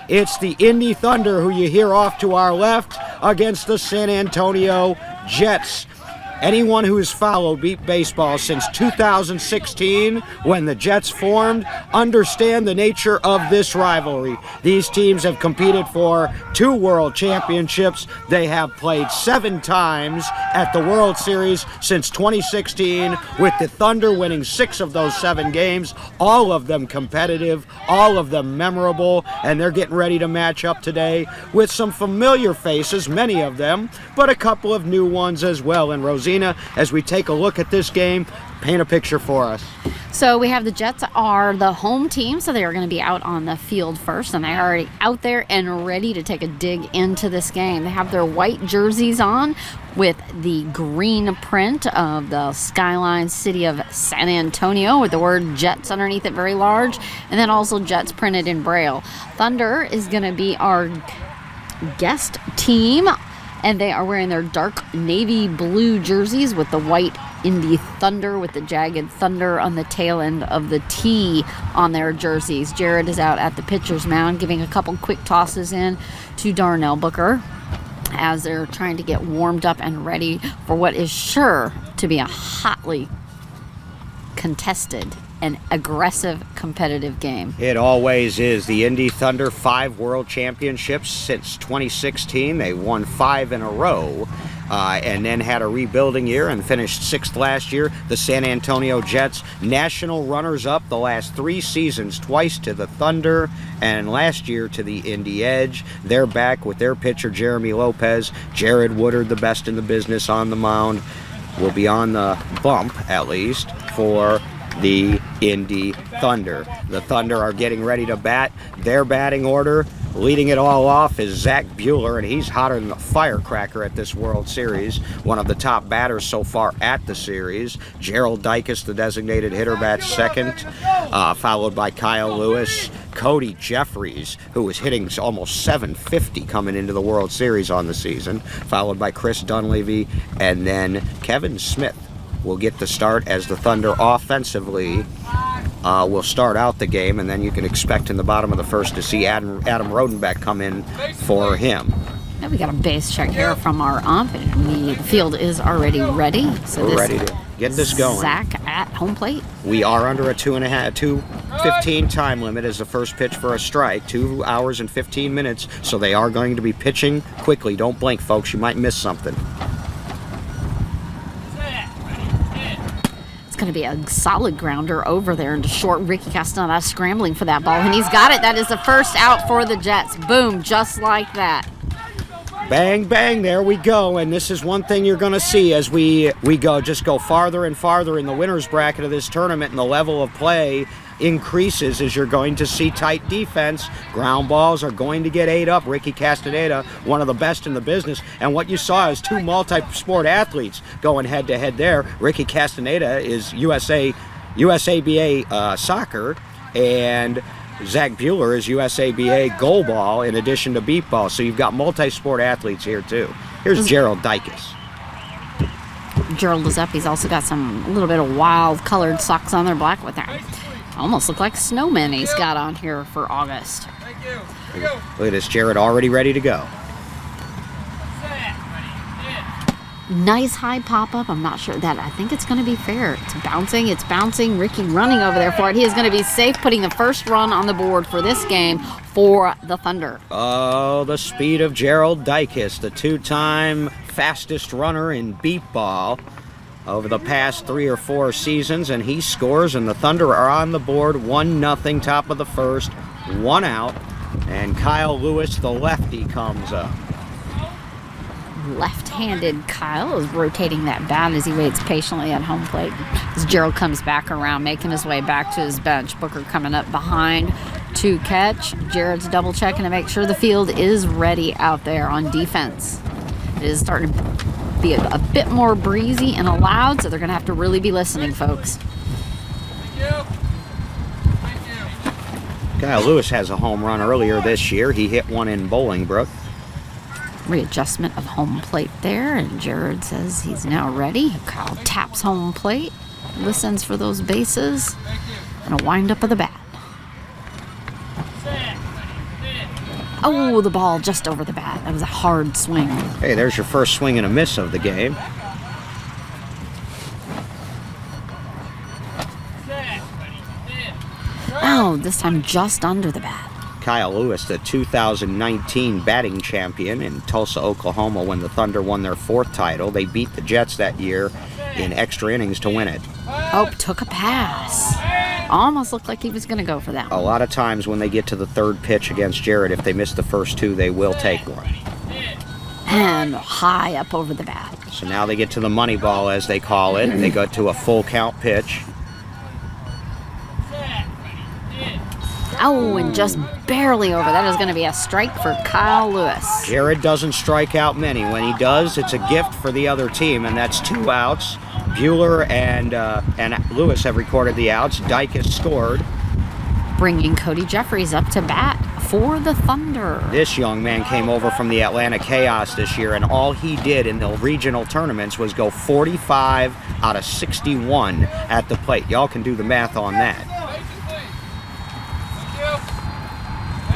It's the Indy Thunder, who you hear off to our left, against the San Antonio Jets. Anyone who has followed beat baseball since 2016, when the Jets formed, understand the nature of this rivalry. These teams have competed for 2 world championships. They have played 7 times at the World Series since 2016, with the Thunder winning 6 of those 7 games, all of them competitive, all of them memorable, and they're getting ready to match up today with some familiar faces, many of them, but a couple of new ones as well. And Rosie, as we take a look at this game, paint a picture for us. So we have the Jets are the home team, so they are going to be out on the field first, and they're already out there and ready to take a dig into this game. They have their white jerseys on with the green print of the skyline city of San Antonio with the word Jets underneath it very large, and then also Jets printed in Braille. Thunder is going to be our guest team, and they are wearing their dark navy blue jerseys with the white Indy Thunder with the jagged thunder on the tail end of the T on their jerseys. Jared is out at the pitcher's mound giving a couple quick tosses in to Darnell Booker as they're trying to get warmed up and ready for what is sure to be a hotly contested and aggressive competitive game. It always is. The Indy Thunder, 5 world championships since 2016. They won 5 in a row and then had a rebuilding year and finished 6th last year. The San Antonio Jets, national runners-up the last 3 seasons, twice to the Thunder and last year to the Indy Edge. They're back with their pitcher, Jeremy Lopez. Jared Woodard, the best in the business on the mound, will be on the bump, at least, for the Indy Thunder. The Thunder are getting ready to bat. Their batting order, leading it all off, is Zach Buehler, and he's hotter than a firecracker at this World Series. One of the top batters so far at the series. Gerald Dykes, the designated hitter, bats second, followed by Kyle Lewis. Cody Jeffries, who was hitting almost 750 coming into the World Series on the season, followed by Chris Dunleavy, and then Kevin Smith will get the start as the Thunder offensively will start out the game, and then you can expect in the bottom of the first to see Adam Rodenbeck come in for him. Now we got a base check here from our ump. The field is already ready. So we're ready to get this going. Zach at home plate. We are under a 2:15 time limit as the first pitch for a strike. 2 hours and 15 minutes, so they are going to be pitching quickly. Don't blink, folks. You might miss something. Going to be a solid grounder over there into short. Ricky Castaneda scrambling for that ball, and he's got it. That is the first out for the Jets. Boom, just like that. Bang, bang, there we go. And this is one thing you're going to see as we go farther and farther in the winner's bracket of this tournament, and the level of play increases as you're going to see tight defense. Ground balls are going to get ate up. Ricky Castaneda, one of the best in the business. And what you saw is 2 multi-sport athletes going head-to-head there. Ricky Castaneda is USABA soccer, and Zach Buehler is USABA goalball in addition to beep ball. So you've got multi-sport athletes here, too. Here's Gerald Dykes. Gerald is up. He's also got a little bit of wild-colored socks on there, black with that. Almost look like snowmen he's got on here for August. Thank you. Look at this, Jared already ready to go. Nice high pop-up. I'm not sure that. I think it's going to be fair. It's bouncing. Ricky running over there for it. He is going to be safe, putting the first run on the board for this game for the Thunder. Oh, the speed of Gerald Dykes, the 2-time fastest runner in beep ball over the past 3 or 4 seasons, and he scores, and the Thunder are on the board 1-0, top of the first, 1 out, and Kyle Lewis, the lefty, comes up. Left-handed Kyle is rotating that bat as he waits patiently at home plate. As Gerald comes back around, making his way back to his bench. Booker coming up behind to catch. Jared's double checking to make sure the field is ready out there on defense. It is starting to be a bit more breezy and loud, so they're going to have to really be listening, folks. Thank you. Kyle Lewis has a home run earlier this year. He hit one in Bolingbrook. Readjustment of home plate there, and Jared says he's now ready. Kyle taps home plate, listens for those bases, and a wind up of the bat. Oh, the ball just over the bat. That was a hard swing. Hey, there's your first swing and a miss of the game. Oh, this time just under the bat. Kyle Lewis, the 2019 batting champion in Tulsa, Oklahoma, when the Thunder won their 4th title. They beat the Jets that year in extra innings to win it. Oh, took a pass. Almost looked like he was going to go for that A one. lot of times when they get to the 3rd pitch against Jared, if they miss the first 2, they will take one. And high up over the bat. So now they get to the money ball, as they call it. They go to a full count pitch. Oh, and just barely over. That is going to be a strike for Kyle Lewis. Jared doesn't strike out many. When he does, it's a gift for the other team, and that's 2 outs. Bueller and Lewis have recorded the outs. Dyke has scored. Bringing Cody Jeffries up to bat for the Thunder. This young man came over from the Atlanta Chaos this year, and all he did in the regional tournaments was go 45 out of 61 at the plate. Y'all can do the math on that.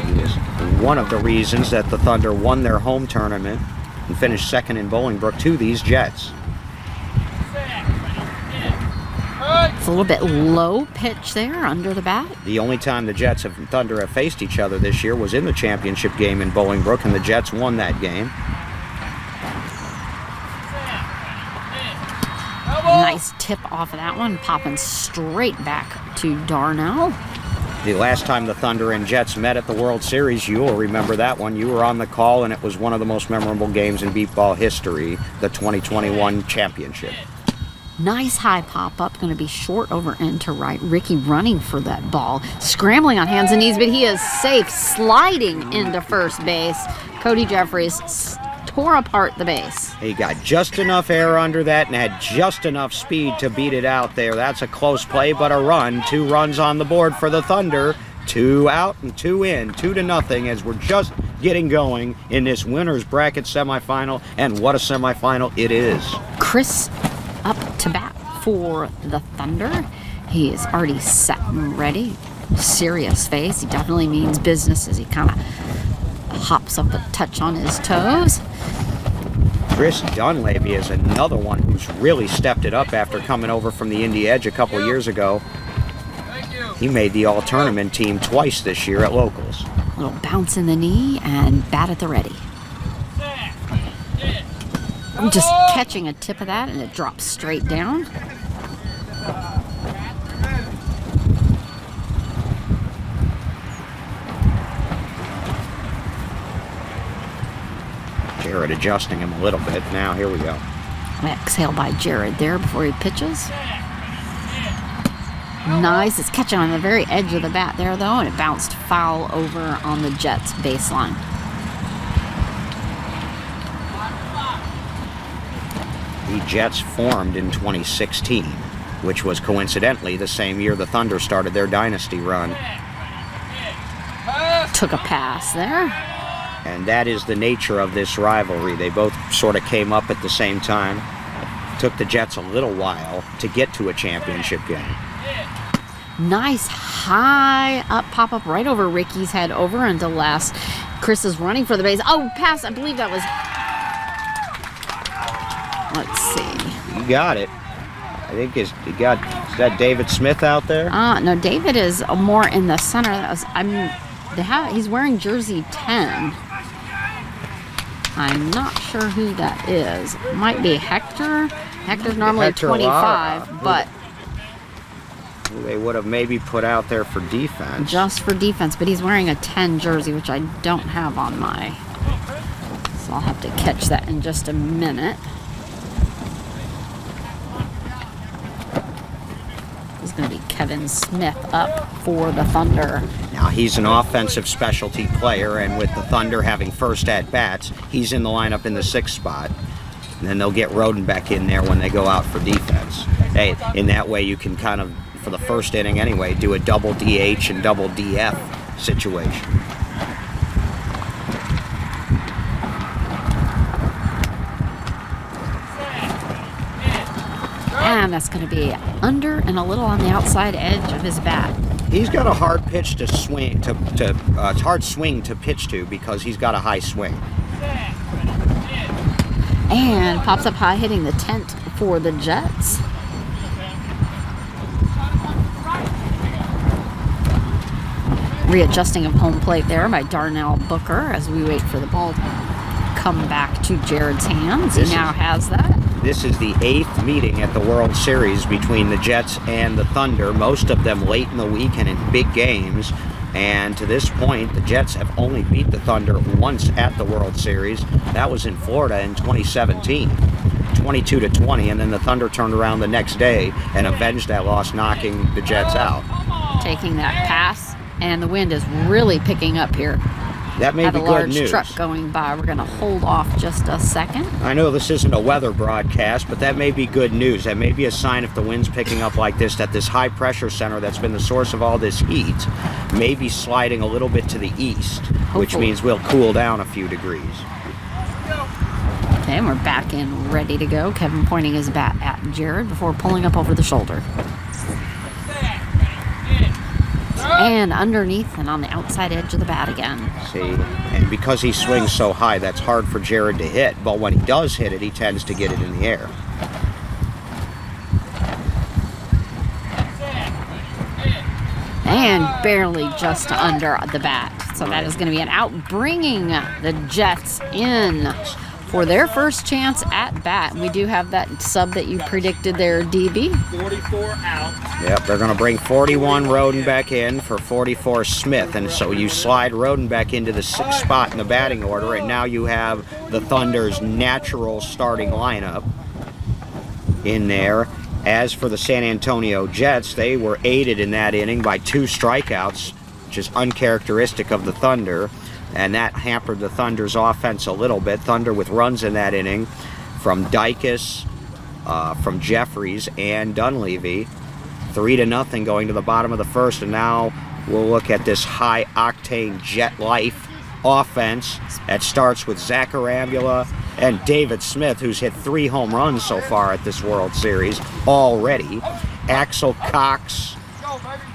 He is one of the reasons that the Thunder won their home tournament and finished 2nd in Bolingbrook to these Jets. It's a little bit low pitch there under the bat. The only time the Jets and Thunder have faced each other this year was in the championship game in Bolingbrook, and the Jets won that game. Nice tip off of that one, popping straight back to Darnell. The last time the Thunder and Jets met at the World Series, you will remember that one. You were on the call, and it was one of the most memorable games in beat ball history, the 2021 championship. Nice high pop-up, going to be short over into right. Ricky running for that ball, scrambling on hands and knees, but he is safe, sliding into first base. Cody Jeffries tore apart the base. He got just enough air under that and had just enough speed to beat it out there. That's a close play, but a run. 2 runs on the board for the Thunder. 2 out and 2 in, 2-0, as we're just getting going in this winner's bracket semifinal. And what a semifinal it is. Chris up to bat for the Thunder. He is already set and ready. Serious face. He definitely means business as he kind of hops up a touch on his toes. Chris Dunleavy is another one who's really stepped it up after coming over from the Indy Edge a couple years ago. He made the all-tournament team twice this year at locals. A little bounce in the knee and bat at the ready. I'm just catching a tip of that and it drops straight down. Jared adjusting him a little bit. Now, here we go. Exhale by Jared there before he pitches. Nice. It's catching on the very edge of the bat there, though, and it bounced foul over on the Jets' baseline. The Jets formed in 2016, which was coincidentally the same year the Thunder started their dynasty run. Took a pass there. And that is the nature of this rivalry. They both sort of came up at the same time. Took the Jets a little while to get to a championship game. Nice high up pop-up right over Ricky's head, over into last. Chris is running for the base. Oh, pass. I believe that was... Let's see. You got it. I think is that David Smith out there? No, David is more in the center. He's wearing jersey 10. I'm not sure who that is. Might be Hector. Hector's normally Hector 25, Lara. but Who they would have maybe put out there for defense. just for defense. But he's wearing a 10 jersey, which I don't have on my. So I'll have to catch that in just a minute. It's going to be Kevin Smith up for the Thunder. Now, he's an offensive specialty player, and with the Thunder having first at-bats, he's in the lineup in the 6th spot. And then they'll get Roden back in there when they go out for defense. Hey, in that way, you can kind of, for the first inning anyway, do a double DH and double DF situation. And that's going to be under and a little on the outside edge of his bat. He's got a hard pitch to swing it's hard swing to pitch to because he's got a high swing. And pops up high, hitting the tent for the Jets. Readjusting of home plate there by Darnell Booker as we wait for the ball to come back to Jared's hands. He now has that. This is the 8th meeting at the World Series between the Jets and the Thunder, most of them late in the week and in big games. And to this point, the Jets have only beat the Thunder once at the World Series. That was in Florida in 2017, 22-20, and then the Thunder turned around the next day and avenged that loss, knocking the Jets out. Taking that pass, and the wind is really picking up here. That may Have be a good large news. truck going by. We're going to hold off just a second. I know this isn't a weather broadcast, but that may be good news. That may be a sign if the wind's picking up like this, that this high pressure center that's been the source of all this heat may be sliding a little bit to the east, which Hopefully. means we'll cool down a few degrees. Okay, and we're back in, ready to go. Kevin pointing his bat at Jared before pulling up over the shoulder. And underneath and on the outside edge of the bat again. See, and because he swings so high, that's hard for Jared to hit. But when he does hit it, he tends to get it in the air. And barely just under the bat. So that is going to be an out, bringing the Jets in for their first chance at bat. We do have that sub that you predicted there, DB. 44 out. Yep, they're going to bring 41 Rodenbeck in for 44 Smith. And so you slide Rodenbeck into the 6th spot in the batting order, and now you have the Thunder's natural starting lineup in there. As for the San Antonio Jets, they were aided in that inning by 2 strikeouts, which is uncharacteristic of the Thunder. And that hampered the Thunder's offense a little bit. Thunder with runs in that inning from Dykes, from Jeffries, and Dunleavy. 3-0 going to the bottom of the first. And now we'll look at this high-octane Jet Life offense that starts with Zach Arambula and David Smith, who's hit 3 home runs so far at this World Series already. Axel Cox,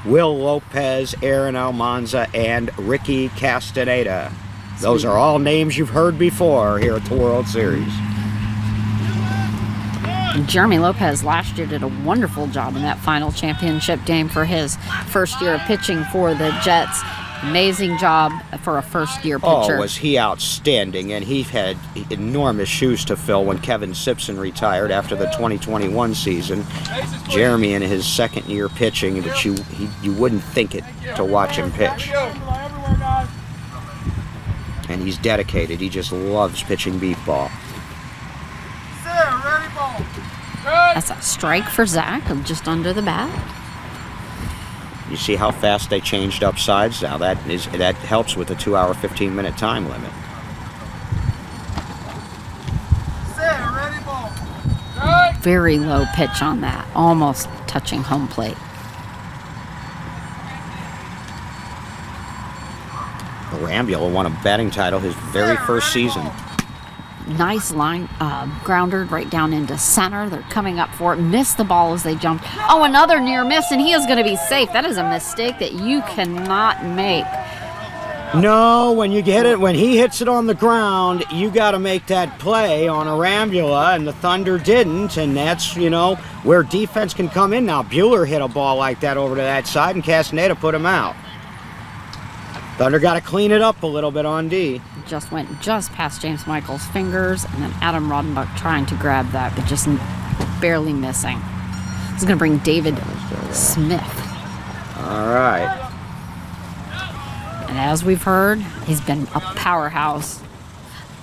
Will Lopez, Aaron Almanza, and Ricky Castaneda. Those are all names you've heard before here at the World Series. Jeremy Lopez last year did a wonderful job in that final championship game for his first year of pitching for the Jets. Amazing job for a first-year pitcher. Oh, was he outstanding, and he had enormous shoes to fill when Kevin Simpson retired after the 2021 season. Jeremy in his second year pitching, that you wouldn't think it to watch him pitch. And he's dedicated. He just loves pitching beef ball. That's a strike for Zach, just under the bat. You see how fast they changed up sides? Now that helps with the 2-hour, 15-minute time limit. Very low pitch on that, almost touching home plate. Arambula won a batting title his very first season. Nice line, grounded right down into center. They're coming up for it. Missed the ball as they jumped. Oh, another near miss, and he is going to be safe. That is a mistake that you cannot make. No, when he hits it on the ground, you got to make that play on Arambula, and the Thunder didn't, and that's, where defense can come in now. Buehler hit a ball like that over to that side, and Castaneda put him out. Thunder got to clean it up a little bit on D. Just went past James Michael's fingers, and then Adam Rodenbach trying to grab that, but just barely missing. This is going to bring David Smith. All right. And as we've heard, he's been a powerhouse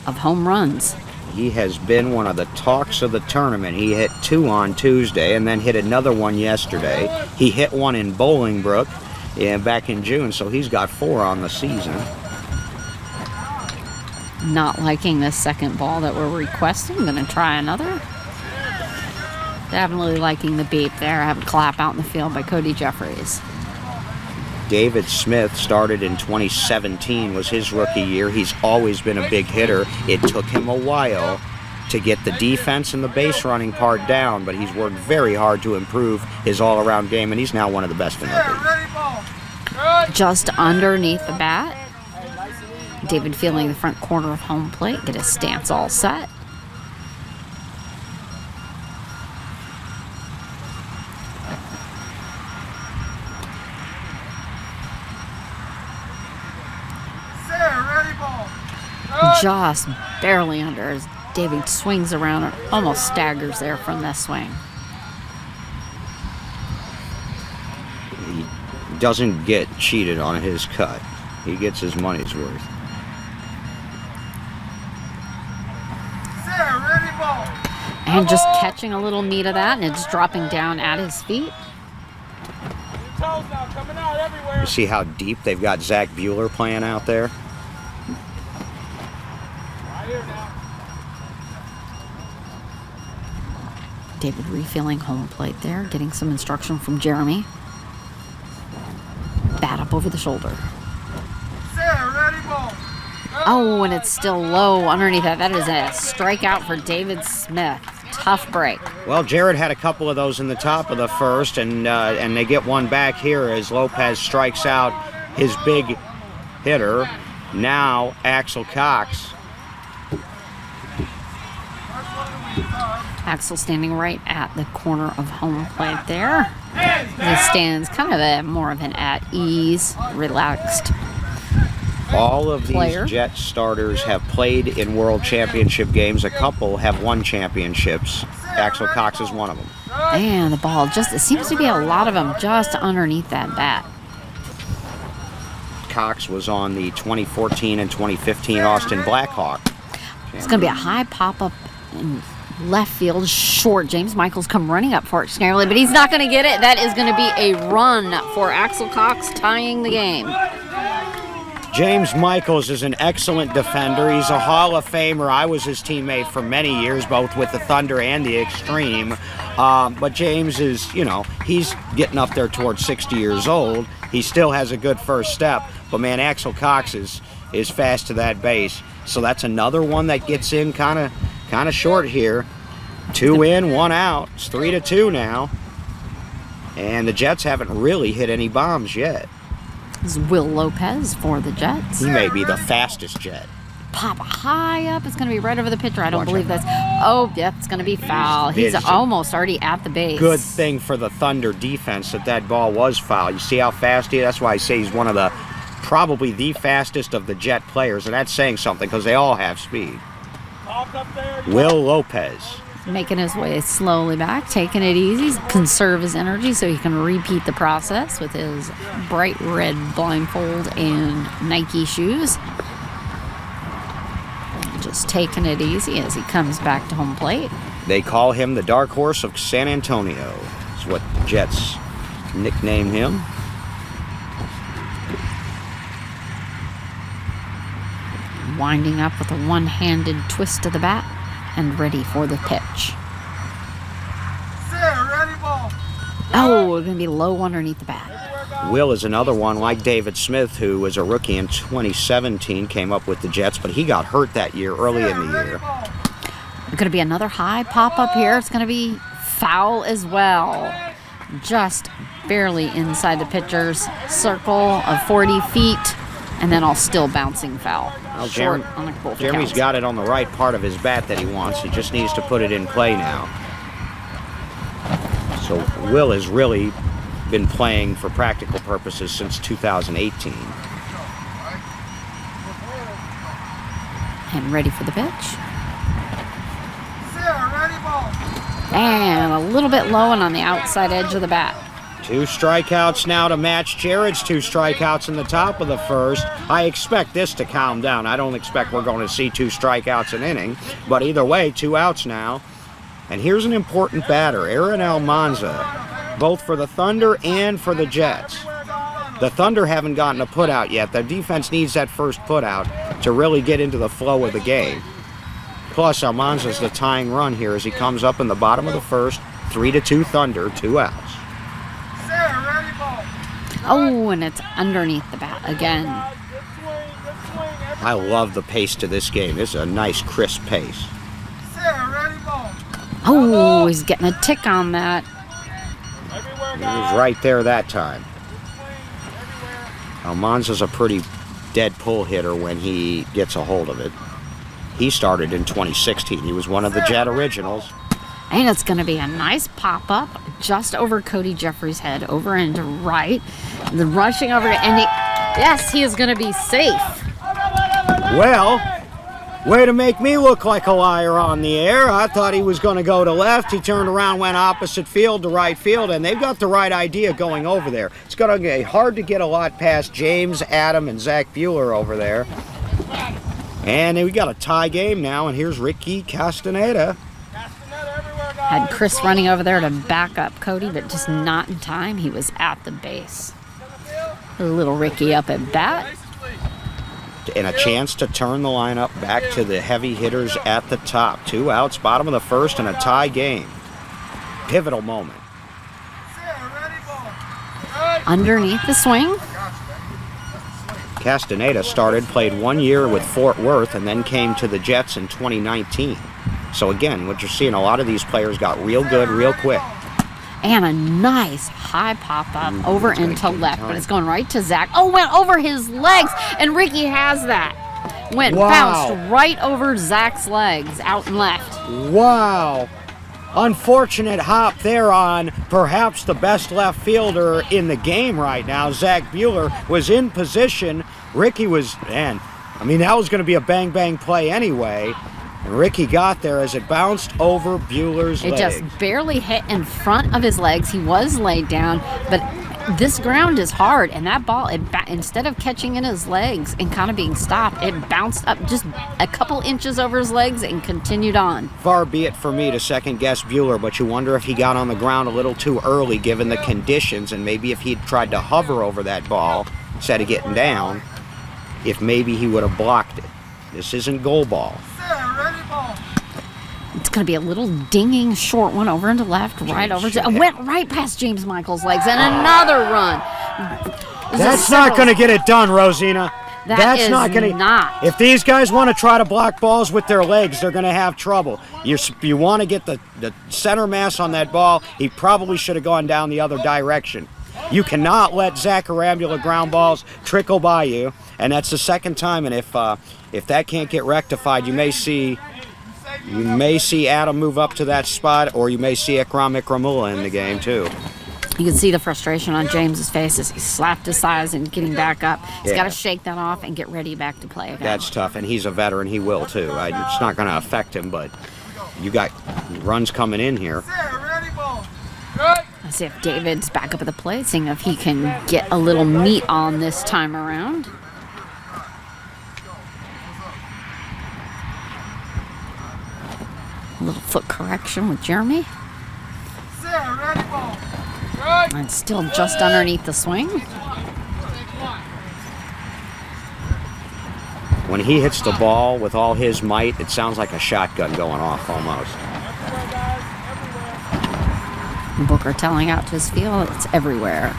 of home runs. He has been one of the talks of the tournament. He hit 2 on Tuesday and then hit another one yesterday. He hit one in Bolingbrook back in June, so he's got 4 on the season. Not liking this second ball that we're requesting. Going to try another. Definitely liking the beep there. I have a clap out in the field by Cody Jeffries. David Smith started in 2017, was his rookie year. He's always been a big hitter. It took him a while to get the defense and the base running part down, but he's worked very hard to improve his all-around game, and he's now one of the best in the league. just underneath the bat. David feeling the front corner of home plate, get his stance all set. Just barely under as David swings around and almost staggers there from that swing. He doesn't get cheated on his cut. He gets his money's worth. And just catching a little neat of that, and it's dropping down at his feet. You see how deep they've got Zach Bueller playing out there? David refilling home plate there, getting some instruction from Jeremy. Bat up over the shoulder. Oh, and it's still low underneath that. That is a strikeout for David Smith. Tough break. Well, Jared had a couple of those in the top of the first, and they get one back here as Lopez strikes out his big hitter. Now Axel Cox. Axel standing right at the corner of home plate there. He stands kind of more of an at ease, relaxed All of player. these Jet starters have played in World Championship games. A couple have won championships. Axel Cox is one of them. And the ball it seems to be a lot of them just underneath that bat. Cox was on the 2014 and 2015 Austin Blackhawk. It's going to be a high pop-up in left field, short. James Michaels come running up for it scarily, but he's not going to get it. That is going to be a run for Axel Cox, tying the game. James Michaels is an excellent defender. He's a Hall of Famer. I was his teammate for many years, both with the Thunder and the Extreme. But James is, he's getting up there towards 60 years old. He still has a good first step. But, man, Axel Cox is fast to that base. So that's another one that gets in kind of short here. 2 in, 1 out. It's 3-2 now. And the Jets haven't really hit any bombs yet. This is Will Lopez for the Jets. He may be the fastest Jet. Pop high up. It's going to be right over the pitcher. I don't Watch believe out. that's... Oh, yeah, it's going to be foul. He's It's almost already at the base. Good thing for the Thunder defense that ball was foul. You see how fast he is? That's why I say he's one of probably the fastest of the Jet players, and that's saying something because they all have speed. Will Lopez. Making his way slowly back, taking it easy, conserve his energy so he can repeat the process with his bright red blindfold and Nike shoes. Just taking it easy as he comes back to home plate. They call him the Dark Horse of San Antonio. That's what Jets nickname him. Winding up with a one-handed twist of the bat and ready for the pitch. Oh, we're going to be low underneath the bat. Will is another one like David Smith, who was a rookie in 2017, came up with the Jets, but he got hurt that year, early in the year. It's going to be another high pop-up here. It's going to be foul as well. Just barely inside the pitcher's circle of 40 feet, and then all still bouncing foul. Well, Short on the both Jeremy's accounts. got it on the right part of his bat that he wants. He just needs to put it in play now. So Will has really been playing for practical purposes since 2018. And ready for the pitch. And a little bit low and on the outside edge of the bat. 2 strikeouts now to match Jared's 2 strikeouts in the top of the first. I expect this to calm down. I don't expect we're going to see 2 strikeouts an inning. But either way, 2 outs now. And here's an important batter, Aaron Almanza, both for the Thunder and for the Jets. The Thunder haven't gotten a putout yet. The defense needs that first putout to really get into the flow of the game. Plus, Almanza's the tying run here as he comes up in the bottom of the first. 3-2 Thunder, 2 outs. Oh, and it's underneath the bat again. I love the pace to this game. This is a nice, crisp pace. Oh, he's getting a tick on that. He was right there that time. Almanza's a pretty dead pull hitter when he gets a hold of it. He started in 2016. He was one of the Jet originals. And it's going to be a nice pop-up just over Cody Jeffrey's head, over and right. The rushing over to Indy. Yes, he is going to be safe. Well, way to make me look like a liar on the air. I thought he was going to go to left. He turned around, went opposite field to right field, and they've got the right idea going over there. It's going to be hard to get a lot past James, Adam, and Zach Bueller over there. And we got a tie game now, and here's Ricky Castaneda. Had Chris running over there to back up Cody, but just not in time. He was at the base. A little Ricky up at bat. And a chance to turn the lineup back to the heavy hitters at the top. 2 outs, bottom of the first, and a tie game. Pivotal moment. Underneath the swing. Castaneda played 1 year with Fort Worth, and then came to the Jets in 2019. So again, what you're seeing, a lot of these players got real good real quick. And a nice high pop-up over into left, but it's going right to Zach. Oh, went over his legs, and Ricky has that. Bounced right over Zach's legs, out and left. Wow. Unfortunate hop there on perhaps the best left fielder in the game right now. Zach Bueller was in position. Ricky was, that was going to be a bang-bang play anyway. And Ricky got there as it bounced over Bueller's legs. It just barely hit in front of his legs. He was laid down, but this ground is hard, and that ball, instead of catching in his legs and kind of being stopped, it bounced up just a couple inches over his legs and continued on. Far be it for me to second-guess Bueller, but you wonder if he got on the ground a little too early given the conditions, and maybe if he'd tried to hover over that ball instead of getting down, if maybe he would have blocked it. This isn't goal ball. It's going to be a little dinging short one over into left, right over to... Went right past James Michael's legs, and another run. That's not going to get it done, Rosina. That's not going to. If these guys want to try to block balls with their legs, they're going to have trouble. You want to get the center mass on that ball. He probably should have gone down the other direction. You cannot let Zacharambula ground balls trickle by you, and that's the second time. And if that can't get rectified, you may see Adam move up to that spot, or you may see Ikram Ikramullah in the game too. You can see the frustration on James's face as he slapped his thighs and getting back up. He's got to shake that off and get ready back to play again. That's tough, and he's a veteran. He will too. It's not going to affect him, but you got runs coming in here. Let's see if David's back up at the plate, seeing if he can get a little meat on this time around. A little foot correction with Jeremy. And still just underneath the swing. When he hits the ball with all his might, it sounds like a shotgun going off almost. Booker telling out to his field, it's everywhere.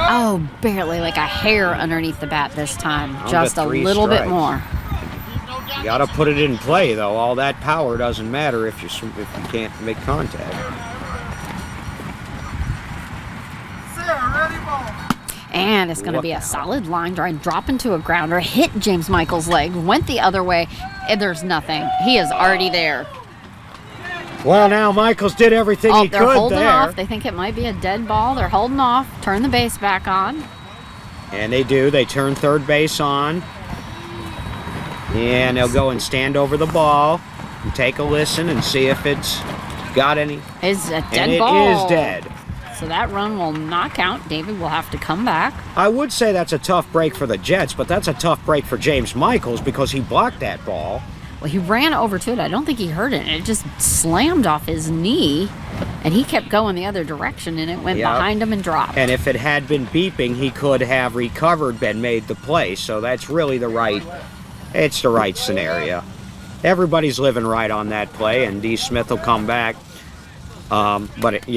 Oh, barely, like a hair underneath the bat this time. Just a little bit more. You got to put it in play, though. All that power doesn't matter if you can't make contact. And it's going to be a solid line drive, drop into a grounder, hit James Michael's leg, went the other way, and there's nothing. He is already there. Well, now Michaels did everything he could there. They're holding off. They think it might be a dead ball. They're holding off. Turn the base back on. And they do. They turn third base on. And they'll go and stand over the ball and take a listen and see if it's got any. It's a dead ball. And it is dead. So that run will not count. David will have to come back. I would say that's a tough break for the Jets, but that's a tough break for James Michaels because he blocked that ball. Well, he ran over to it. I don't think he hurt it. It just slammed off his knee, and he kept going the other direction, and it went behind him and dropped. And if it had been beeping, he could have recovered and made the play. So that's really the right scenario. Everybody's living right on that play, and D. Smith will come back. But,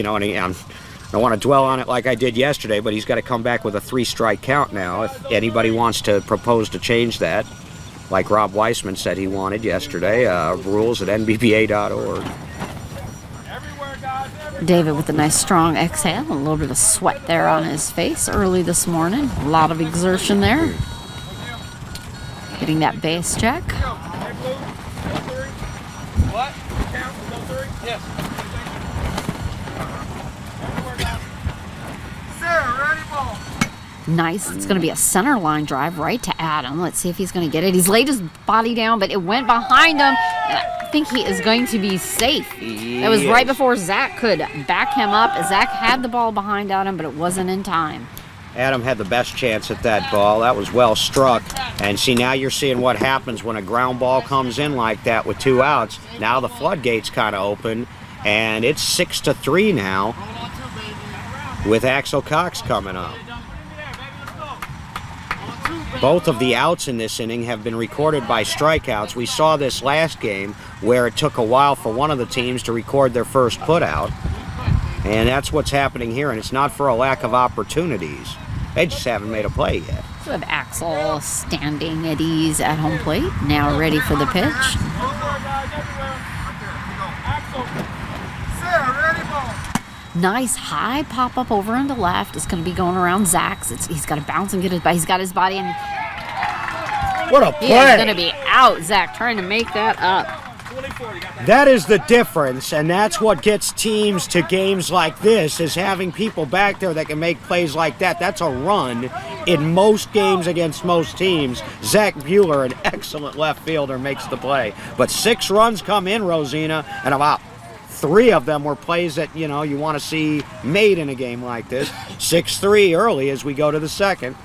I don't want to dwell on it like I did yesterday, but he's got to come back with a 3-strike count now if anybody wants to propose to change that, like Rob Weissman said he wanted yesterday. Rules at nbba.org. Everywhere, guys, everywhere. David with a nice strong exhale, a little bit of sweat there on his face early this morning. A lot of exertion there. Getting that base check. What? Count, no three? Yes. Sarah, ready, ball. Nice. It's going to be a center line drive right to Adam. Let's see if he's going to get it. He's laid his body down, but it went behind him. I think he is going to be safe. It was right before Zach could back him up. Zach had the ball behind Adam, but it wasn't in time. Adam had the best chance at that ball. That was well struck. And see, now you're seeing what happens when a ground ball comes in like that with 2 outs. Now the floodgates kind of open, and it's 6-3 now with Axel Cox coming up. Both of the outs in this inning have been recorded by strikeouts. We saw this last game where it took a while for one of the teams to record their first putout. And that's what's happening here, and it's not for a lack of opportunities. They just haven't made a play yet. So we have Axel standing at ease at home plate, now ready for the pitch. Nice high pop-up over on the left. It's going to be going around Zach's. He's got to bounce and get his body. He's got his body in. What a play! He is going to be out, Zach, trying to make that up. That is the difference, and that's what gets teams to games like this, is having people back there that can make plays like that. That's a run in most games against most teams. Zach Buehler, an excellent left fielder, makes the play. But 6 runs come in, Rosina, and about 3 of them were plays that, you want to see made in a game like this. 6-3 early as we go to the second.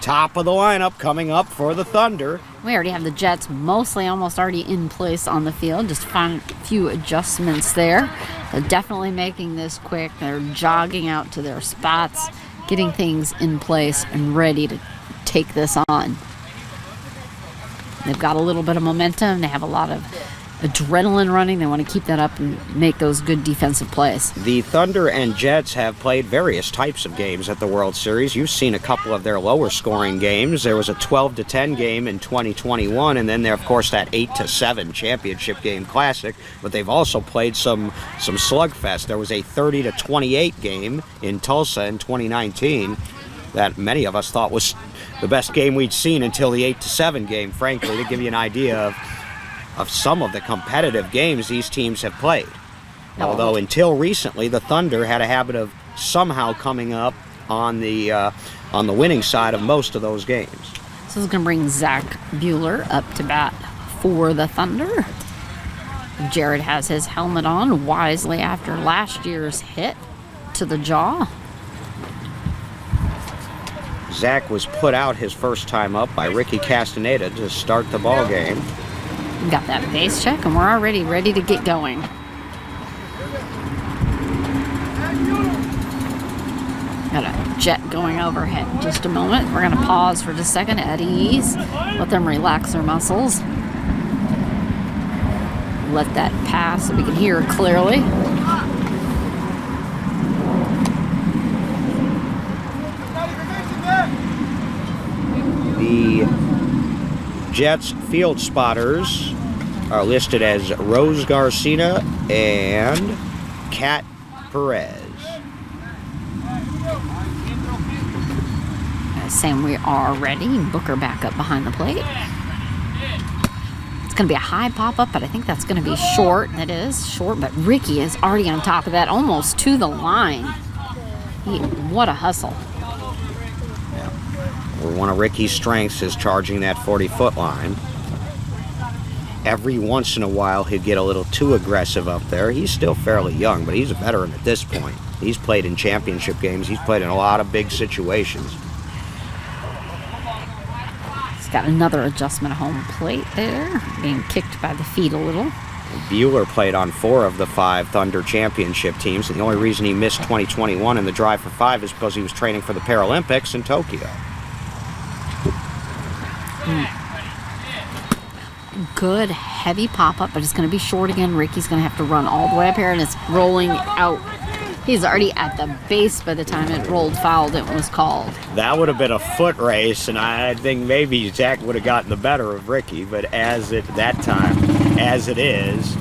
Top of the lineup coming up for the Thunder. We already have the Jets mostly almost already in place on the field. Just find a few adjustments there. They're definitely making this quick. They're jogging out to their spots, getting things in place and ready to take this on. They've got a little bit of momentum. They have a lot of adrenaline running. They want to keep that up and make those good defensive plays. The Thunder and Jets have played various types of games at the World Series. You've seen a couple of their lower scoring games. There was a 12-10 game in 2021, and then there, of course, that 8-7 championship game classic. But they've also played some slugfest. There was a 30-28 game in Tulsa in 2019 that many of us thought was the best game we'd seen until the 8-7 game, frankly, to give you an idea of some of the competitive games these teams have played. Although until recently, the Thunder had a habit of somehow coming up on the winning side of most of those games. So it's going to bring Zach Buehler up to bat for the Thunder. Jared has his helmet on wisely after last year's hit to the jaw. Zach was put out his first time up by Ricky Castaneda to start the ball game. Got that base check, and we're already ready to get going. Got a jet going overhead in just a moment. We're going to pause for just a second at ease. Let them relax their muscles. Let that pass so we can hear clearly. The Jets field spotters are listed as Rose Garcia and Kat Perez. Saying we are ready. Booker back up behind the plate. It's going to be a high pop-up, but I think that's going to be short. That is short, but Ricky is already on top of that, almost to the line. What a hustle. One of Ricky's strengths is charging that 40-foot line. Every once in a while, he'd get a little too aggressive up there. He's still fairly young, but he's a veteran at this point. He's played in championship games. He's played in a lot of big situations. He's got another adjustment at home plate there, being kicked by the feet a little. Buehler played on 4 of the 5 Thunder championship teams, and the only reason he missed 2021 in the drive for 5 is because he was training for the Paralympics in Tokyo. Good heavy pop-up, but it's going to be short again. Ricky's going to have to run all the way up here, and it's rolling out. He's already at the base by the time it rolled fouled. It was called. That would have been a foot race, and I think maybe Zach would have gotten the better of Ricky, but as it is,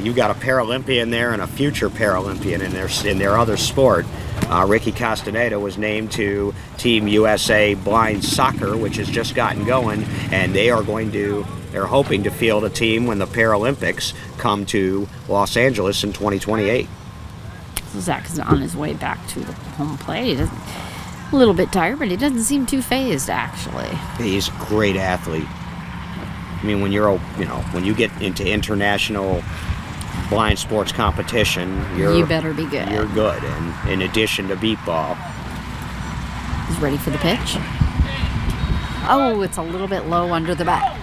You got a Paralympian there and a future Paralympian in their other sport. Ricky Castaneda was named to Team USA Blind Soccer, which has just gotten going, and they're hoping to field a team when the Paralympics come to Los Angeles in 2028. Zach is on his way back to the home plate. A little bit tired, but he doesn't seem too phased, actually. He's a great athlete. I mean, when you get into international blind sports competition, you better be good. You're good, and in addition to beat ball. He's ready for the pitch. Oh, it's a little bit low under the bat.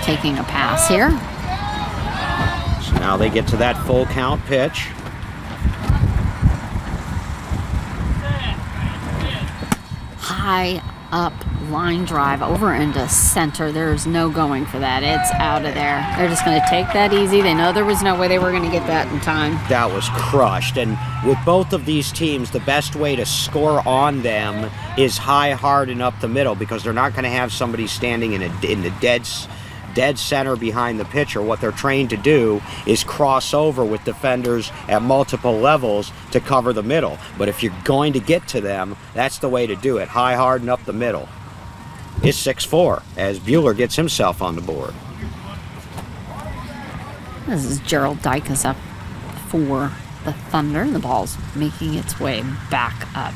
Taking a pass here. So now they get to that full count pitch. High up line drive over into center. There's no going for that. It's out of there. They're just going to take that easy. They know there was no way they were going to get that in time. That was crushed. And with both of these teams, the best way to score on them is high, hard, and up the middle, because they're not going to have somebody standing in the dead center behind the pitcher. What they're trained to do is cross over with defenders at multiple levels to cover the middle. But if you're going to get to them, that's the way to do it. High, hard, and up the middle. It's 6-4 as Bueller gets himself on the board. This is Gerald Dicus up for the Thunder. The ball's making its way back up.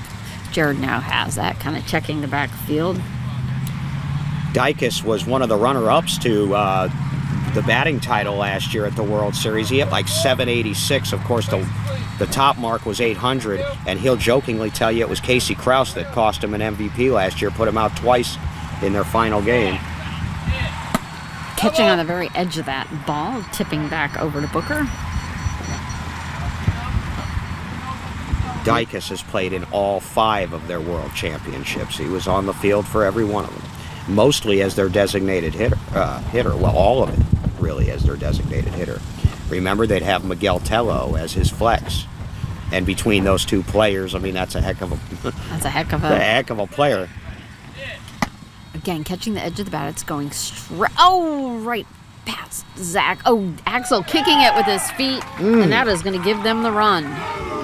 Jared now has that, kind of checking the backfield. Dicus was one of the runner-ups to the batting title last year at the World Series. He hit like 786. Of course, the top mark was 800, and he'll jokingly tell you it was Casey Krause that cost him an MVP last year, put him out twice in their final game. Catching on the very edge of that ball, tipping back over to Booker. Dicus has played in all 5 of their World Championships. He was on the field for every one of them. Mostly as their designated hitter. Well, all of it really as their designated hitter. Remember, they'd have Miguel Tello as his flex, and between those two players, I mean, that's a heck of a player. Again, catching the edge of the bat, it's going straight. Oh, right past Zach. Oh, Axel kicking it with his feet, and that is going to give them the run.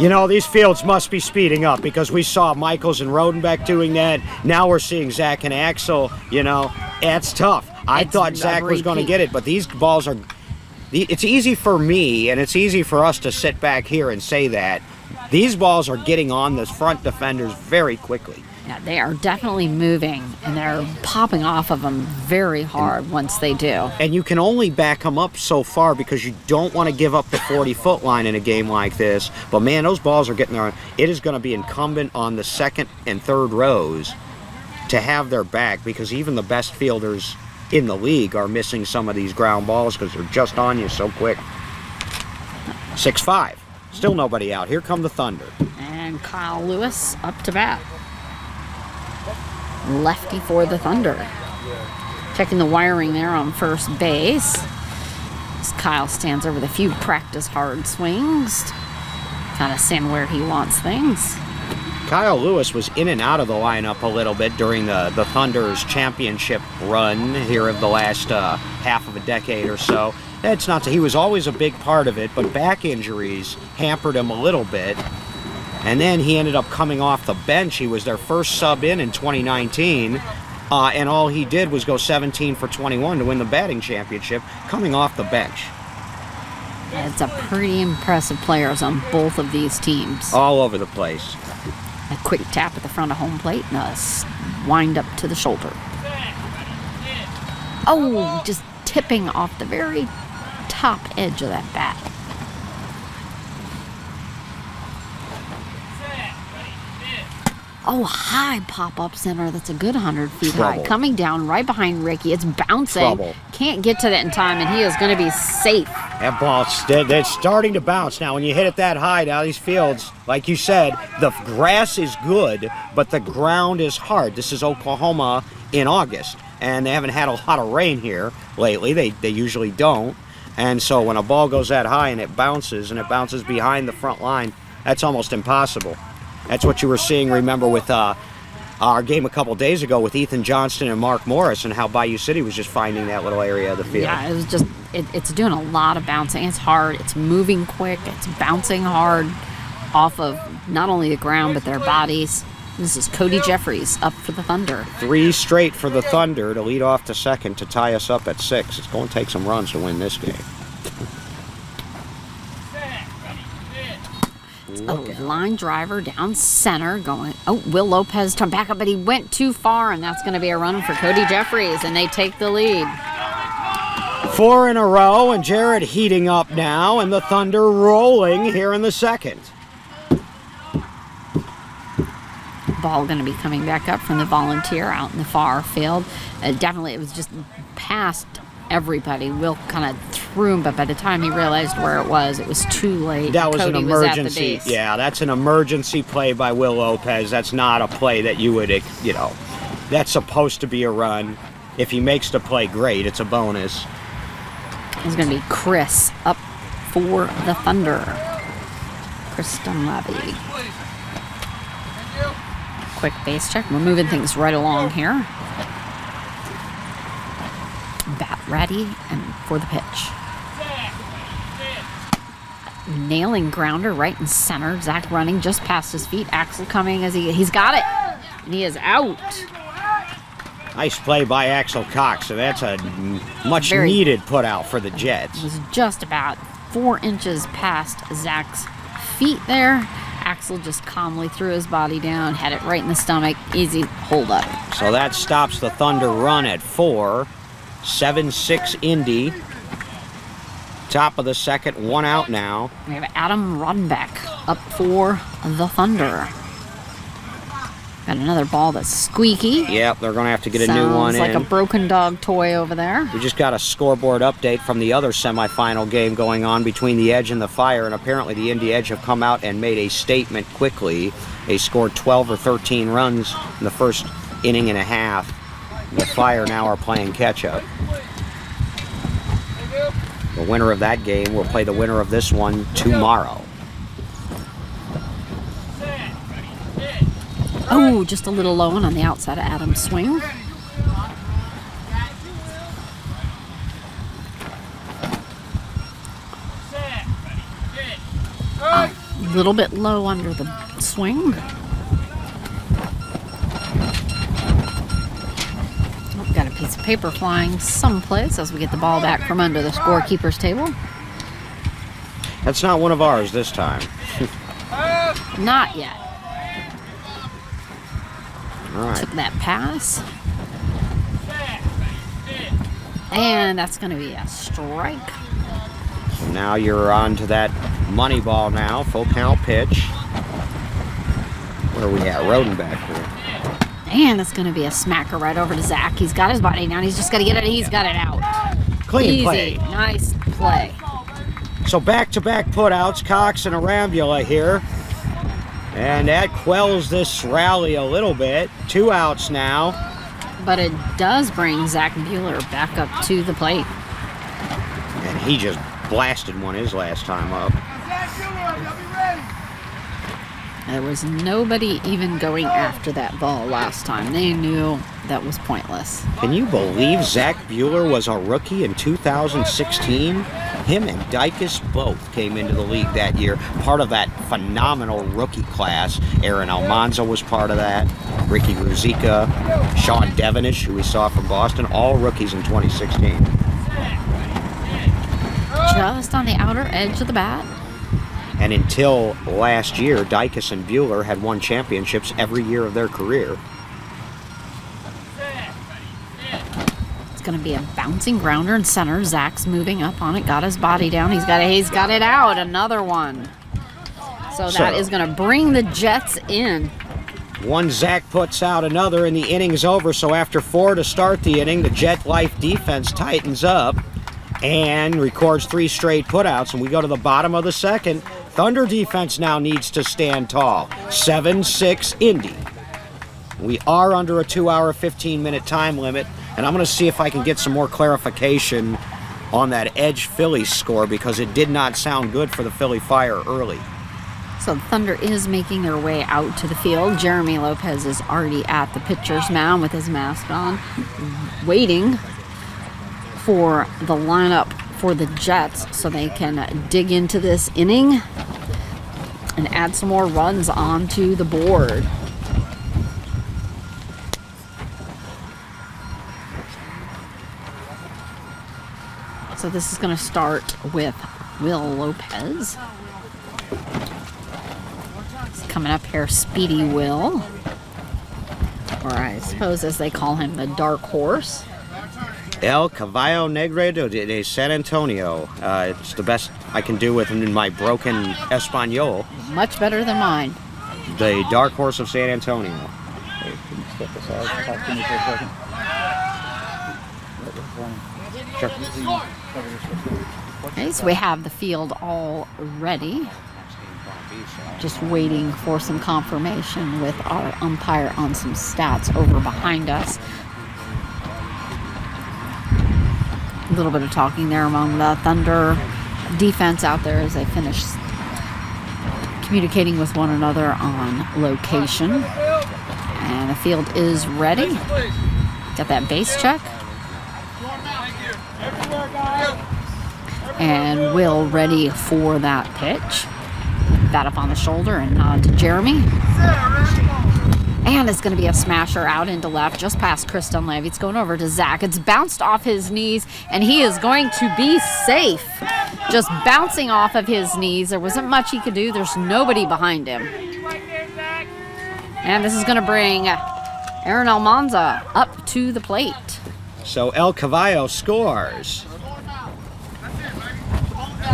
You know, these fields must be speeding up, because we saw Michaels and Rodenbeck doing that. Now we're seeing Zach and Axel. You know, it's tough. I thought Zach was going to get it, but these balls are... It's easy for me, and it's easy for us to sit back here and say that. These balls are getting on the front defenders very quickly. Yeah, they are definitely moving, and they're popping off of them very hard once they do. And you can only back them up so far, because you don't want to give up the 40-foot line in a game like this. But, man, those balls are getting there. It is going to be incumbent on the second and third rows to have their back, because even the best fielders in the league are missing some of these ground balls because they're just on you so quick. 6-5. Still nobody out. Here come the Thunder. And Kyle Lewis up to bat. Lefty for the Thunder. Checking the wiring there on first base. As Kyle stands over the few practice hard swings. Kind of seeing where he wants things. Kyle Lewis was in and out of the lineup a little bit during the Thunder's championship run here of the last half of a decade or so. That's not he was always a big part of it, but back injuries hampered him a little bit. And then he ended up coming off the bench. He was their first sub in 2019, and all he did was go 17 for 21 to win the batting championship, coming off the bench. It's a pretty impressive players on both of these teams. All over the place. A quick tap at the front of home plate and a wind up to the shoulder. Oh, just tipping off the very top edge of that bat. Oh, high pop-up center. That's a good 100 feet high. Coming down right behind Ricky. It's bouncing. Trouble. Can't get to that in time, and he is going to be safe. That ball, it's starting to bounce. Now, when you hit it that high, now these fields, like you said, the grass is good, but the ground is hard. This is Oklahoma in August, and they haven't had a lot of rain here lately. They usually don't. And so when a ball goes that high and it bounces behind the front line, that's almost impossible. That's what you were seeing, remember, with our game a couple days ago with Ethan Johnston and Mark Morris, and how Bayou City was just finding that little area of the field. Yeah, it was just, it's doing a lot of bouncing. It's hard. It's moving quick. It's bouncing hard off of not only the ground, but their bodies. This is Cody Jeffries up for the Thunder. 3 straight for the Thunder to lead off the second to tie us up at 6. It's going to take some runs to win this game. A line driver down center going. Oh, Will Lopez turned back up, but he went too far, and that's going to be a run for Cody Jeffries, and they take the lead. 4 in a row, and Jared heating up now, and the Thunder rolling here in the second. Ball going to be coming back up from the volunteer out in the far field. Definitely, it was just past everybody. Will kind of threw him, but by the time he realized where it was too late. That was Cody an emergency. Yeah, that's an emergency play by Will Lopez. That's not a play that you would, that's supposed to be a run. If he makes the play, great. It's a bonus. It's going to be Chris up for the Thunder. Chris Dunleavy. Quick base check. We're moving things right along here. Bat ready and for the pitch. Nailing grounder right in center. Zach running just past his feet. Axel coming as he's got it. And he is out. Nice play by Axel Cox. So that's a much needed put out for the Jets. It was just about 4 inches past Zach's feet there. Axel just calmly threw his body down, had it right in the stomach. Easy hold up. So that stops the Thunder run at 4. 7-6 Indy. Top of the second, 1 out now. We have Adam Rodenbeck up for the Thunder. Got another ball that's squeaky. Yep, they're going to have to get a new one in. Sounds like a broken dog toy over there. We just got a scoreboard update from the other semifinal game going on between the Edge and the Fire, and apparently the Indy Edge have come out and made a statement quickly. They scored 12 or 13 runs in the first inning and a half. The Fire now are playing catch-up. The winner of that game will play the winner of this one tomorrow. Oh, just a little low one on the outside of Adam's swing. A little bit low under the swing. Oh, got a piece of paper flying someplace as we get the ball back from under the scorekeeper's table. That's not one of ours this time. Not yet. All right. Took that pass. And that's going to be a strike. So now you're on to that money ball now. Full count pitch. Where are we at? Rodenbeck here. And it's going to be a smacker right over to Zach. He's got his body down. He's just got to get it. He's got it out. Clean Easy. play. Nice play. So back-to-back putouts, Cox and Arambula here. And that quells this rally a little bit. 2 outs now. But it does bring Zach Bueller back up to the plate. And he just blasted one his last time up. There was nobody even going after that ball last time. They knew that was pointless. Can you believe Zach Bueller was a rookie in 2016? Him and Dykus both came into the league that year, part of that phenomenal rookie class. Aaron Almanza was part of that. Ricky Ruzicka, Sean Devenish, who we saw from Boston, all rookies in 2016. Just on the outer edge of the bat. And until last year, Dykus and Bueller had won championships every year of their career. It's going to be a bouncing grounder in center. Zach's moving up on it, got his body down. He's got it out. Another one. So that is going to bring the Jets in. One Zach puts out another, and the inning's over. So after 4 to start the inning, the Jet Life defense tightens up and records 3 straight putouts. And we go to the bottom of the second. Thunder defense now needs to stand tall. 7-6 Indy. We are under a 2-hour, 15-minute time limit. And I'm going to see if I can get some more clarification on that Edge Philly score, because it did not sound good for the Philly Fire early. So the Thunder is making their way out to the field. Jeremy Lopez is already at the pitcher's mound with his mask on, waiting for the lineup for the Jets so they can dig into this inning and add some more runs onto the board. So this is going to start with Will Lopez. He's coming up here, Speedy Will, or I suppose as they call him, the dark horse. El Caballo Negro de San Antonio. It's the best I can do with in my broken Espanol. Much better than mine. The dark horse of San Antonio. Hey, can you step aside? Talk to me for a second. Sure. Okay, so we have the field all ready. Just waiting for some confirmation with our umpire on some stats over behind us. A little bit of talking there among the Thunder defense out there as they finish communicating with one another on location. And the field is ready. Got that base check. And Will ready for that pitch. That up on the shoulder and nod to Jeremy. And it's going to be a smasher out into left, just past Chris Dunleavy. It's going over to Zach. It's bounced off his knees, and he is going to be safe. Just bouncing off of his knees. There wasn't much he could do. There's nobody behind him. And this is going to bring Aaron Almanza up to the plate. So El Caballo scores.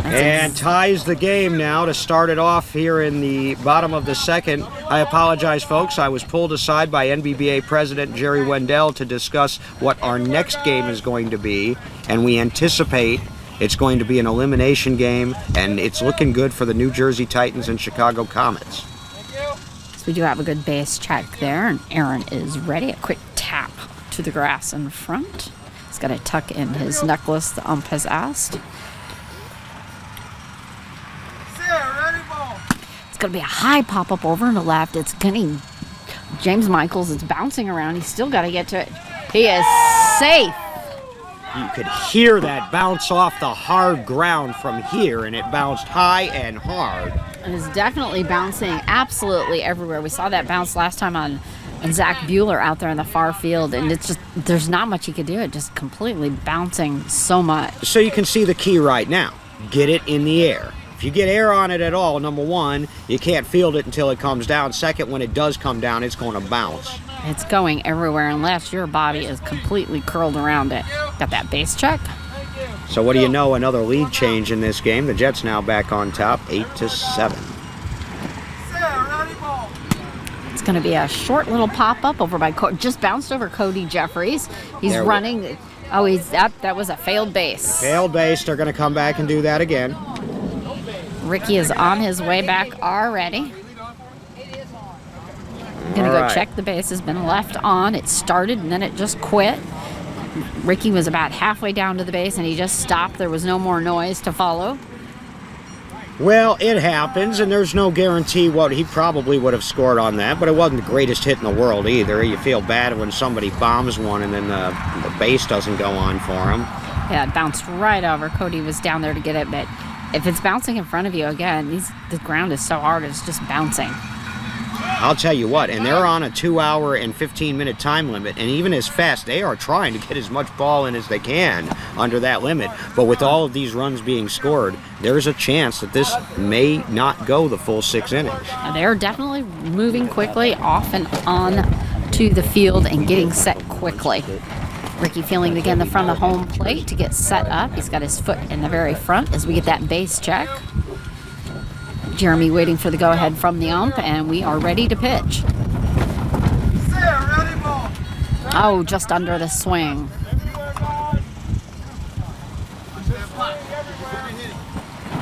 And ties the game now to start it off here in the bottom of the second. I apologize, folks. I was pulled aside by NBBA President Jerry Wendell to discuss what our next game is going to be, and we anticipate it's going to be an elimination game, and it's looking good for the New Jersey Titans and Chicago Comets. So we do have a good base check there, and Aaron is ready. A quick tap to the grass in front. He's got to tuck in his necklace, the ump has asked. It's going to be a high pop-up over on the left. It's getting James Michaels. It's bouncing around. He's still got to get to it. He is safe. You could hear that bounce off the hard ground from here, and it bounced high and hard. And it's definitely bouncing absolutely everywhere. We saw that bounce last time on Zach Bueller out there in the far field, and it's just, there's not much he could do. It just completely bouncing so much. So you can see the key right now. Get it in the air. If you get air on it at all, number one, you can't field it until it comes down. Second, when it does come down, it's going to bounce. It's going everywhere unless your body is completely curled around it. Got that base check. So what do you know? Another lead change in this game. The Jets now back on top, 8-7. It's going to be a short little pop-up over by just bounced over Cody Jeffries. He's running. Oh, he's up. That was a failed base. Failed base. They're going to come back and do that again. Ricky is on his way back already. Gonna go check the base. Has been left on. It started and then it just quit. Ricky was about halfway down to the base and he just stopped. There was no more noise to follow. Well, it happens, and there's no guarantee what he probably would have scored on that, but it wasn't the greatest hit in the world either. You feel bad when somebody bombs one and then the base doesn't go on for him. Yeah, it bounced right over. Cody was down there to get it, but if it's bouncing in front of you again, the ground is so hard, it's just bouncing. I'll tell you what, and they're on a 2-hour and 15-minute time limit, and even as fast, they are trying to get as much ball in as they can under that limit. But with all of these runs being scored, there's a chance that this may not go the full 6 innings. They're definitely moving quickly off and on to the field and getting set quickly. Ricky feeling again the front of the home plate to get set up. He's got his foot in the very front as we get that base check. Jeremy waiting for the go-ahead from the ump, and we are ready to pitch. Oh, just under the swing.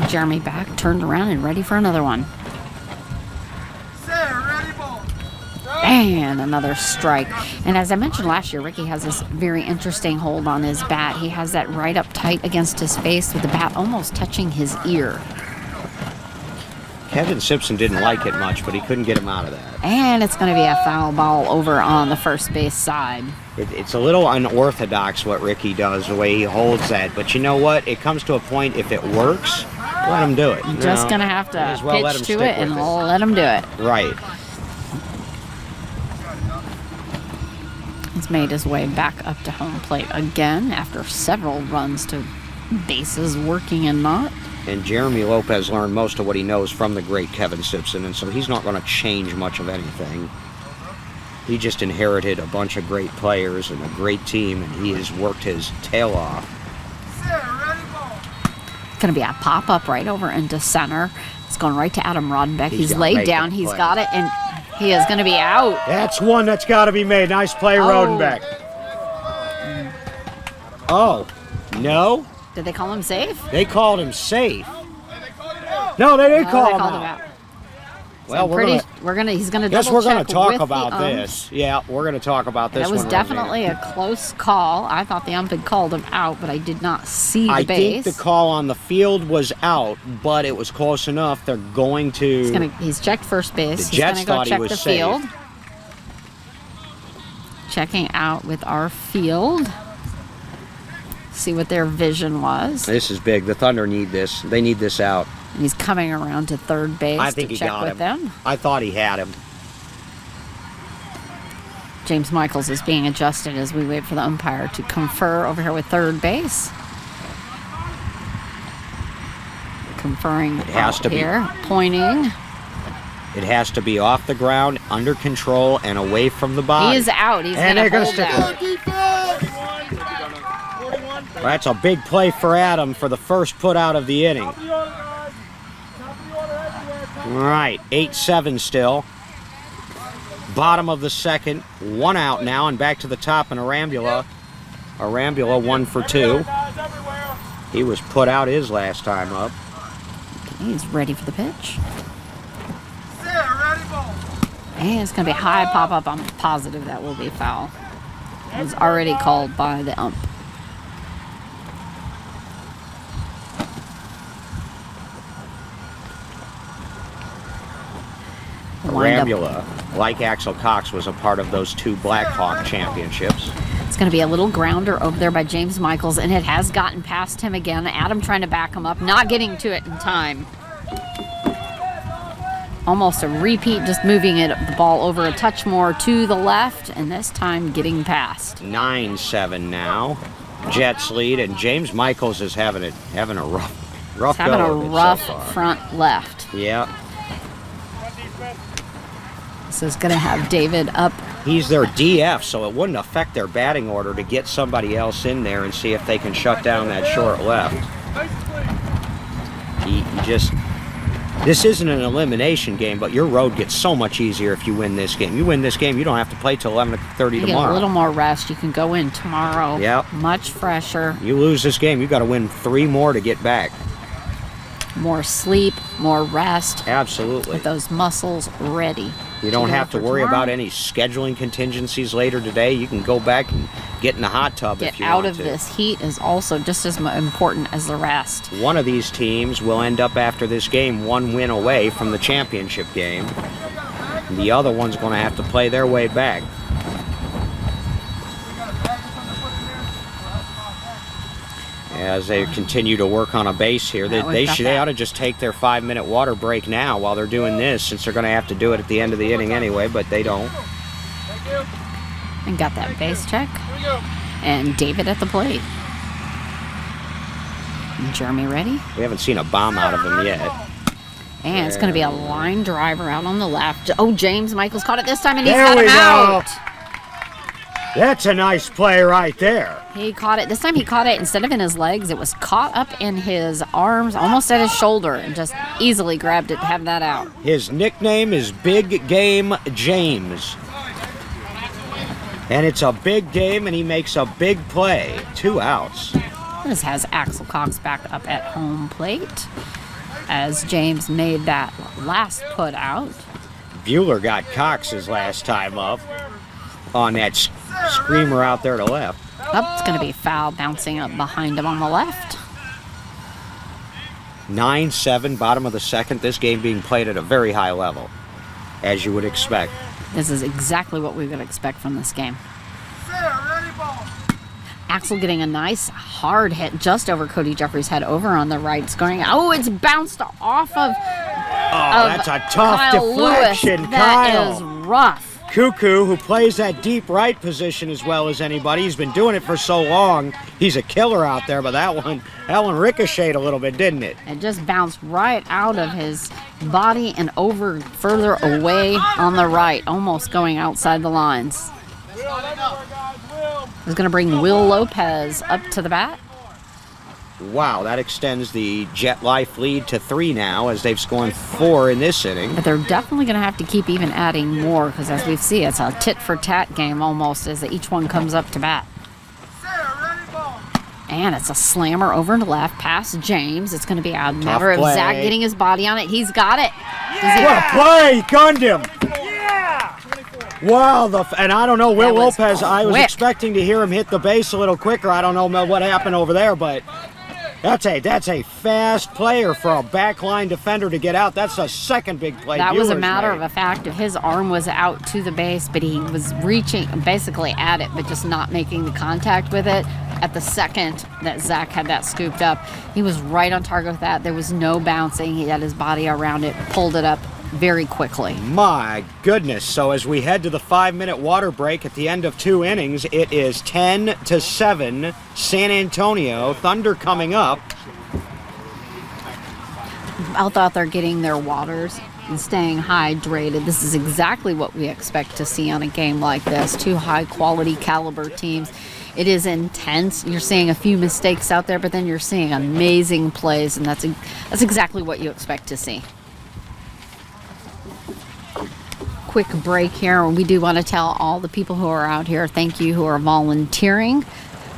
Jeremy back, turned around, and ready for another one. And another strike. And as I mentioned last year, Ricky has this very interesting hold on his bat. He has that right up tight against his face with the bat almost touching his ear. Kevin Simpson didn't like it much, but he couldn't get him out of that. And it's going to be a foul ball over on the first base side. It's a little unorthodox what Ricky does, the way he holds that. But you know what? It comes to a point, if it works, let him do it. You're just going to have to pitch to it and let him do it. Right. He's made his way back up to home plate again after several runs to bases working and not. And Jeremy Lopez learned most of what he knows from the great Kevin Simpson, and so he's not going to change much of anything. He just inherited a bunch of great players and a great team, and he has worked his tail off. It's going to be a pop-up right over into center. It's going right to Adam Roddenbeck. He's laid down. He's got it, and he is going to be out. That's one that's got to be made. Nice play, Roddenbeck. Oh, no? Did they call him safe? They called him safe. No, they didn't call him called out. him out. Well, he's gonna guess double we're gonna check talk with about the this. Yeah, we're gonna talk about this. That was one definitely a close call. I thought the ump had called him out, but I did not see the I base. think the call on the field was out, but it was close enough. They're going to. He's checked first base. The Jets he's gonna thought go check he was the safe. field. Checking out with our field. See what their vision was. This is big. The Thunder need this. They need this out. And he's coming around to third base I think to he check got with him. them. I thought he had him. James Michaels is being adjusted as we wait for the umpire to confer over here with third base. Conferring It has to be. here, pointing. It has to be off the ground, under control, and away from the body. He is out. He's And going they're to gonna hold stick that. Well, that's a big play for Adam for the first put out of the inning. All right, 8-7 still. Bottom of the second, one out now, and back to the top in Arambula. Arambula 1 for 2. He was put out his last time up. He's ready for the pitch. And it's going to be a high pop-up. I'm positive that will be foul. It was already called by the ump. Arambula, like Axel Cox, was a part of those 2 Blackhawk championships. It's going to be a little grounder over there by James Michaels, and it has gotten past him again. Adam trying to back him up, not getting to it in time. Almost a repeat, just moving the ball over a touch more to the left, and this time getting past. 9-7 now. Jets lead, and James Michaels is having a rough He's having go a of it rough so far. front left. Yeah. This is going to have David up. He's their DF, so it wouldn't affect their batting order to get somebody else in there and see if they can shut down that short left. He just... This isn't an elimination game, but your road gets so much easier if you win this game. You win this game, you don't have to play till 11:30 You get tomorrow. a little more rest. You can go in tomorrow. Yep. Much fresher. You lose this game, you got to win 3 more to get back. More sleep, more rest. Absolutely. With those muscles ready. You don't have to for worry tomorrow. about any scheduling contingencies later today. You can go back and get in the hot tub if Get you out want of to. this heat is also just as important as the rest. One of these teams will end up after this game 1 win away from the championship game. The other one's going to have to play their way back. As they continue to work on a base here, they ought to just take their 5-minute water break now while they're doing this, since they're going to have to do it at the end of the inning anyway, but they don't. And got that base check. And David at the plate. And Jeremy ready. We haven't seen a bomb out of him yet. And it's going to be a line driver out on the left. Oh, James Michaels caught it this time, and he's There got we him go. out. That's a nice play right there. He caught it. This time he caught it instead of in his legs. It was caught up in his arms, almost at his shoulder, and just easily grabbed it to have that out. His nickname is Big Game James. And it's a big game, and he makes a big play. 2 outs. This has Axel Cox back up at home plate as James made that last put out. Bueller got Cox his last time up on that screamer out there to left. Up, it's going to be foul, bouncing up behind him on the left. 9-7, bottom of the second. This game being played at a very high level, as you would expect. This is exactly what we would expect from this game. Ready, ball. Axel getting a nice hard hit just over Cody Jeffries' head over on the right. It's going, oh, it's bounced off of That's a tough Kyle deflection, Lewis. That Kyle. is rough. Cuckoo, who plays that deep right position as well as anybody. He's been doing it for so long. He's a killer out there, but that one ricocheted a little bit, didn't it? It just bounced right out of his body and over further away on the right, almost going outside the lines. He's going to bring Will Lopez up to the bat. Wow, that extends the Jet Life lead to 3 now, as they've scored 4 in this inning. But they're definitely going to have to keep even adding more, because as we see, it's a tit-for-tat game almost as each one comes up to bat. Ready, ball. And it's a slammer over to left past James. It's going to be a matter of play. Zach getting his body on it. He's got it. Does he- What a play! He gunned him! Yeah! Wow, and I don't know, Will That was Lopez, I was quick. expecting to hear him hit the base a little quicker. I don't know what happened over there, but that's a fast player for a backline defender to get out. That's the second big play. That was a Bueller's matter made. of a fact. If his arm was out to the base, but he was reaching basically at it, but just not making the contact with it. At the second that Zach had that scooped up, he was right on target with that. There was no bouncing. He had his body around it, pulled it up very quickly. My goodness. So as we head to the 5-minute water break at the end of 2 innings, it is 10-7, San Antonio. Thunder coming up. Out there getting their waters and staying hydrated. This is exactly what we expect to see on a game like this. 2 high-quality caliber teams. It is intense. You're seeing a few mistakes out there, but then you're seeing amazing plays, and that's exactly what you expect to see. Quick break here, and we do want to tell all the people who are out here, thank you, who are volunteering,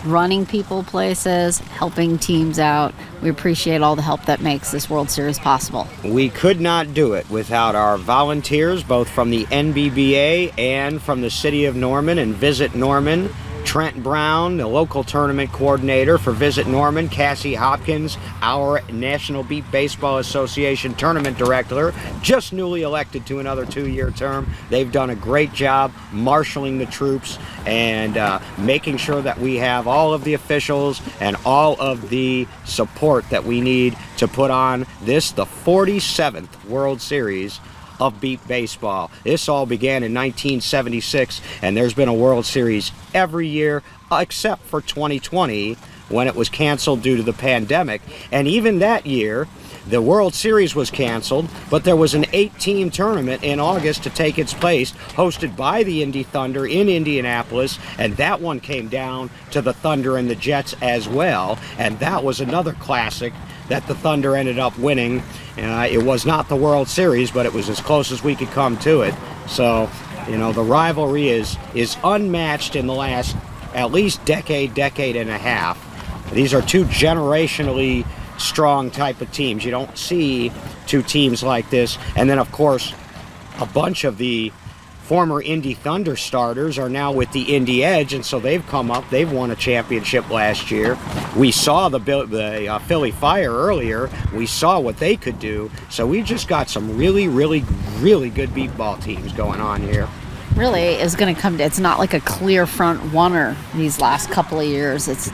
running people places, helping teams out. We appreciate all the help that makes this World Series possible. We could not do it without our volunteers, both from the NBBA and from the city of Norman and Visit Norman. Trent Brown, the local tournament coordinator for Visit Norman. Cassie Hopkins, our National Beat Baseball Association tournament director, just newly elected to another 2-year term. They've done a great job marshaling the troops and making sure that we have all of the officials and all of the support that we need to put on this, the 47th World Series of Beat Baseball. This all began in 1976, and there's been a World Series every year except for 2020 when it was canceled due to the pandemic. And even that year, the World Series was canceled, but there was an 8-team tournament in August to take its place, hosted by the Indy Thunder in Indianapolis, and that one came down to the Thunder and the Jets as well, and that was another classic that the Thunder ended up winning. It was not the World Series, but it was as close as we could come to it. So, the rivalry is unmatched in the last at least decade and a half. These are 2 generationally strong type of teams. You don't see 2 teams like this. And then, of course, a bunch of the former Indy Thunder starters are now with the Indy Edge, and so they've come up. They've won a championship last year. We saw the Philly Fire earlier. We saw what they could do. So we just got some really, really, really good beat ball teams going on here. Really is going to come to, it's not like a clear front runner these last couple of years. It's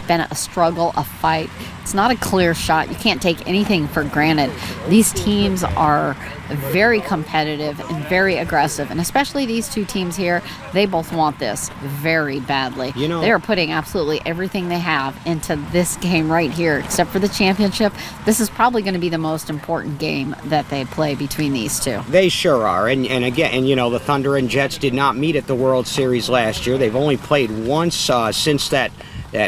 been a struggle, a fight. It's not a clear shot. You can't take anything for granted. These teams are very competitive and very aggressive, and especially these 2 teams here, they both want this very badly. They are putting absolutely everything they have into this game right here, except for the championship. This is probably going to be the most important game that they play between these 2. They sure are, and again, the Thunder and Jets did not meet at the World Series last year. They've only played once since that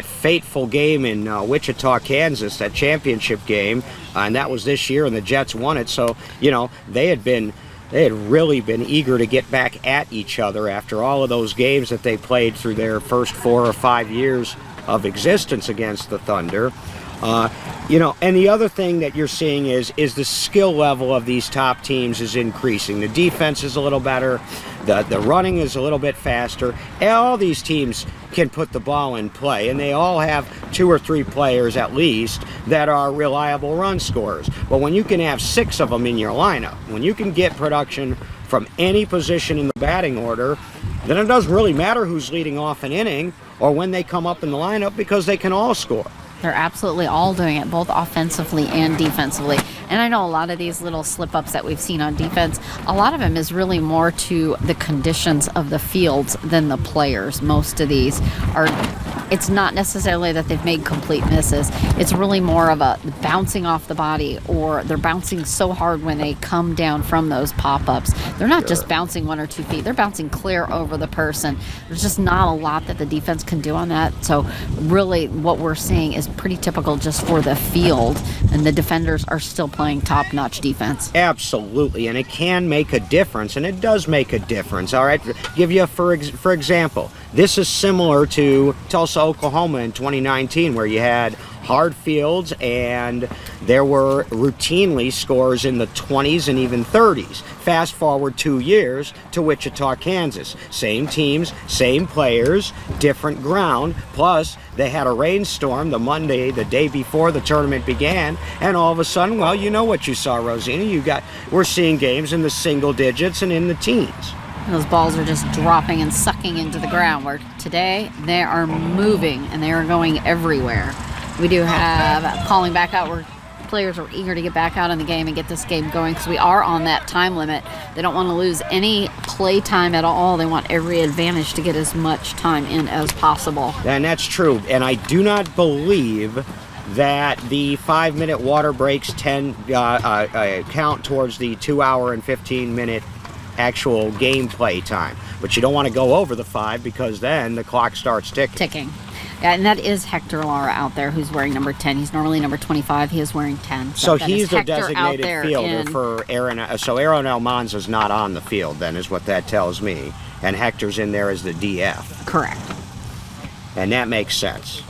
fateful game in Wichita, Kansas, that championship game, and that was this year, and the Jets won it. So, they had really been eager to get back at each other after all of those games that they played through their first 4 or 5 years of existence against the Thunder. And the other thing that you're seeing is the skill level of these top teams is increasing. The defense is a little better. The running is a little bit faster. And all these teams can put the ball in play, and they all have 2 or 3 players at least that are reliable run scorers. But when you can have 6 of them in your lineup, when you can get production from any position in the batting order, then it doesn't really matter who's leading off an inning or when they come up in the lineup, because they can all score. They're absolutely all doing it, both offensively and defensively. And I know a lot of these little slip-ups that we've seen on defense, a lot of them is really more to the conditions of the fields than the players. Most of these are, it's not necessarily that they've made complete misses. It's really more of a bouncing off the body, or they're bouncing so hard when they come down from those pop-ups. They're not just bouncing 1 or 2 feet. They're bouncing clear over the person. There's just not a lot that the defense can do on that. So really what we're seeing is pretty typical just for the field, and the defenders are still playing top-notch defense. Absolutely, and it can make a difference, and it does make a difference. All right, give you for example, this is similar to Tulsa, Oklahoma in 2019, where you had hard fields and there were routinely scores in the 20s and even 30s. Fast forward 2 years to Wichita, Kansas. Same teams, same players, different ground, plus they had a rainstorm the Monday, the day before the tournament began, and all of a sudden, well, you know what you saw, Rosina. We're seeing games in the single digits and in the teens. Those balls are just dropping and sucking into the ground, where today they are moving and they are going everywhere. We do have calling back out where players are eager to get back out in the game and get this game going, because we are on that time limit. They don't want to lose any play time at all. They want every advantage to get as much time in as possible. And that's true. And I do not believe that the 5-minute water breaks count towards the 2 hour and 15-minute actual gameplay time. But you don't want to go over the 5, because then the clock starts ticking. Yeah, and that is Hector Lara out there, who's wearing number 10. He's normally number 25. He is wearing 10. So that he's is the Hector designated fielder in, for Aaron. So Aaron Almanza's not on the field, then, is what that tells me. And Hector's in there as the DF. Correct. And that makes sense.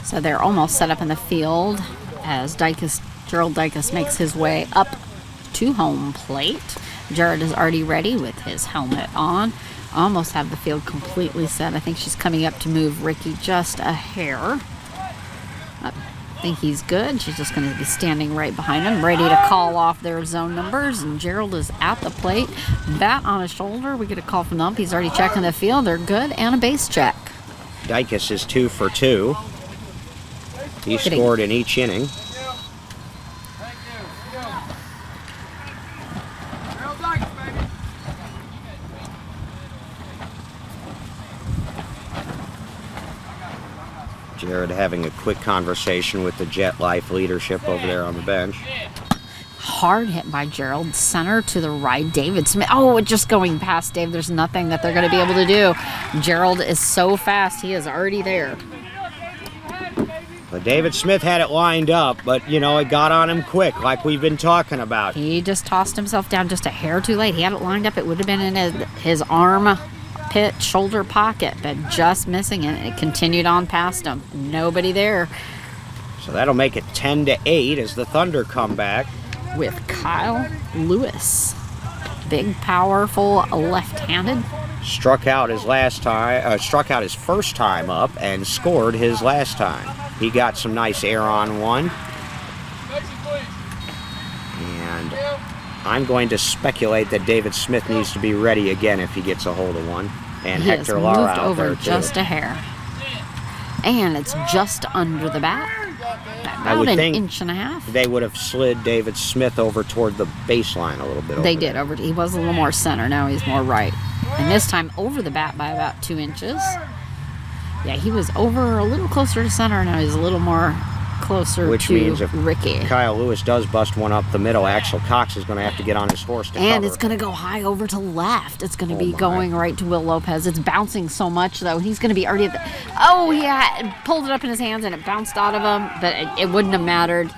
So they're almost set up in the field as Gerald Dicus makes his way up to home plate. Jared is already ready with his helmet on. Almost have the field completely set. I think she's coming up to move Ricky just a hair. I think he's good. She's just going to be standing right behind him, ready to call off their zone numbers. And Gerald is at the plate, bat on his shoulder. We get a call from the ump. He's already checking the field. They're good, and a base check. Dicus is 2 for 2. He scored in each inning. Jared having a quick conversation with the Jet Life leadership over there on the bench. Hard hit by Gerald. Center to the right. David Smith. Oh, just going past Dave. There's nothing that they're going to be able to do. Gerald is so fast. He is already there. But David Smith had it lined up, but, it got on him quick, like we've been talking about. He just tossed himself down just a hair too late. He had it lined up. It would have been in his arm pit, shoulder pocket, but just missing it. It continued on past him. Nobody there. So that'll make it 10-8 as the Thunder come back. With Kyle Lewis. Big, powerful, left-handed. Struck out his first time up and scored his last time. He got some nice air on one. And I'm going to speculate that David Smith needs to be ready again if he gets a hold of one. And he Hector has Lara moved out over there too. just a hair. And it's just under the bat. About an inch and a half. They would have slid David Smith over toward the baseline a little bit. They did. He was a little more center. Now he's more right. And this time over the bat by about 2 inches. Yeah, he was over a little closer to center. Now he's a little more closer Which to means if Ricky. Kyle Lewis does bust one up the middle, Axel Cox is going to have to get on his horse to cover. And it's going to go high over to left. It's going to be going right to Will Lopez. It's bouncing so much, though. He's going to be already at the... Oh, yeah, pulled it up in his hands, and it bounced out of him. But it wouldn't have mattered.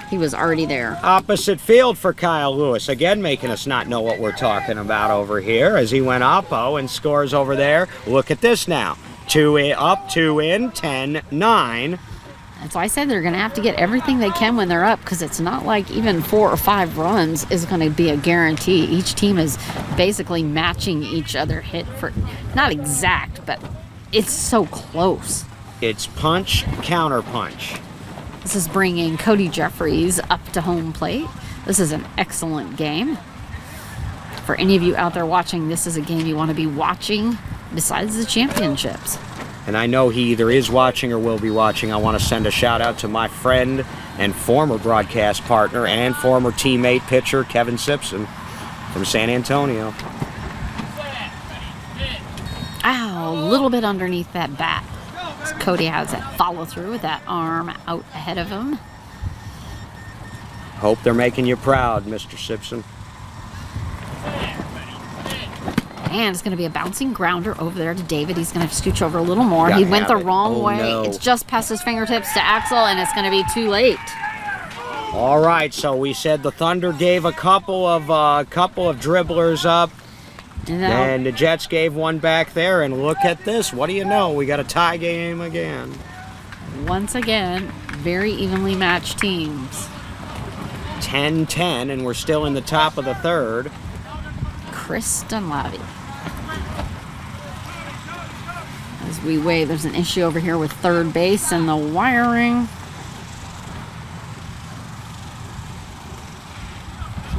He was already there. Opposite field for Kyle Lewis. Again, making us not know what we're talking about over here as he went oppo and scores over there. Look at this now. 2 in, up, 2 in, 10-9. And so I said they're going to have to get everything they can when they're up, because it's not like even 4 or 5 runs is going to be a guarantee. Each team is basically matching each other hit for, not exact, but it's so close. It's punch, counter punch. This is bringing Cody Jeffries up to home plate. This is an excellent game. For any of you out there watching, this is a game you want to be watching besides the championships. And I know he either is watching or will be watching. I want to send a shout out to my friend and former broadcast partner and former teammate pitcher, Kevin Simpson from San Antonio. Ow, a little bit underneath that bat. So Cody has that follow through with that arm out ahead of him. Hope they're making you proud, Mr. Simpson. And it's going to be a bouncing grounder over there to David. He's going to scooch over a little more. Gotta He went the have it. wrong Oh, way. no. It's just past his fingertips to Axel, and it's going to be too late. All right, so we said the Thunder gave a couple of dribblers up, Now, and the Jets gave one back there. And look at this. What do you know? We got a tie game again. once again, very evenly matched teams. 10-10, and we're still in the top of the third. Chris Dunlavy. As we wait, there's an issue over here with third base and the wiring.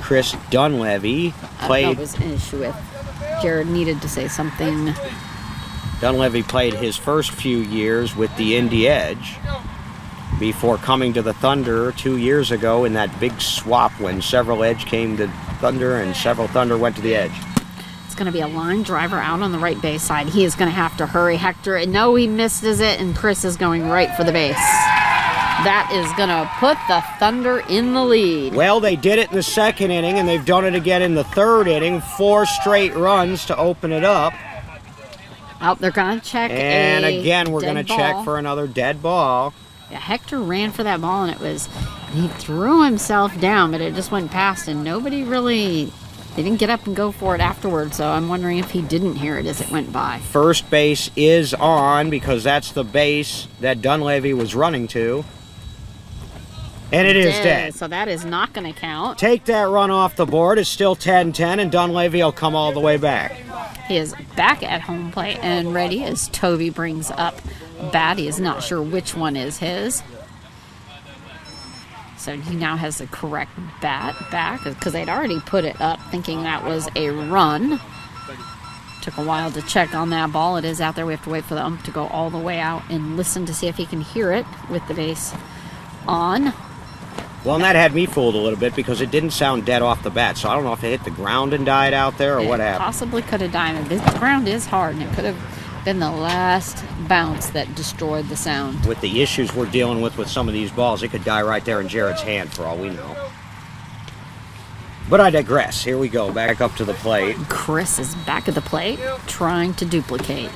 Chris Dunleavy That played. was an issue with. Jared needed to say something. Dunleavy played his first few years with the Indy Edge before coming to the Thunder 2 years ago in that big swap when several Edge came to Thunder and several Thunder went to the Edge. It's going to be a line driver out on the right base side. He is going to have to hurry. Hector, and no, he misses it, and Chris is going right for the base. That is going to put the Thunder in the lead. Well, they did it in the second inning, and they've done it again in the third inning. 4 straight runs to open it up. Oh, they're going to check And a again, we're going to dead check ball. for another dead ball. Yeah, Hector ran for that ball, and he threw himself down, but it just went past, and nobody really, they didn't get up and go for it afterwards, so I'm wondering if he didn't hear it as it went by. First base is on because that's the base that Dunleavy was running to. And it is dead. So that is not going to count. Take that run off the board. It's still 10-10, and Dunleavy will come all the way back. He is back at home plate and ready as Toby brings up a bat. He is not sure which one is his. So he now has the correct bat back because they'd already put it up thinking that was a run. Took a while to check on that ball. It is out there. We have to wait for the ump to go all the way out and listen to see if he can hear it with the base on. Well, and that had me fooled a little bit because it didn't sound dead off the bat. So I don't know if it hit the ground and died out there or what It happened. possibly could have died. This ground is hard, and it could have been the last bounce that destroyed the sound. With the issues we're dealing with some of these balls, it could die right there in Jared's hand for all we know. But I digress. Here we go. Back up to the plate. Chris is back at the plate, trying to duplicate.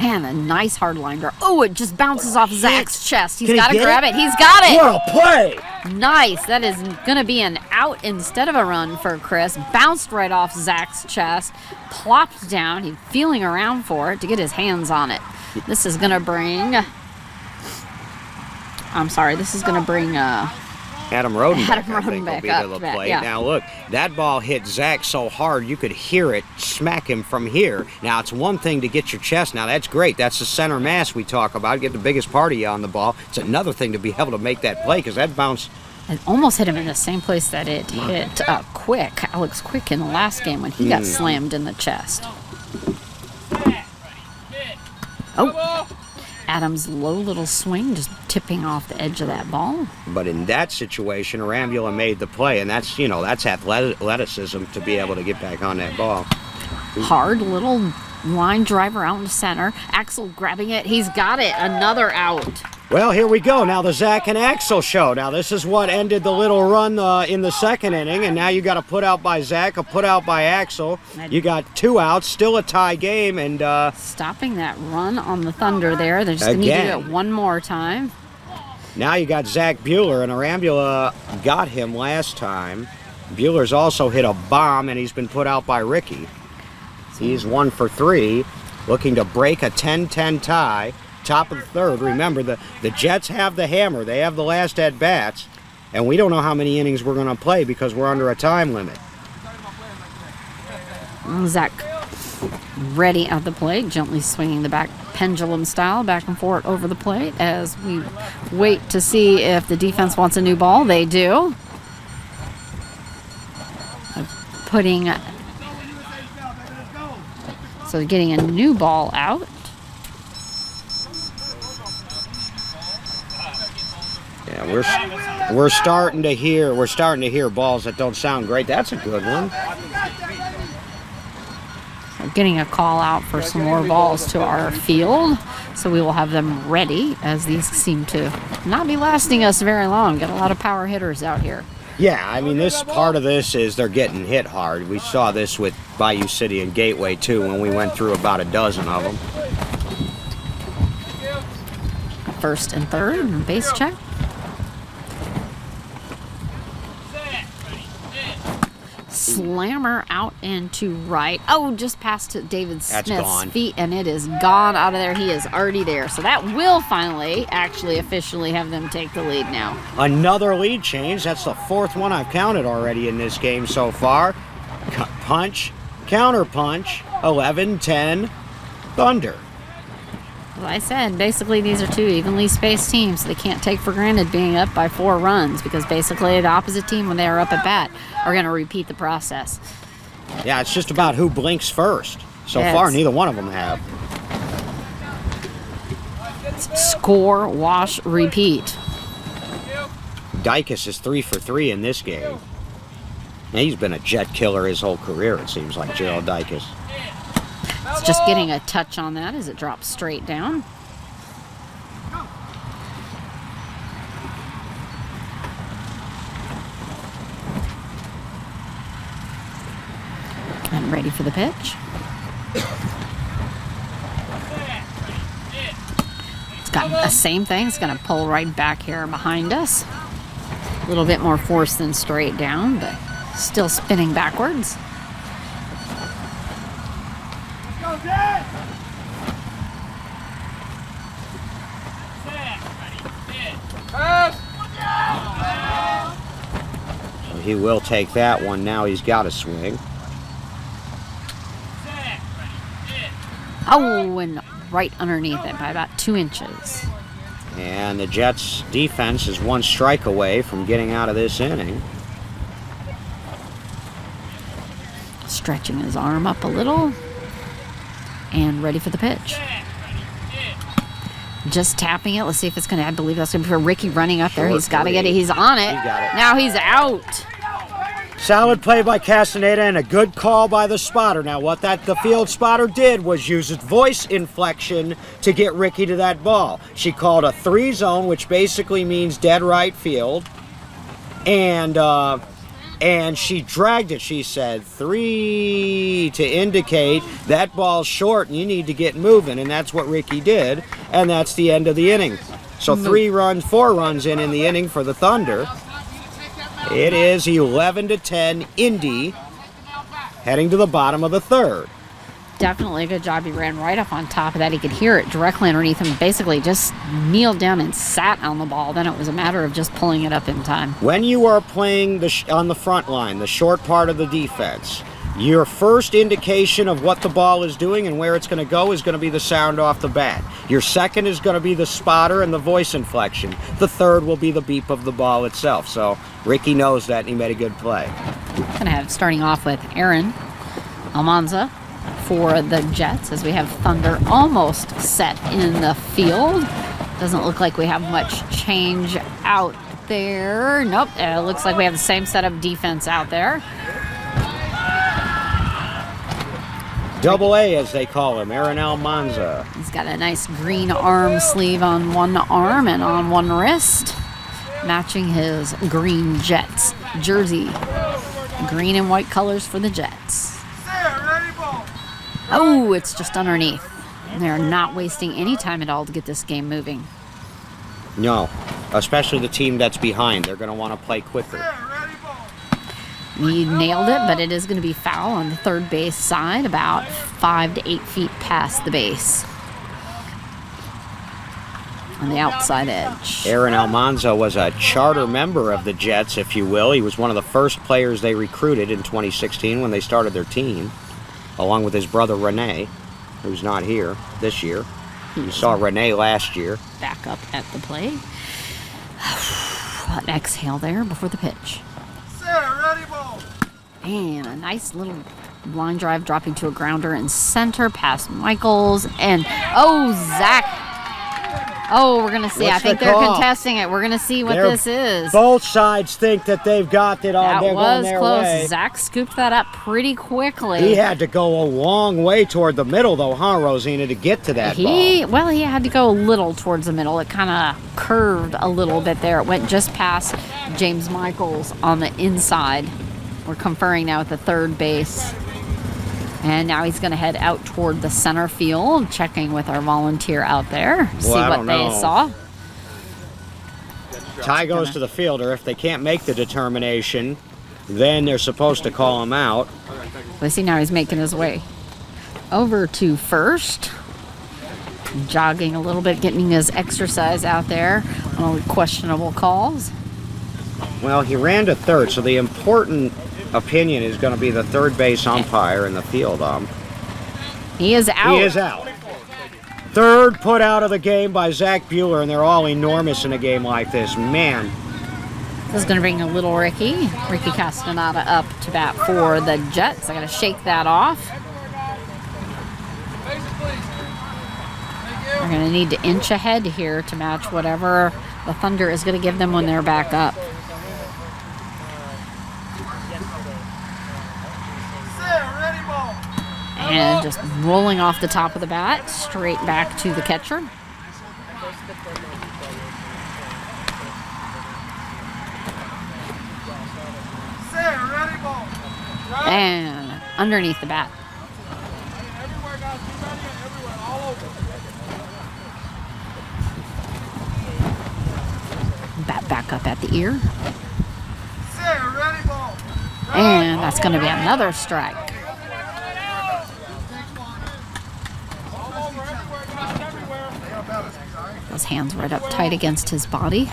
And a nice hard liner. Oh, it just bounces off Zach's chest. He's Can he got to get grab it? it. He's got it. What a play! Nice. That is going to be an out instead of a run for Chris. Bounced right off Zach's chest. Plopped down. He's feeling around for it to get his hands on it. This is going to bring... This is going to bring... Adam Rodenbeck, Adam I think, will Rodenbeck be up to the back, plate. yeah. Now, look, that ball hit Zach so hard you could hear it smack him from here. Now, it's one thing to get your chest. Now, that's great. That's the center mass we talk about. Get the biggest part of you on the ball. It's another thing to be able to make that play because that bounce... It almost hit him in the same place that it hit Alex Quick in the last game when he got slammed in the chest. Oh, Adam's low little swing just tipping off the edge of that ball. But in that situation, Arambula made the play, and that's athleticism to be able to get back on that ball. Hard little line driver out in the center. Axel grabbing it. He's got it. Another out. Well, here we go. Now the Zach and Axel show. Now this is what ended the little run in the second inning, and now you got a put out by Zach, a put out by Axel. You got 2 outs, still a tie game, and Stopping that run on the Thunder there. They're just going to need to do Again. it one more time. now you got Zach Bueller, and Arambula got him last time. Bueller's also hit a bomb, and he's been put out by Ricky. He's 1 for 3, looking to break a 10-10 tie. Top of the third. Remember, the Jets have the hammer. They have the last at-bats, and we don't know how many innings we're going to play because we're under a time limit. Zach ready at the plate, gently swinging the bat pendulum style back and forth over the plate as we wait to see if the defense wants a new ball. They do. So getting a new ball out. Yeah, we're starting to hear balls that don't sound great. That's a good one. So getting a call out for some more balls to our field. So we will have them ready, as these seem to not be lasting us very long. Got a lot of power hitters out here. Yeah, I mean, this part of this is they're getting hit hard. We saw this with Bayou City and Gateway, too, when we went through about a dozen of them. First and third, base check. Slammer out into right. Oh, just past David Smith's feet, and it is gone out of there. He is already there. So that will finally, actually, officially have them take the lead now. Another lead change. That's the fourth one I've counted already in this game so far. Punch, counter punch, 11-10, Thunder. As I said, basically these are two evenly spaced teams. They can't take for granted being up by 4 runs because basically the opposite team, when they are up at bat, are going to repeat the process. Yeah, it's just about who blinks first. So far, neither one of them have. Score, wash, repeat. Dykes is 3 for 3 in this game. And he's been a jet killer his whole career, it seems like, Gerald Dykes. It's just getting a touch on that as it drops straight down. I'm ready for the pitch. It's got the same thing. It's going to pull right back here behind us. A little bit more force than straight down, but still spinning backwards. He will take that one. Now he's got a swing. Oh, and right underneath it by about 2 inches. And the Jets' defense is 1 strike away from getting out of this inning. Stretching his arm up a little. And ready for the pitch. Just tapping it. Let's see if it's going to, I believe that's going to be for Ricky running up there. He's got to get it. He's on it. He got it. Now he's out. Solid play by Castaneda and a good call by the spotter. Now what the field spotter did was use his voice inflection to get Ricky to that ball. She called a 3 zone, which basically means dead right field. And she dragged it. She said 3 to indicate that ball's short and you need to get moving. And that's what Ricky did. And that's the end of the inning. So 4 runs in the inning for the Thunder. It is 11-10 Indy, heading to the bottom of the third. Definitely a good job. He ran right up on top of that. He could hear it directly underneath him. Basically just kneeled down and sat on the ball. Then it was a matter of just pulling it up in time. When you are playing on the front line, the short part of the defense, your first indication of what the ball is doing and where it's going to go is going to be the sound off the bat. Your second is going to be the spotter and the voice inflection. The third will be the beep of the ball itself. So Ricky knows that and he made a good play. Going to have starting off with Aaron Almanza for the Jets as we have Thunder almost set in the field. Doesn't look like we have much change out there. Nope, it looks like we have the same set of defense out there. Double A, as they call him, Aaron Almanza. He's got a nice green arm sleeve on one arm and on one wrist, matching his green Jets jersey. Green and white colors for the Jets. Oh, it's just underneath. They're not wasting any time at all to get this game moving. No, especially the team that's behind. They're going to want to play quicker. He nailed it, but it is going to be foul on the third base side, about 5 to 8 feet past the base. On the outside edge. Aaron Almanza was a charter member of the Jets, if you will. He was one of the first players they recruited in 2016 when they started their team, along with his brother Rene, who's not here this year. You saw Rene last year. Back up at the plate. An exhale there before the pitch. Ready, ball. And a nice little line drive dropping to a grounder in center past Michaels. And, oh, Zach. Oh, we're going to see. What's I think the they're call? contesting it. We're going to see what this is. Both sides think that they've got it on. That They're going was their close. way. Zach scooped that up pretty quickly. He had to go a long way toward the middle, though, huh, Rosina, to get to that ball. Well, he had to go a little towards the middle. It kind of curved a little bit there. It went just past James Michaels on the inside. We're conferring now at the third base. And now he's going to head out toward the center field, checking with our volunteer out there. See I what don't they know. saw. Tie goes to the fielder. If they can't make the determination, then they're supposed to call him out. Let's see, now he's making his way over to first. Jogging a little bit, getting his exercise out there on questionable calls. Well, he ran to third, so the important opinion is going to be the third base umpire in the field. He is out. He is out. Third put out of the game by Zach Bueller, and they're all enormous in a game like this. Man. This is going to bring a little Ricky Castaneda up to bat for the Jets. I got to shake that off. They're going to need to inch ahead here to match whatever the Thunder is going to give them when they're back up. Ready, ball. And just rolling off the top of the bat, straight back to the catcher. Ready, ball. And underneath the bat. Everywhere, guys. Be ready and everywhere. All over. Bat back up at the ear. Ready, ball. And that's going to be another strike. All over, everywhere, guys. Everywhere. His hands right up tight against his body.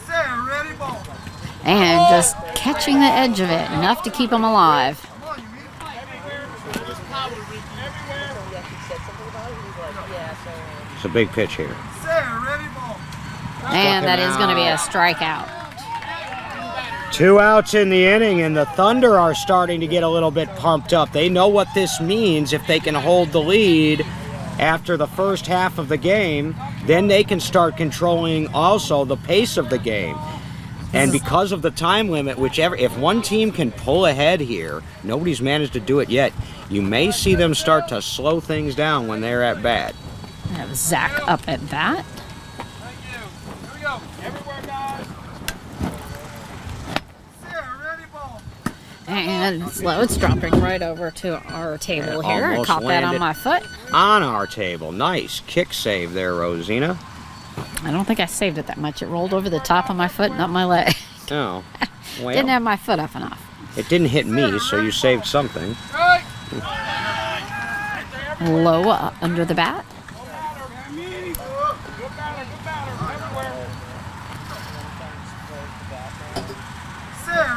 Ready, ball. And just catching the edge of it, enough to keep him alive. Come on, you mean? It's a big pitch here. Ready, ball. And that is going to be a strikeout. 2 outs in the inning, and the Thunder are starting to get a little bit pumped up. They know what this means. If they can hold the lead after the first half of the game, then they can start controlling also the pace of the game. And because of the time limit, if one team can pull ahead here, nobody's managed to do it yet, you may see them start to slow things down when they're at bat. We have Zach up at bat. Thank you. Here we go. Everywhere, guys. Ready, ball. And slow, it's dropping right over to our table here. I Almost caught that on landed my foot. on our table. Nice kick save there, Rosina. I don't think I saved it that much. It rolled over the top of my foot, not my leg. Oh, well, Didn't have my foot up enough. it didn't hit me, so you saved something. Right. Low under the bat. Good batter, everywhere.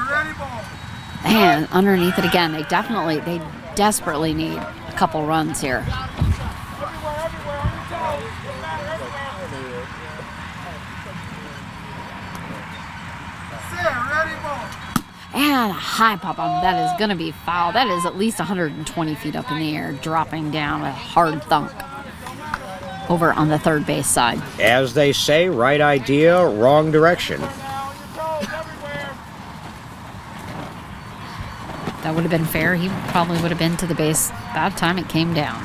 Ready, ball. And underneath it again. They desperately need a couple runs here. Everywhere, on your toes. Good batter, everywhere. Ready, ball. And a high pop on that is going to be foul. That is at least 120 feet up in the air, dropping down a hard thunk over on the third base side. As they say, right idea, wrong direction. Now, on your toes, everywhere. That would have been fair. He probably would have been to the base by the time it came down.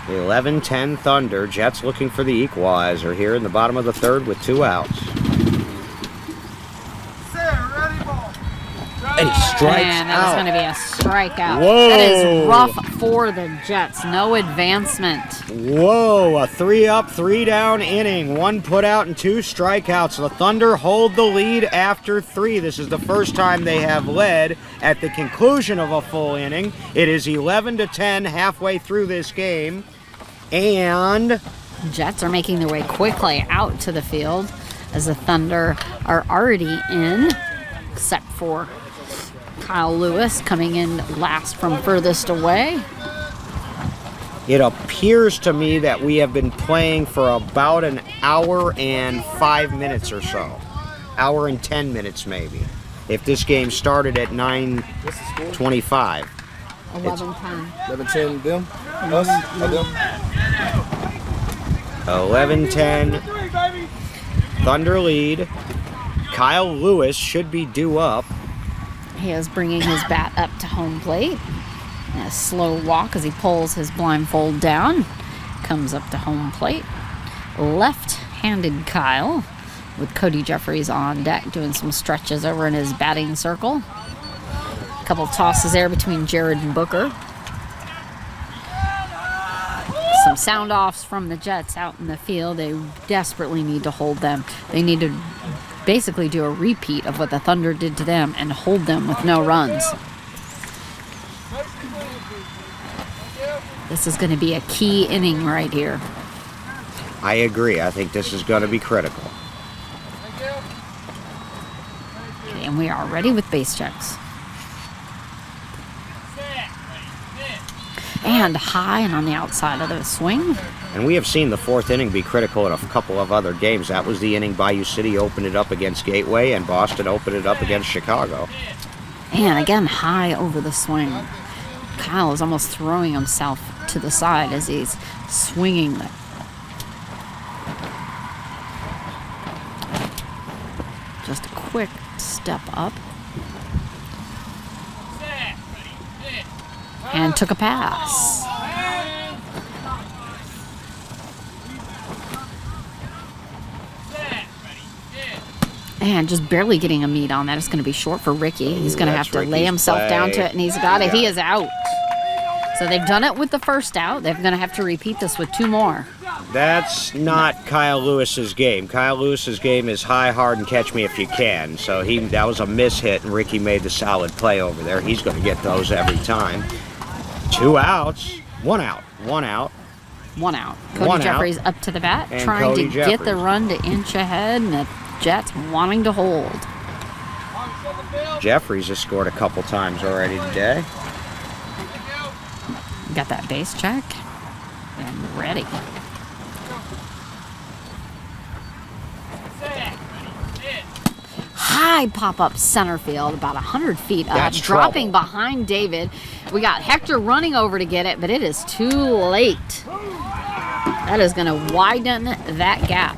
11-10 Thunder. Jets looking for the equalizer here in the bottom of the third with 2 outs. Ready, ball. And he strikes And that was out. going to be a strikeout. Whoa. That is rough for the Jets. No advancement. Whoa, a 3-up, 3-down inning. 1 put out and 2 strikeouts. The Thunder hold the lead after 3. This is the first time they have led at the conclusion of a full inning. It is 11-10 halfway through this game. And Jets are making their way quickly out to the field as the Thunder are already in, except for Kyle Lewis coming in last from furthest away. it appears to me that we have been playing for about an hour and 5 minutes or so. Hour and 10 minutes maybe. If this game started at 9:25. 11-10. 11-10 them? Us? Or them? 11-10. Thunder lead. Kyle Lewis should be due up. He is bringing his bat up to home plate. A slow walk as he pulls his blindfold down. Comes up to home plate. Left-handed Kyle with Cody Jeffries on deck doing some stretches over in his batting circle. A couple tosses there between Jared and Booker. Some sound offs from the Jets out in the field. They desperately need to hold them. They need to basically do a repeat of what the Thunder did to them and hold them with no runs. This is going to be a key inning right here. I agree. I think this is going to be critical. And we are ready with base checks. And high and on the outside of the swing. And we have seen the 4th inning be critical in a couple of other games. That was the inning Bayou City opened it up against Gateway, and Boston opened it up against Chicago. And again, high over the swing. Kyle is almost throwing himself to the side as he's swinging. Just a quick step up. And took a pass. And just barely getting a meet on that. It's going to be short for Ricky. He's going to have to lay Ricky's himself play. down to it, and he's got it. Yeah. He is out. So they've done it with the first out. They're going to have to repeat this with 2 more. That's not Kyle Lewis's game. Kyle Lewis's game is high, hard, and catch me if you can. So that was a mishit, and Ricky made the solid play over there. He's going to get those every time. 2 outs. 1 out. 1 out. 1 out. Cody One out. Jeffries up to the bat, And trying Cody to get the Jeffries. run to inch ahead, and the Jets wanting to hold. Jeffries has scored a couple times already today. Got that base check and ready. High pop-up center field, about 100 feet up, That's dropping trouble. behind David. We got Hector running over to get it, but it is too late. That is going to widen that gap.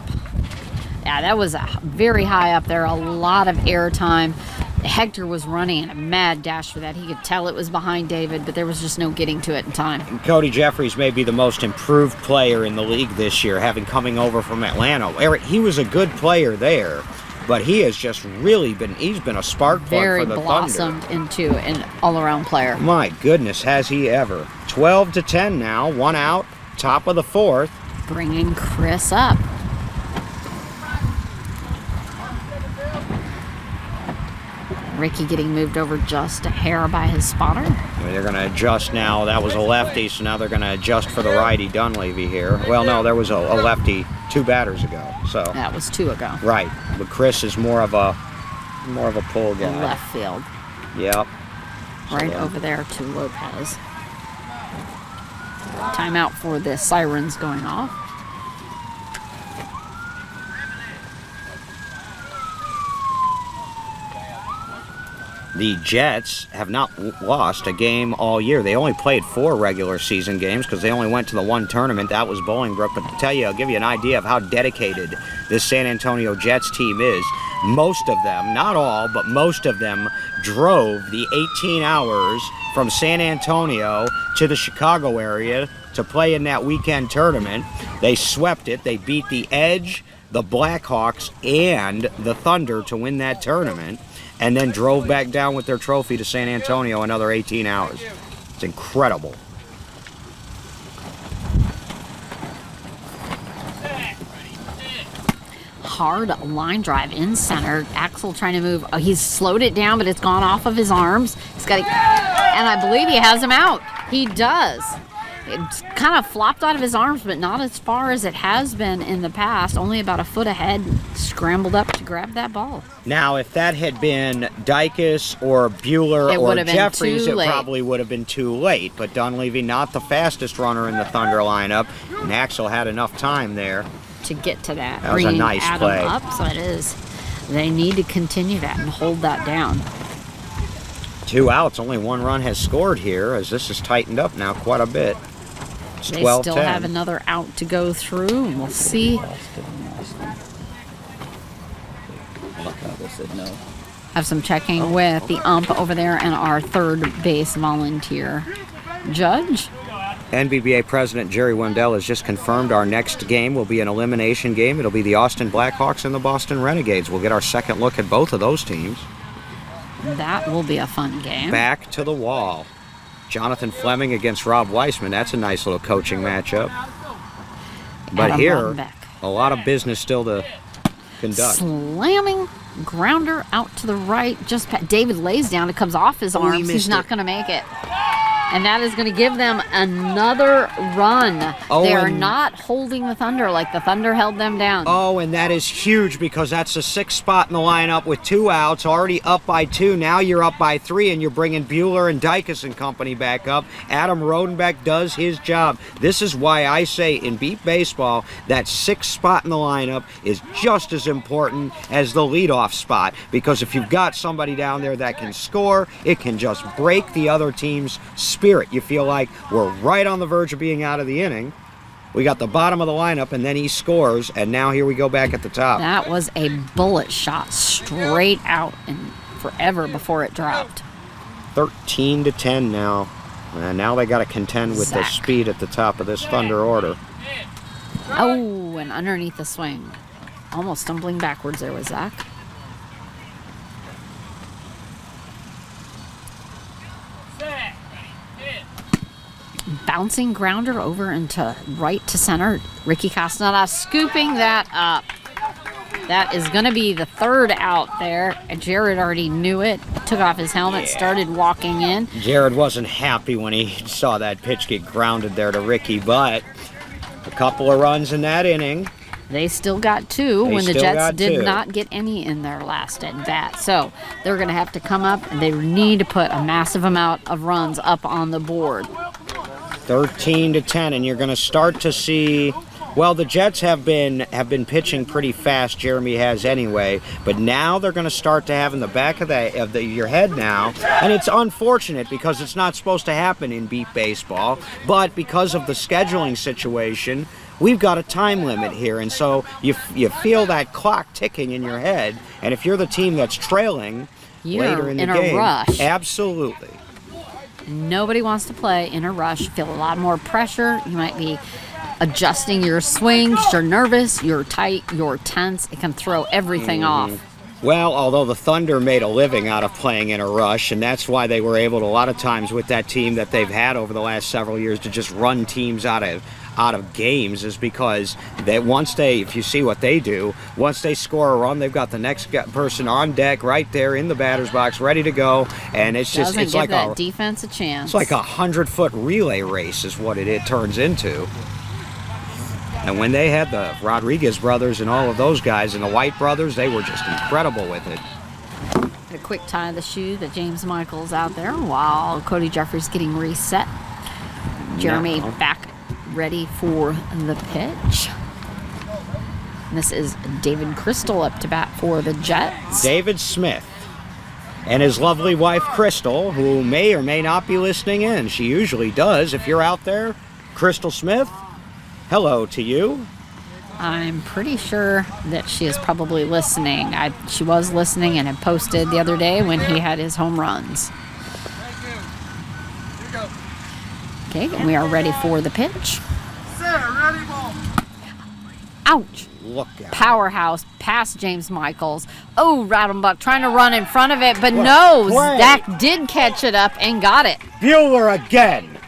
Yeah, that was very high up there, a lot of air time. Hector was running in a mad dash for that. He could tell it was behind David, but there was just no getting to it in time. Cody Jeffries may be the most improved player in the league this year, having coming over from Atlanta. Eric, he was a good player there, but he has just really he's been a spark plug Very for the blossomed Thunder. into an all-around player. My goodness, has he ever. 12-10 now, 1 out, top of the 4th. Bringing Chris up. Ricky getting moved over just a hair by his spotter. They're going to adjust now. That was a lefty, so now they're going to adjust for the righty Dunleavy here. Well, no, there was a lefty 2 batters ago. So That was 2 ago. right, but Chris is more of a pull guy. Left field. Yep. Right So, over there to Lopez. Timeout for the sirens going off. The Jets have not lost a game all year. They only played 4 regular season games because they only went to the 1 tournament. That was Bolingbrook. But to tell you, I'll give you an idea of how dedicated this San Antonio Jets team is. Most of them, not all, but most of them drove the 18 hours from San Antonio to the Chicago area to play in that weekend tournament. They swept it. They beat the Edge, the Blackhawks, and the Thunder to win that tournament. and then drove back down with their trophy to San Antonio another 18 hours. It's incredible. Hard line drive in center. Axel trying to move. Oh, he's slowed it down, but it's gone off of his arms. He's got to, and I believe he has him out. He does. It's kind of flopped out of his arms, but not as far as it has been in the past. Only about a foot ahead. Scrambled up to grab that ball. Now, if that had been Dykes or Bueller or Jeffries, it late. probably would have been too late. But Dunleavy, not the fastest runner in the Thunder lineup, and Axel had enough time there To get to that. That was a Bringing nice Adam play. up, so it is. They need to continue that and hold that down. 2 outs, only 1 run has scored here, as this is tightened up now quite a bit. It's They 12-10. still have another out to go through, and we'll see. Have some checking with the ump over there and our third base volunteer judge. NBBA President Jerry Wendell has just confirmed our next game will be an elimination game. It'll be the Austin Blackhawks and the Boston Renegades. We'll get our second look at both of those teams. That will be a fun game. Back to the wall. Jonathan Fleming against Rob Weissman. That's a nice little coaching matchup. But Adam here, Rodenbeck. a lot of business still to conduct. Slamming grounder out to the right. Just David lays down. It comes off his arms. He's not going to make it. And that is going to give them another run. Oh, they are and- not holding the Thunder like the Thunder held them down. Oh, and that is huge because that's the 6th spot in the lineup with 2 outs, already up by 2. Now you're up by 3, and you're bringing Bueller and Dykes and company back up. Adam Rodenbeck does his job. This is why I say in beat baseball, that 6th spot in the lineup is just as important as the leadoff spot, because if you've got somebody down there that can score, it can just break the other team's spirit. You feel like we're right on the verge of being out of the inning. We got the bottom of the lineup, and then he scores, and now here we go back at the top. That was a bullet shot straight out and forever before it dropped. 13-10 now. And now they got to contend with the Zach. speed at the top of this Thunder order. Oh, and underneath the swing. Almost stumbling backwards there was Zach. Bouncing grounder over into right to center. Ricky Castaneda scooping that up. That is going to be the 3rd out there. Jared already knew it. Took off his helmet, started walking in. Jared wasn't happy when he saw that pitch get grounded there to Ricky, but a couple of runs in that inning. They still got 2 when the still Jets got did 2. not get any in their last at bat. So they're going to have to come up, and they need to put a massive amount of runs up on the board. 13-10, and you're going to start to see. Well, the Jets have been pitching pretty fast. Jeremy has anyway, but now they're going to start to have in the back of your head now, and it's unfortunate because it's not supposed to happen in beat baseball. But because of the scheduling situation, we've got a time limit here, and so you feel that clock ticking in your head. And if you're the team that's trailing You're later in the in a game, rush. absolutely. Nobody wants to play in a rush. You feel a lot more pressure. You might be adjusting your swings. You're nervous. You're tight. You're tense. It can throw everything off. Well, although the Thunder made a living out of playing in a rush, and that's why they were able to, a lot of times with that team that they've had over the last several years, to just run teams out of games, is because that if you see what they do, once they score a run, they've got the next person on deck right there in the batter's box ready to go, and it's just Doesn't it's give like that defense a chance. it's like a 100-foot relay race is what it turns into. And when they had the Rodriguez brothers and all of those guys and the White brothers, they were just incredible with it. A quick tie of the shoe that James Michael's out there while Cody Jeffries getting reset. Jeremy Now. back ready for the pitch. This is David Crystal up to bat for the Jets. David Smith and his lovely wife Crystal, who may or may not be listening in. She usually does. If you're out there, Crystal Smith, hello to you. I'm pretty sure that she is probably listening. She was listening and had posted the other day when he had his home runs. Okay, and we are ready for the pitch. Set, ready, ball. Ouch! Look out. Powerhouse past James Michaels. Oh, Radenbuck trying to run in front of it, but What no, play. Zach did catch it up and got it. Bueller again.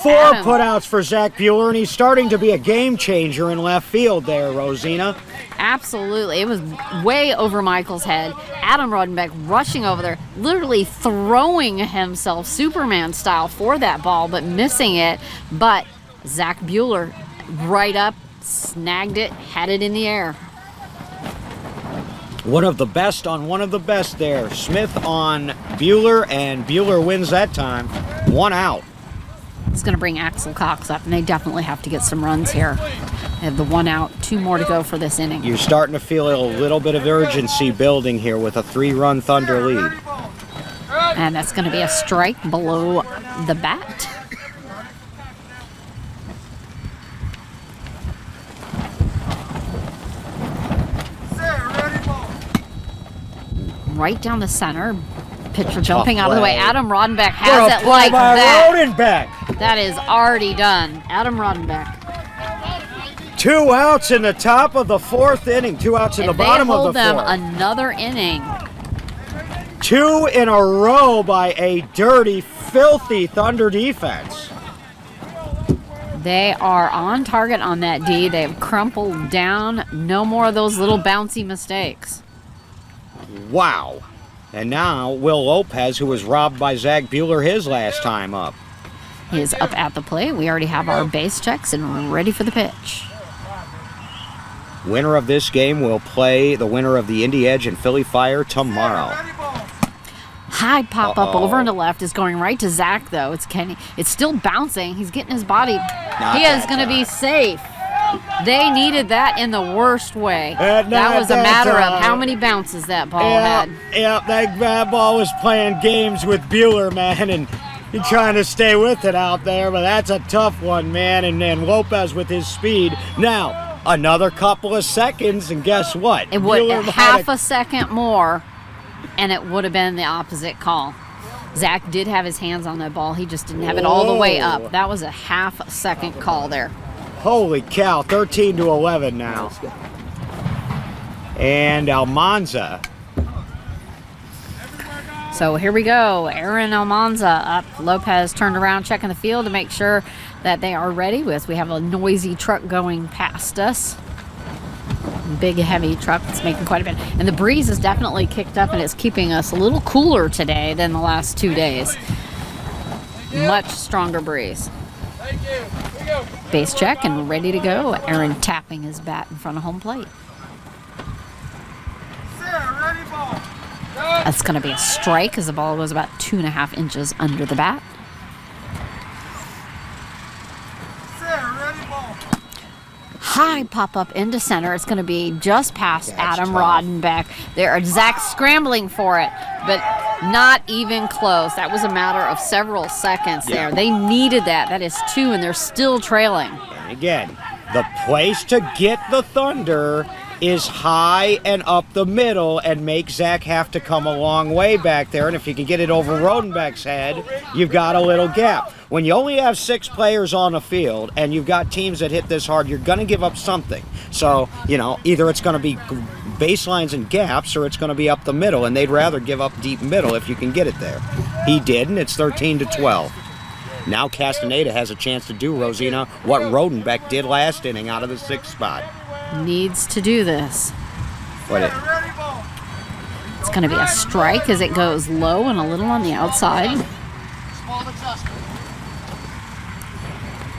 4 Adam. putouts for Zach Bueller, and he's starting to be a game changer in left field there, Rosina. Absolutely. It was way over Michael's head. Adam Rodenbeck rushing over there, literally throwing himself Superman style for that ball, but missing it. But Zach Bueller right up, snagged it, had it in the air. One of the best on one of the best there. Smith on Bueller, and Bueller wins that time. 1 out. It's going to bring Axel Cox up, and they definitely have to get some runs here. They have the 1 out, 2 more to go for this inning. You're starting to feel a little bit of urgency building here with a 3-run Thunder lead. And that's going to be a strike below the bat. Right down the center. Pitcher jumping out of the way. play. Adam Rodenbeck What has a it play like by that. Rodenbeck. That is already done. Adam Rodenbeck. 2 outs in the top of the 4th inning. 2 outs in And the bottom they hold of the them 4th. another inning. 2 in a row by a dirty, filthy Thunder defense. They are on target on that D. They've crumpled down. No more of those little bouncy mistakes. Wow. And now Will Lopez, who was robbed by Zach Bueller his last time up. He is up at the plate. We already have our base checks and ready for the pitch. Winner of this game will play the winner of the Indy Edge and Philly Fire tomorrow. High pop up over into left is going right to Zach, though. It's Kenny. It's still bouncing. He's getting his body. He is going to be safe. They needed that in the worst way. That was a matter of how many bounces that ball had. Yeah, that ball was playing games with Bueller, man, and he's trying to stay with it out there, but that's a tough one, man, and then Lopez with his speed. Now, another couple of seconds, and guess what? It would Bueller half had a second more, and it would have been the opposite call. Zach did have his hands on that ball. He just didn't have it all the way Whoa. up. That was a half second call there. Holy cow, 13-11 now. And Almanza. So here we go. Aaron Almanza up. Lopez turned around, checking the field to make sure that they are ready. We have a noisy truck going past us. Big, heavy truck that's making quite a bit. And the breeze has definitely kicked up, and it's keeping us a little cooler today than the last 2 days. Much stronger breeze. Base check and ready to go. Aaron tapping his bat in front of home plate. That's going to be a strike as the ball was about 2.5 inches under the bat. High pop up into center. It's going to be just past That's Adam tough. Rodenbeck. There are Zach scrambling for it, but not even close. That was a matter of several seconds there. They needed that. That is 2, and they're still trailing. And again, the place to get the Thunder is high and up the middle and make Zach have to come a long way back there. And if you can get it over Rodenbeck's head, you've got a little gap. When you only have 6 players on the field and you've got teams that hit this hard, you're going to give up something. So, either it's going to be baselines and gaps or it's going to be up the middle, and they'd rather give up deep middle if you can get it there. He did, and it's 13-12. Now Castaneda has a chance to do, Rosina, what Rodenbeck did last inning out of the 6th spot. Needs to do this. It's going to be a strike as it goes low and a little on the outside.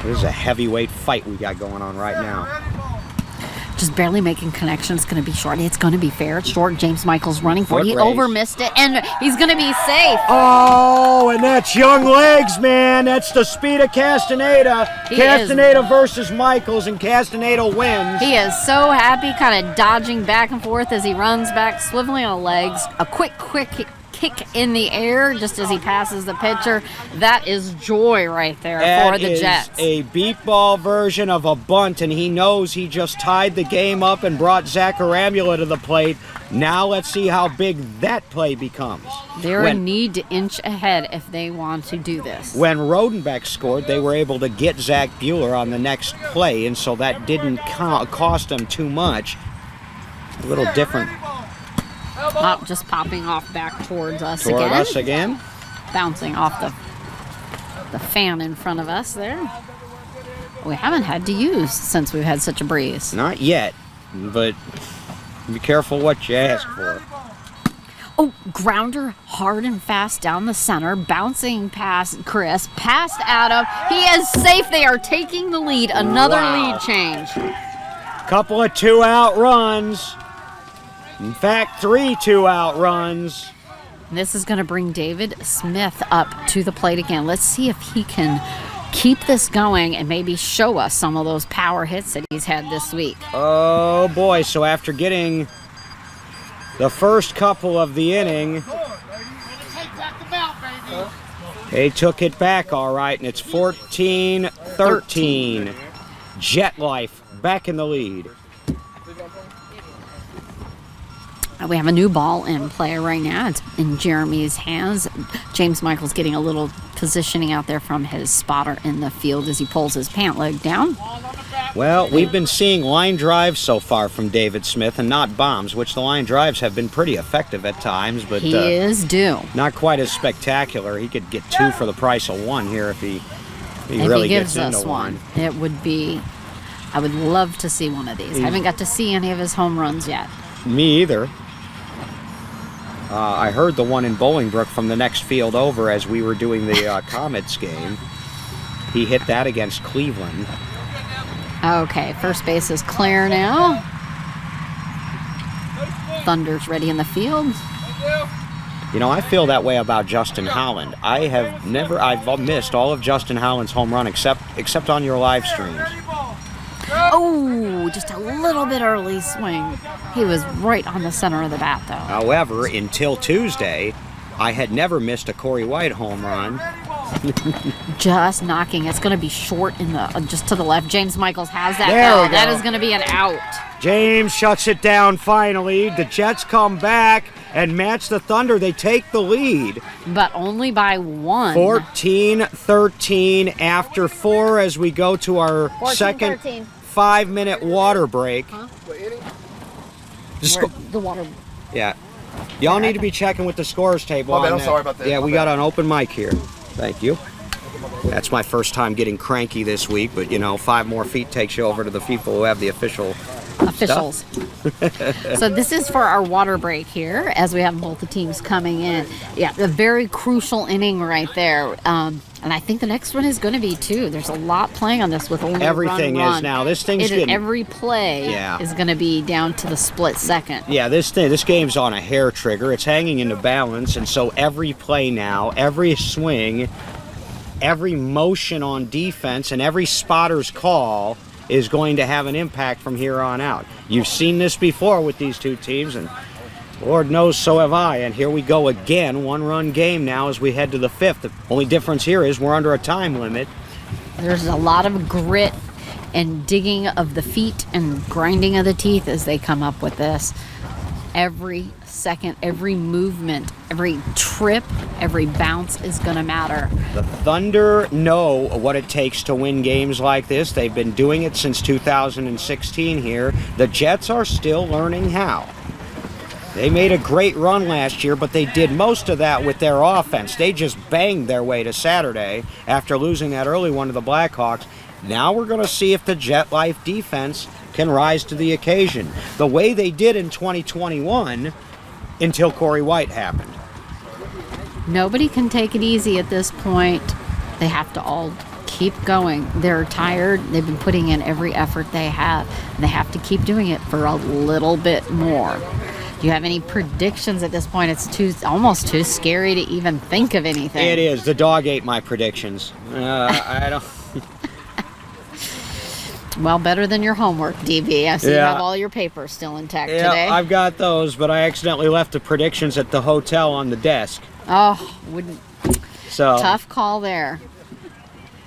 This is a heavyweight fight we got going on right now. Just barely making connections. It's going to be short. It's going to be fair. It's short. James Michaels running for it. He Foot race. over missed it, and he's going to be safe. Oh, and that's young legs, man. That's the speed of Castaneda. He Castaneda versus Michaels, and Castaneda wins. He is so happy, kind of dodging back and forth as he runs back, swiveling on legs. A quick kick in the air just as he passes the pitcher. That is joy right there for the Jets. That is a beat ball version of a bunt, and he knows he just tied the game up and brought Zach Aramula to the plate. Now let's see how big that play becomes. They need to inch ahead if they want to do this. When Rodenbeck scored, they were able to get Zach Bueller on the next play, and so that didn't cost them too much. A little different. Just popping off back towards us Toward again. us again. Bouncing off the fan in front of us there. We haven't had to use since we've had such a breeze. Not yet, but be careful what you ask for. Oh, grounder hard and fast down the center, bouncing past Chris, past Adam. He is safe. They are taking the lead. Another lead change. Couple of 2-out runs. In fact, 3 2-out runs. This is going to bring David Smith up to the plate again. Let's see if he can keep this going and maybe show us some of those power hits that he's had this week. Oh boy, so after getting the first couple of the inning, they took it back all right, and it's 14-13. Jet Life back in the lead. We have a new ball in play right now. It's in Jeremy's hands. James Michael's getting a little positioning out there from his spotter in the field as he pulls his pant leg down. Well, we've been seeing line drives so far from David Smith and not bombs, which the line drives have been pretty effective at times, but He is due. not quite as spectacular. He could get 2 for the price of 1 here if he If really he gives gets into us one, it would be, I would love to see one of these. I haven't got to see any of his home runs yet. Me either. I heard the one in Bolingbrook from the next field over as we were doing the Comets game. He hit that against Cleveland. Okay, first base is clear now. Thunder's ready in the field. You know, I feel that way about Justin Holland. I've missed all of Justin Holland's home run except on your live streams. Oh, just a little bit early swing. He was right on the center of the bat, though. However, until Tuesday, I had never missed a Corey White home run. Just knocking. It's going to be short in the just to the left. James Michaels has that. There we go. That is going to be an out. James shuts it down finally. The Jets come back and match the Thunder. They take the lead. But only by 1. 14-13 after 4 as we go to our second 5-minute water break. Huh? The The water. Yeah. Y'all need to be checking with the scores table. My bad, on I'm sorry about that. Yeah, My we bad. got an open mic here. Thank you. That's my first time getting cranky this week, but 5 more feet takes you over to the people who have the officials. So this is for our water break here as we have both the teams coming in. Yeah, a very crucial inning right there. And I think the next one is going to be too. There's a lot playing on this with only Everything run. is now. This thing's getting... Every play is going to be down to the split second. Yeah, this game's on a hair trigger. It's hanging into balance, and so every play now, every swing, every motion on defense, and every spotter's call is going to have an impact from here on out. You've seen this before with these two teams, and Lord knows so have I. And here we go again, 1-run game now as we head to the 5th. The only difference here is we're under a time limit. There's a lot of grit and digging of the feet and grinding of the teeth as they come up with this. Every second, every movement, every trip, every bounce is going to matter. The Thunder know what it takes to win games like this. They've been doing it since 2016 here. The Jets are still learning how. They made a great run last year, but they did most of that with their offense. They just banged their way to Saturday after losing that early one to the Blackhawks. Now we're going to see if the Jet Life defense can rise to the occasion, the way they did in 2021 until Corey White happened. Nobody can take it easy at this point. They have to all keep going. They're tired. They've been putting in every effort they have, and they have to keep doing it for a little bit more. Do you have any predictions at this point? It's almost too scary to even think of anything. It is. The dog ate my predictions. I don't... Well, better than your homework, DB. I see you Yeah. have all your papers still intact Yeah, today. I've got those, but I accidentally left the predictions at the hotel on the desk. Oh, wouldn't So tough call there.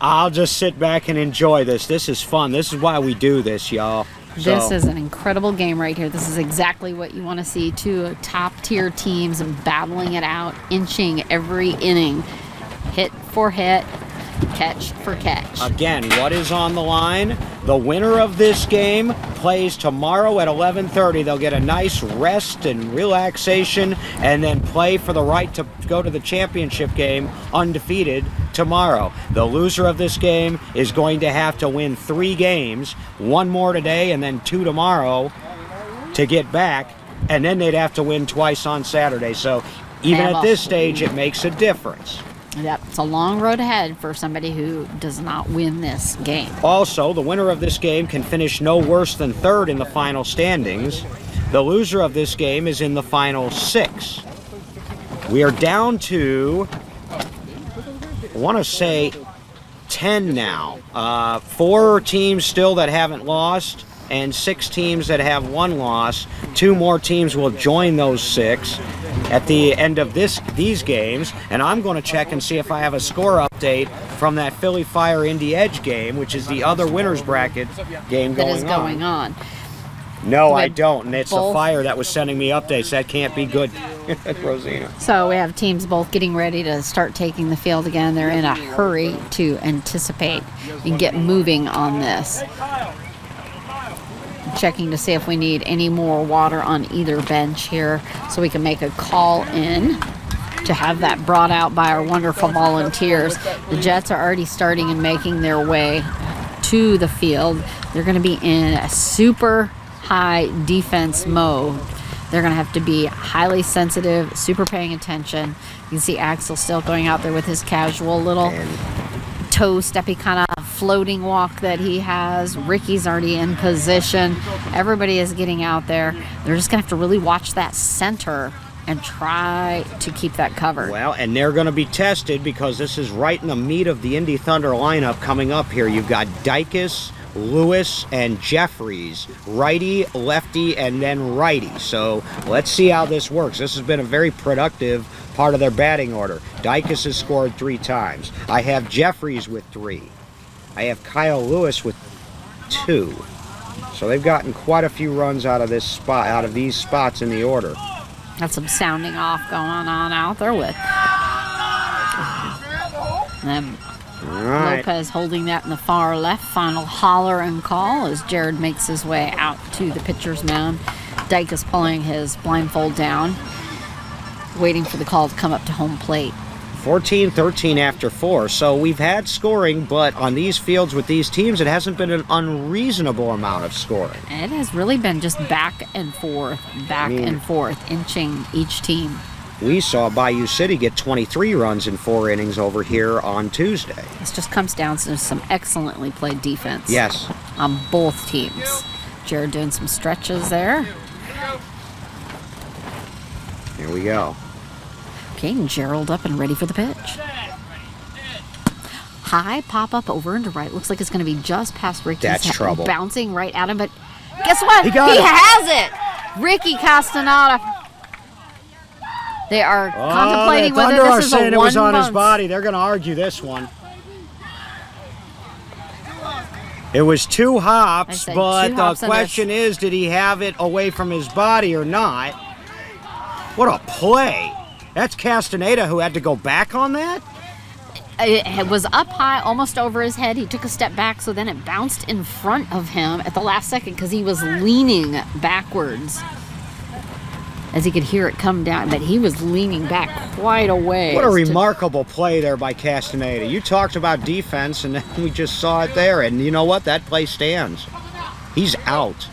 I'll just sit back and enjoy this. This is fun. This is why we do this, y'all. This So, is an incredible game right here. This is exactly what you want to see. Two top-tier teams battling it out, inching every inning, hit for hit, catch for catch. again, what is on the line? The winner of this game plays tomorrow at 11:30. They'll get a nice rest and relaxation and then play for the right to go to the championship game undefeated tomorrow. The loser of this game is going to have to win 3 games, 1 more today and then 2 tomorrow to get back, and then they'd have to win twice on Saturday. So even at this stage, it makes a difference. Yep, it's a long road ahead for somebody who does not win this game. Also, the winner of this game can finish no worse than 3rd in the final standings. The loser of this game is in the final 6. We are down to, I want to say, 10 now. 4 teams still that haven't lost, and 6 teams that have 1 loss. 2 more teams will join those 6 at the end of these games, and I'm going to check and see if I have a score update from that Philly Fire Indy Edge game, which is the other winners bracket game That is going on. No, We I have don't, and it's the both. Fire that was sending me updates. That can't be good, Rosina. So we have teams both getting ready to start taking the field again. They're in a hurry to anticipate and get moving on this. Checking to see if we need any more water on either bench here so we can make a call in to have that brought out by our wonderful volunteers. The Jets are already starting and making their way to the field. They're going to be in a super high defense mode. They're going to have to be highly sensitive, super paying attention. You can see Axel still going out there with his casual little toe steppy kind of floating walk that he has. Ricky's already in position. Everybody is getting out there. They're just going to have to really watch that center and try to keep that covered. Well, and they're going to be tested because this is right in the meat of the Indy Thunder lineup coming up here. You've got Dykes, Lewis, and Jeffries, righty, lefty, and then righty. So let's see how this works. This has been a very productive part of their batting order. Dykes has scored 3 times. I have Jeffries with 3. I have Kyle Lewis with 2. So they've gotten quite a few runs out of this spot, out of these spots in the order. Got some sounding off going on out there with them. All right. Lopez holding that in the far left. Final holler and call as Jared makes his way out to the pitcher's mound. Dyke is pulling his blindfold down, waiting for the call to come up to home plate. 14-13 after 4. So we've had scoring, but on these fields with these teams, it hasn't been an unreasonable amount of scoring. It has really been just back and forth, inching each team. We saw Bayou City get 23 runs in 4 innings over here on Tuesday. This just comes down to some excellently played defense. Yes. On both teams. Jared doing some stretches there. Here we go. Okay, and Gerald up and ready for the pitch. High pop up over into right. Looks like it's going to be just past Ricky's That's head, trouble. bouncing right at him. But guess what? He got it. Has it. Ricky Castaneda. They are contemplating the whether Thunder are this is a saying it was on his one-bounce. body. They're going to argue this one. It was 2 hops, I said but 2 the hops on question is, did he have it away from his body or not? What a play. That's Castaneda who had to go back on that? It was up high, almost over his head. He took a step back, so then it bounced in front of him at the last second because he was leaning backwards as he could hear it come down, but he was leaning back quite a ways. What a remarkable play there by Castaneda. You talked about defense, and then we just saw it there, and you know what? That play stands. He's out.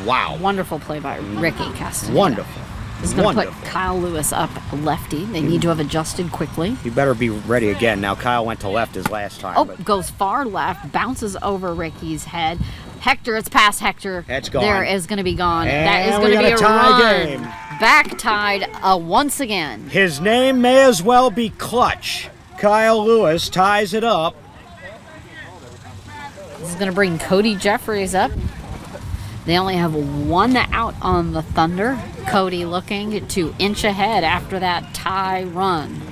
Wow. Wonderful play by Ricky Castaneda. Wonderful. He's going to put Wonderful. Kyle Lewis up lefty. They need to have adjusted quickly. You better be ready again. Now, Kyle went to left his last time. Oh, but goes far left, bounces over Ricky's head. Hector, it's past Hector. That's gone. There is going to be gone. And that is we going to got be a a tie run. game. Back tied once again. His name may as well be Clutch. Kyle Lewis ties it up. This is going to bring Cody Jeffries up. They only have one out on the Thunder. Cody looking to inch ahead after that tie run.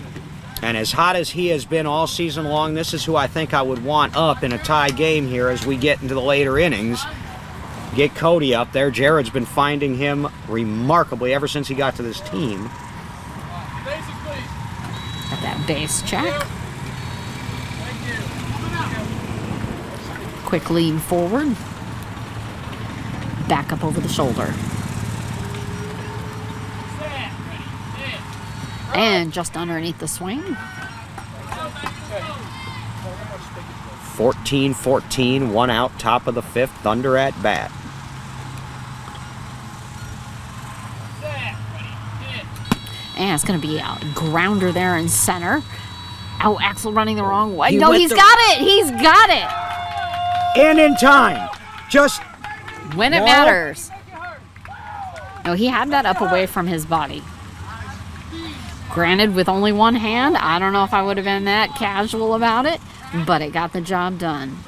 And as hot as he has been all season long, this is who I think I would want up in a tie game here as we get into the later innings. Get Cody up there. Jared's been finding him remarkably ever since he got to this team. At that base check. Quick lean forward. Back up over the shoulder. And just underneath the swing. 14-14, one out, top of the fifth, Thunder at bat. And it's going to be a grounder there in center. Oh, Axel running the wrong way. He No, went he's the- got it. He's got it. And in time. Just When it No. matters. No, he had that up away from his body. Granted, with only one hand, I don't know if I would have been that casual about it, but it got the job done.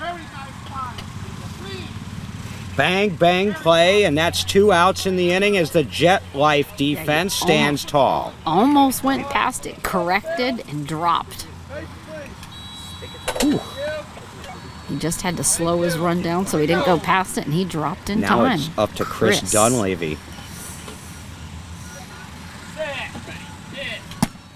bang, bang play, and that's 2 outs in the inning as the Jet Life defense stands tall. Almost went past it, corrected, and dropped. Ooh. He just had to slow his run down so he didn't go past it, and he dropped in Now time. it's up to Chris Dunleavy.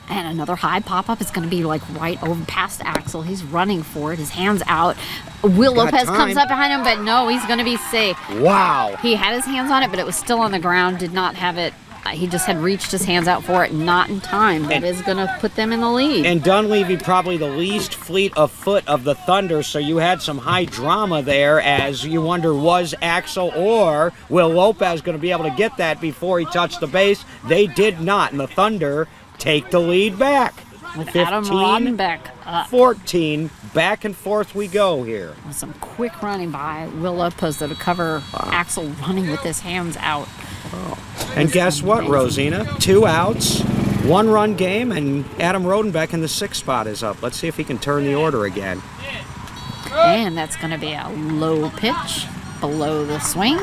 And another high pop-up is going to be like right over past Axel. He's running for it. His hand's out. Will Got Lopez time. comes up behind him, but no, he's going to be safe. Wow. He had his hands on it, but it was still on the ground. Did not have it. He just had reached his hands out for it, not in time. That is going to put them in the lead. And Dunleavy probably the least fleet of foot of the Thunder, so you had some high drama there as you wonder, was Axel or Will Lopez going to be able to get that before he touched the base? They did not, and the Thunder take the lead back. With Adam Rodenbeck up. 14, back and forth we go here. With some quick running by Will Lopez to cover Axel running with his hands out. And guess what, Rosina? 2 outs, 1-run game, and Adam Rodenbeck in the 6th spot is up. Let's see if he can turn the order again. And that's going to be a low pitch below the swing.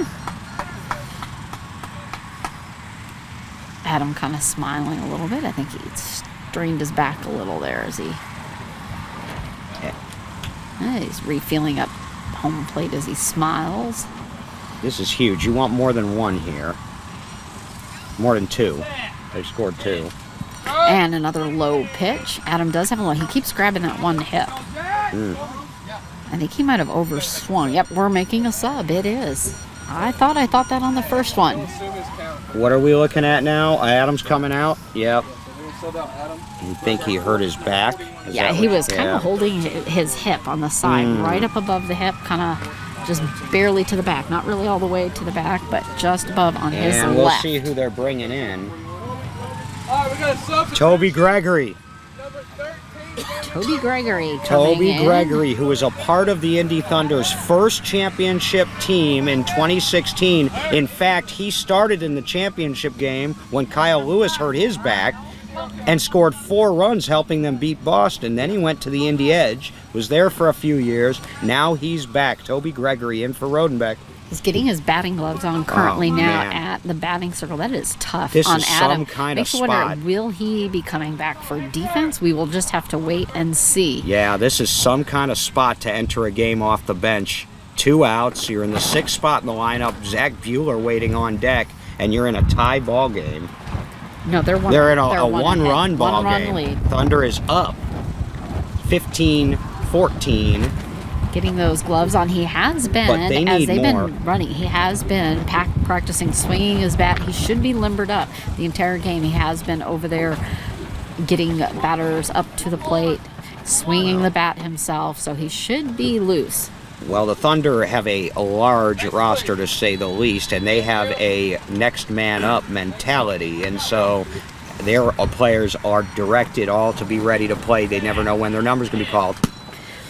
Adam kind of smiling a little bit. I think he strained his back a little there as he... He's refilling up home plate as he smiles. This is huge. You want more than 1 here. More than 2. They scored 2. And another low pitch. Adam does have a low. He keeps grabbing that one hip. I think he might have overswung. Yep, we're making a sub. It is. I thought that on the first one. What are we looking at now? Adam's coming out. Yep. You think he hurt his back? Is Yeah, that he what- was kind of holding his hip on the side, right up above the hip, kind of just barely to the back. Not really all the way to the back, but just above on his And we'll left. see who they're bringing in. All right, we got a sub. Toby Gregory. Number 13. Toby Gregory coming Toby in. Gregory, who was a part of the Indy Thunder's first championship team in 2016. In fact, he started in the championship game when Kyle Lewis hurt his back and scored 4 runs helping them beat Boston. Then he went to the Indy Edge, was there for a few years. Now he's back. Toby Gregory in for Rodenbeck. He's getting his batting gloves on currently now man. at the batting circle. That is tough This on is Adam. some kind of Makes you wonder, spot. will he be coming back for defense? We will just have to wait and see. Yeah, this is some kind of spot to enter a game off the bench. 2 outs, you're in the 6th spot in the lineup. Zach Bueller waiting on deck, and you're in a tie ball game. No, they're They're in a one one-run ahead. ball One-run game. lead. Thunder is up 15-14. Getting those gloves on. He has been, But they as need they've more. been running, he has been practicing swinging his bat. He should be limbered up the entire game. He has been over there getting batters up to the plate, swinging the bat himself, so he should be loose. Well, the Thunder have a large roster, to say the least, and they have a next man up mentality, and so their players are directed all to be ready to play. They never know when their number's going to be called.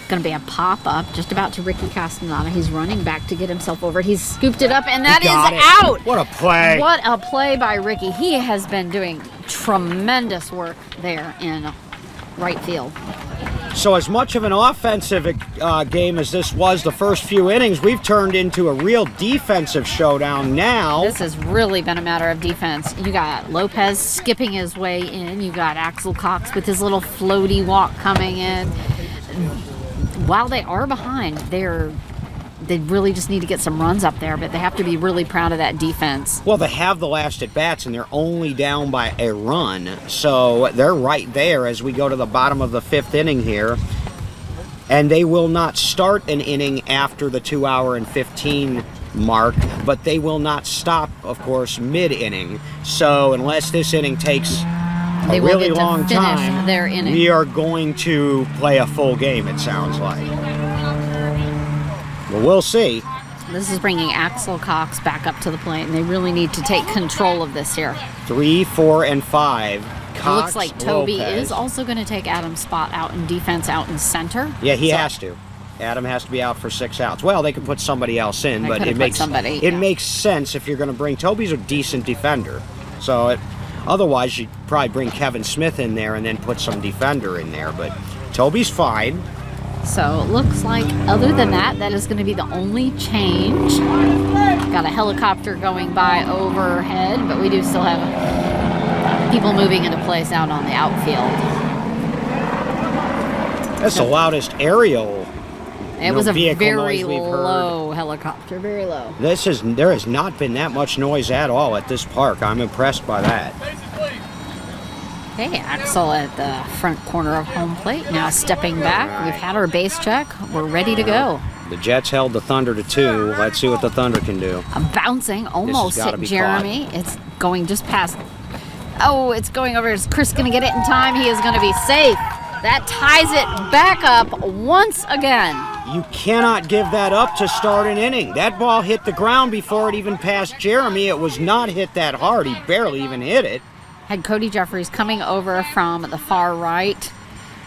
Going to be a pop-up just about to Ricky Castaneda. He's running back to get himself over. He's scooped it up, and that Got is it. out. What a play. What a play by Ricky. He has been doing tremendous work there in right field. So as much of an offensive game as this was the first few innings, we've turned into a real defensive showdown now. This has really been a matter of defense. You got Lopez skipping his way in. You got Axel Cox with his little floaty walk coming in. While they are behind, they really just need to get some runs up there, but they have to be really proud of that defense. Well, they have the last at-bats, and they're only down by a run. So they're right there as we go to the bottom of the 5th inning here. And they will not start an inning after the 2-hour and 15 mark, but they will not stop, of course, mid-inning. So unless this inning takes a really long time, their inning. We are going to play a full game, it sounds like. Well, we'll see. This is bringing Axel Cox back up to the plate, and they really need to take control of this here. 3, 4, and 5. It looks like Toby is also going to take Adam's spot out in defense, out in center. Yeah, he has to. Adam has to be out for 6 outs. Well, they could put somebody else in, but it makes sense if you're going to bring. Toby's a decent defender, so otherwise you'd probably bring Kevin Smith in there and then put some defender in there. But Toby's fine. So it looks like, other than that, that is going to be the only change. Got a helicopter going by overhead, but we do still have people moving into place out on the outfield. That's the loudest aerial. It was a very low helicopter, very low. There has not been that much noise at all at this park. I'm impressed by that. Okay, Axel at the front corner of home plate. Now stepping back. We've had our base check. We're ready to go. The Jets held the Thunder to 2. Let's see what the Thunder can do. Bouncing, almost hit Jeremy. Caught. It's going just past. Oh, it's going over. Is Chris going to get it in time? He is going to be safe. That ties it back up once again. You cannot give that up to start an inning. That ball hit the ground before it even passed Jeremy. It was not hit that hard. He barely even hit it. Had Cody Jeffries coming over from the far right.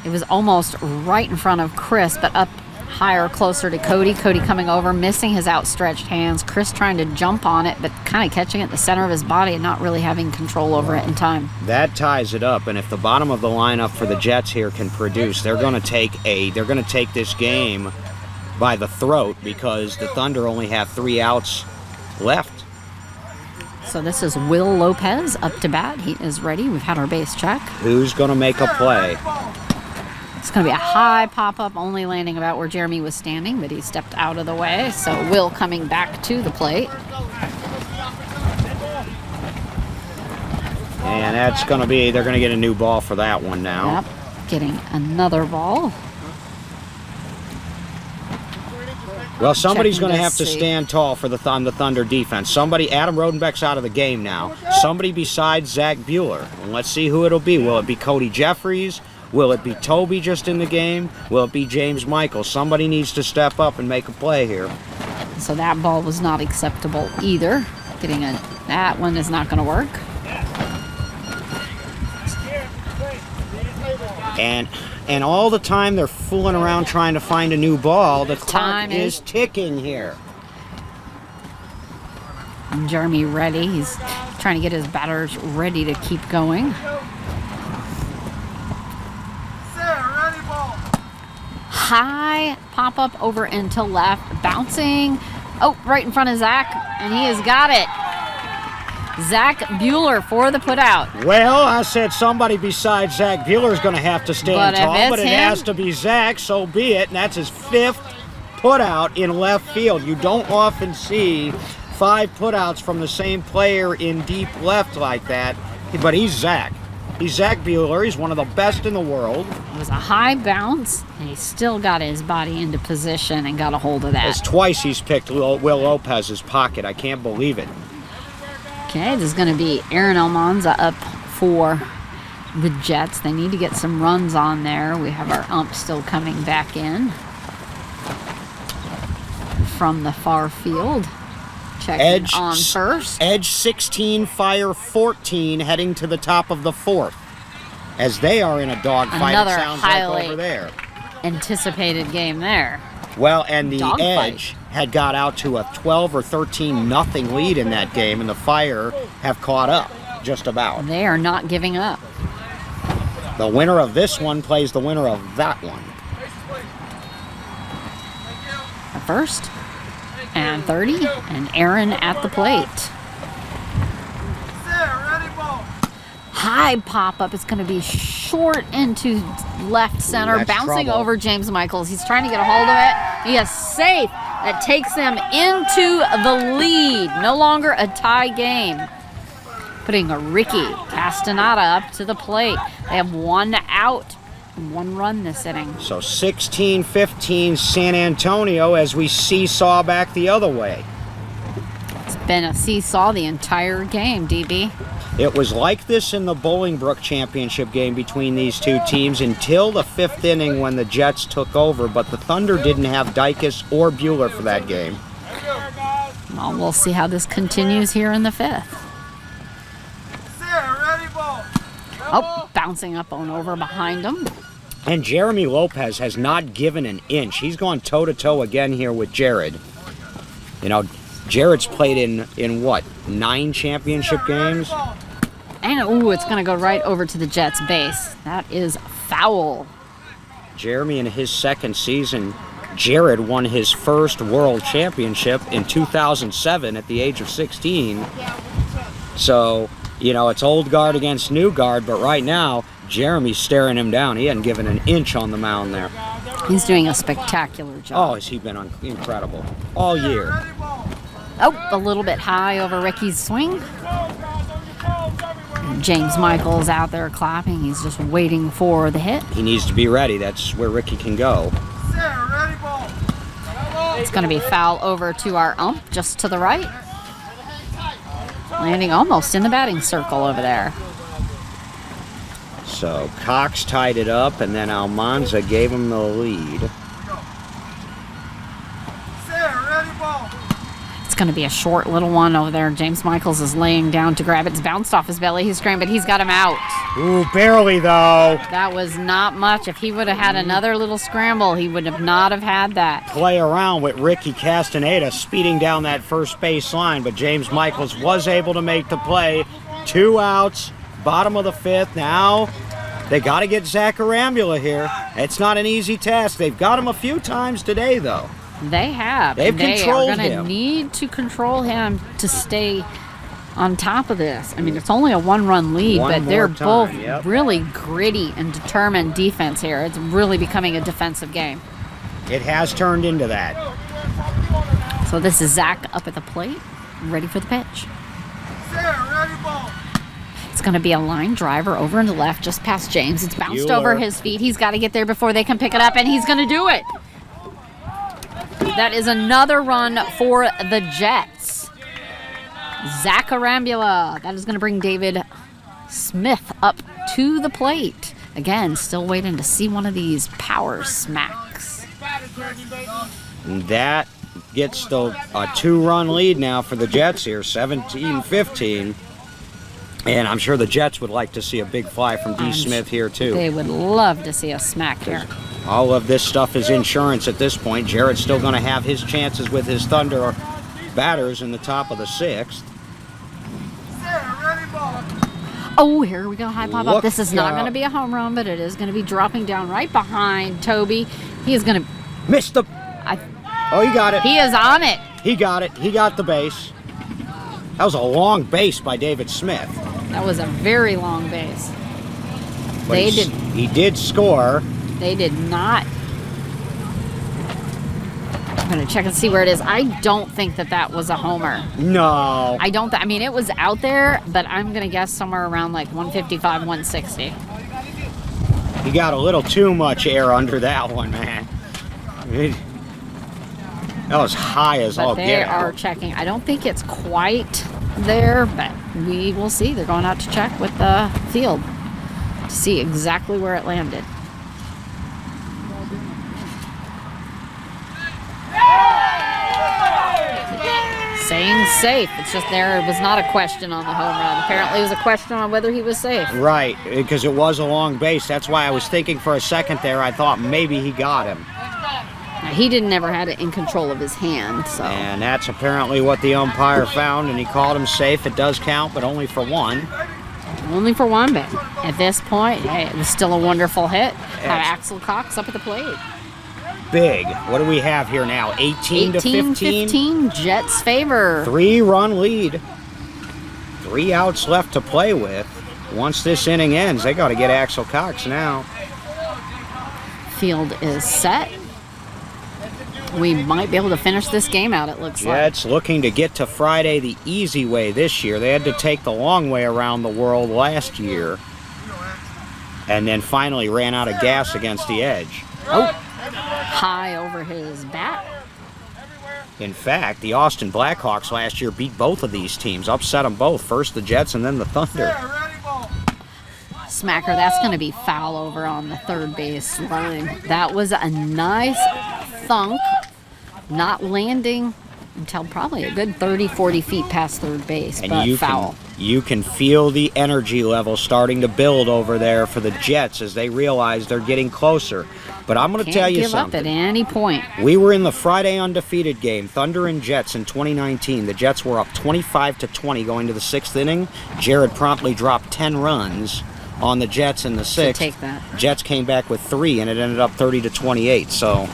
It was almost right in front of Chris, but up higher, closer to Cody. Cody coming over, missing his outstretched hands. Chris trying to jump on it, but kind of catching it in the center of his body and not really having control over it in time. That ties it up, and if the bottom of the lineup for the Jets here can produce, they're going to take this game by the throat because the Thunder only have 3 outs left. So this is Will Lopez up to bat. He is ready. We've had our base check. Who's going to make a play? It's going to be a high pop-up, only landing about where Jeremy was standing, but he stepped out of the way. So Will coming back to the plate. And that's going to be, they're going to get a new ball for that one now. Yep, getting another ball. Well, somebody's going to have to stand tall for the Thunder defense. Adam Rodenbeck's out of the game now. Somebody besides Zach Buehler. And let's see who it'll be. Will it be Cody Jeffries? Will it be Toby just in the game? Will it be James Michael? Somebody needs to step up and make a play here. So that ball was not acceptable either. That one is not going to work. And all the time they're fooling around trying to find a new ball. The clock is ticking here. And Jeremy ready. He's trying to get his batters ready to keep going. High pop-up over into left. Bouncing. Oh, right in front of Zach. And he has got it. Zach Buehler for the putout. Well, I said somebody besides Zach Buehler is going to have to stand tall, but it has to be Zach, so be it. And that's his 5th putout in left field. You don't often see 5 putouts from the same player in deep left like that, but he's Zach. He's Zach Buehler. He's one of the best in the world. It was a high bounce, and he still got his body into position and got a hold of that. It's twice he's picked Will Lopez's pocket. I can't believe it. Okay, this is going to be Aaron Almanza up for the Jets. They need to get some runs on there. We have our ump still coming back in from the far field. Checking on first. Edge 16, Fire 14, heading to the top of the 4th. As they are in a dogfight, it sounds like over there. Anticipated game there. Well, and the Edge had got out to a 12 or 13 nothing lead in that game, and the Fire have caught up, just about. They are not giving up. The winner of this one plays the winner of that one. At first, and 30, and Aaron at the plate. High pop-up. It's going to be short into left center, That's bouncing trouble. over James Michaels. He's trying to get a hold of it. He is safe. That takes them into the lead. No longer a tie game. Putting Ricky Castaneda up to the plate. They have one out, one run this inning. So 16-15 San Antonio as we seesaw back the other way. It's been a seesaw the entire game, DB. It was like this in the Bolingbrook Championship game between these two teams until the 5th inning when the Jets took over, but the Thunder didn't have Dykes or Bueller for that game. Well, we'll see how this continues here in the 5th. Oh, bouncing up and over behind him. And Jeremy Lopez has not given an inch. He's gone toe-to-toe again here with Jared. You know, Jared's played in what, 9 championship games? And, ooh, it's going to go right over to the Jets' base. That is foul. Jeremy in his second season, Jared won his first world championship in 2007 at the age of 16. So, you know, it's old guard against new guard, but right now, Jeremy's staring him down. He hadn't given an inch on the mound there. He's doing a spectacular Oh, job. has he been incredible all year. Oh, a little bit high over Ricky's swing. James Michaels out there clapping. He's just waiting for the hit. He needs to be ready. That's where Ricky can go. It's going to be foul over to our ump, just to the right. Landing almost in the batting circle over there. So Cox tied it up, and then Almanza gave him the lead. It's going to be a short little one over there. James Michaels is laying down to grab it. It's bounced off his belly. He's screaming, but he's got him out. Ooh, barely though. That was not much. If he would have had another little scramble, he would have not have had that. Play around with Ricky Castaneda speeding down that first base line, but James Michaels was able to make the play. 2 outs, bottom of the 5th. Now they got to get Zach Arambula here. It's not an easy task. They've got him a few times today, though. They have. They've controlled They are going to him. need to control him to stay on top of this. I mean, it's only a 1-run lead, One but they're more time, both yep. really gritty and determined defense here. It's really becoming a defensive game. It has turned into that. So this is Zach up at the plate, ready for the pitch. It's going to be a line driver over into left, just past James. It's bounced Bueller. over his feet. He's got to get there before they can pick it up, and he's going to do it. That is another run for the Jets. Zach Arambula. That is going to bring David Smith up to the plate. Again, still waiting to see one of these power smacks. And that gets a 2-run lead now for the Jets here, 17-15. And I'm sure the Jets would like to see a big fly from D. Smith here, too. They would love to see a smack here. All of this stuff is insurance at this point. Jared's still going to have his chances with his Thunder batters in the top of the 6th. Oh, here we go, high pop up. Look This is not out. going to be a home run, but it is going to be dropping down right behind Toby. He is going to... Missed the... Oh, he got it. He is on it. He got it. He got the base. That was a long base by David Smith. That was a very long base. But They he did score. They did not. I'm going to check and see where it is. I don't think that was a homer. No. I don't. I mean, it was out there, but I'm going to guess somewhere around like 155, 160. He got a little too much air under that one, man. That was high as all But they get are out. checking. I don't think it's quite there, but we will see. They're going out to check with the field to see exactly where it landed. Saying safe. It's just there was not a question on the home run. Apparently it was a question on whether he was safe. Right, because it was a long base. That's why I was thinking for a second there, I thought maybe he got him. Now, he didn't ever had it in control of his hand, so. And that's apparently what the umpire found, and he called him safe. It does count, but only for one. Only for one, but at this point, hey, it was still a wonderful hit. Axel Cox up at the plate. big. What do we have here now? 18 to 15? 18-15, Jets favor. 3-run lead. 3 outs left to play with. Once this inning ends, they got to get Axel Cox now. Field is set. We might be able to finish this game out, it looks like. Jets looking to get to Friday the easy way this year. They had to take the long way around the world last year. And then finally ran out of gas against the edge. Oh, high over his bat. In fact, the Austin Blackhawks last year beat both of these teams, upset them both. First the Jets and then the Thunder. Smacker, that's going to be foul over on the third base line. That was a nice thunk, not landing until probably a good 30, 40 feet past third base, And but you foul. You can feel the energy level starting to build over there for the Jets as they realize they're getting closer. But I'm going to tell you Can't give up something. at any point. We were in the Friday undefeated game, Thunder and Jets in 2019. The Jets were up 25-20 going to the 6th inning. Jared promptly dropped 10 runs on the Jets in the 6th. take that. Jets came back with 3, and it ended up 30-28. So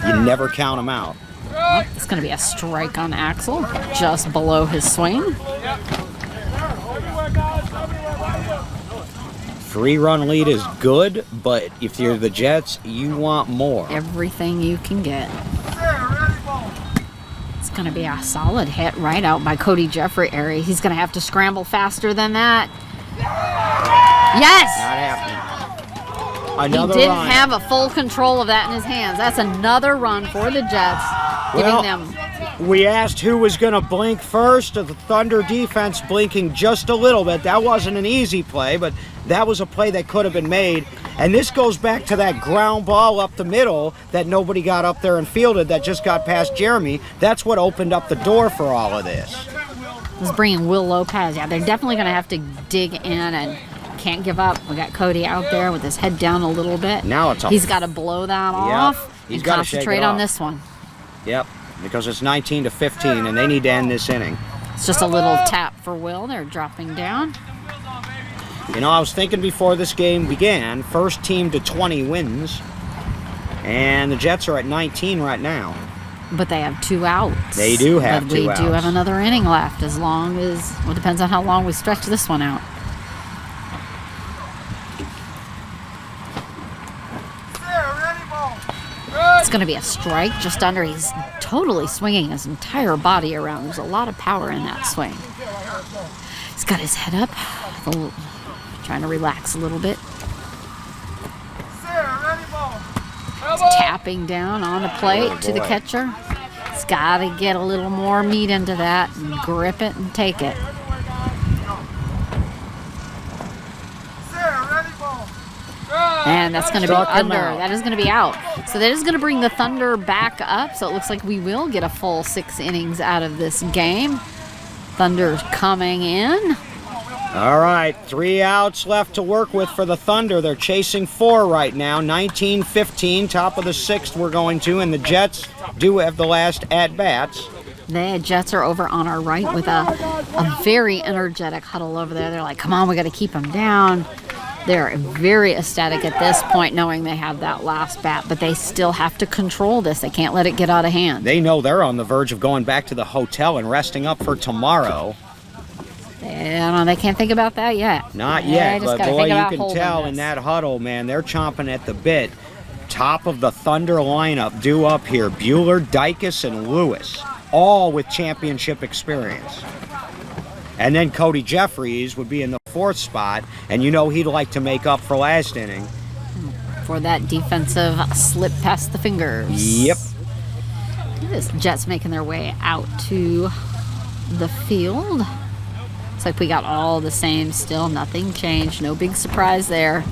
you never count them out. Oh, it's going to be a strike on Axel, just below his swing. 3-run lead is good, but if you're the Jets, you want more. Everything you can get. It's going to be a solid hit right out by Cody Jeffrey area. He's going to have to scramble faster than that. Yes! Not happening. He Another didn't run. have a full control of that in his hands. That's another run for the Jets, Well, giving them. We asked who was going to blink first. The Thunder defense blinking just a little bit. That wasn't an easy play, but that was a play that could have been made. And this goes back to that ground ball up the middle that nobody got up there and fielded that just got past Jeremy. That's what opened up the door for all of this. Was bringing Will Lopez. Yeah, they're definitely going to have to dig in and can't give up. We got Cody out there with his head down a little bit. Now it's He's got to blow that off He's and gotta shake it concentrate on off. this one. Yep, because it's 19-15, and they need to end this inning. It's just a little tap for Will. They're dropping down. You know, I was thinking before this game began, first team to 20 wins, and the Jets are at 19 right now. But they have 2 outs. They do have but 2 we outs. do have another inning left, as long as, well, it depends on how long we stretch this one out. It's going to be a strike just under. He's totally swinging his entire body around. There's a lot of power in that swing. He's got his head up, trying to relax a little bit. He's tapping down on the plate to the catcher. He's got to get a little more meat into that and grip it and take it. And that's going to be Struck him under. out. That is going to be out. So that is going to bring the Thunder back up. So it looks like we will get a full 6 innings out of this game. Thunder coming in. All right, 3 outs left to work with for the Thunder. They're chasing 4 right now, 19-15, top of the 6th we're going to, and the Jets do have the last at-bats. The Jets are over on our right with a very energetic huddle over there. They're like, come on, we got to keep them down. They're very ecstatic at this point, knowing they have that last bat, but they still have to control this. They can't let it get out of hand. They know they're on the verge of going back to the hotel and resting up for tomorrow. They can't think about that yet. Not They yet, just but gotta boy, think you about can holding tell this. in that huddle, man, they're chomping at the bit. Top of the Thunder lineup due up here, Bueller, Dykes, and Lewis, all with championship experience. And then Cody Jeffries would be in the 4th spot, and you know he'd like to make up for last inning. For that defensive slip past the fingers. Yep. This Jets making their way out to the field. Looks like we got all the same still. Nothing changed. No big surprise there.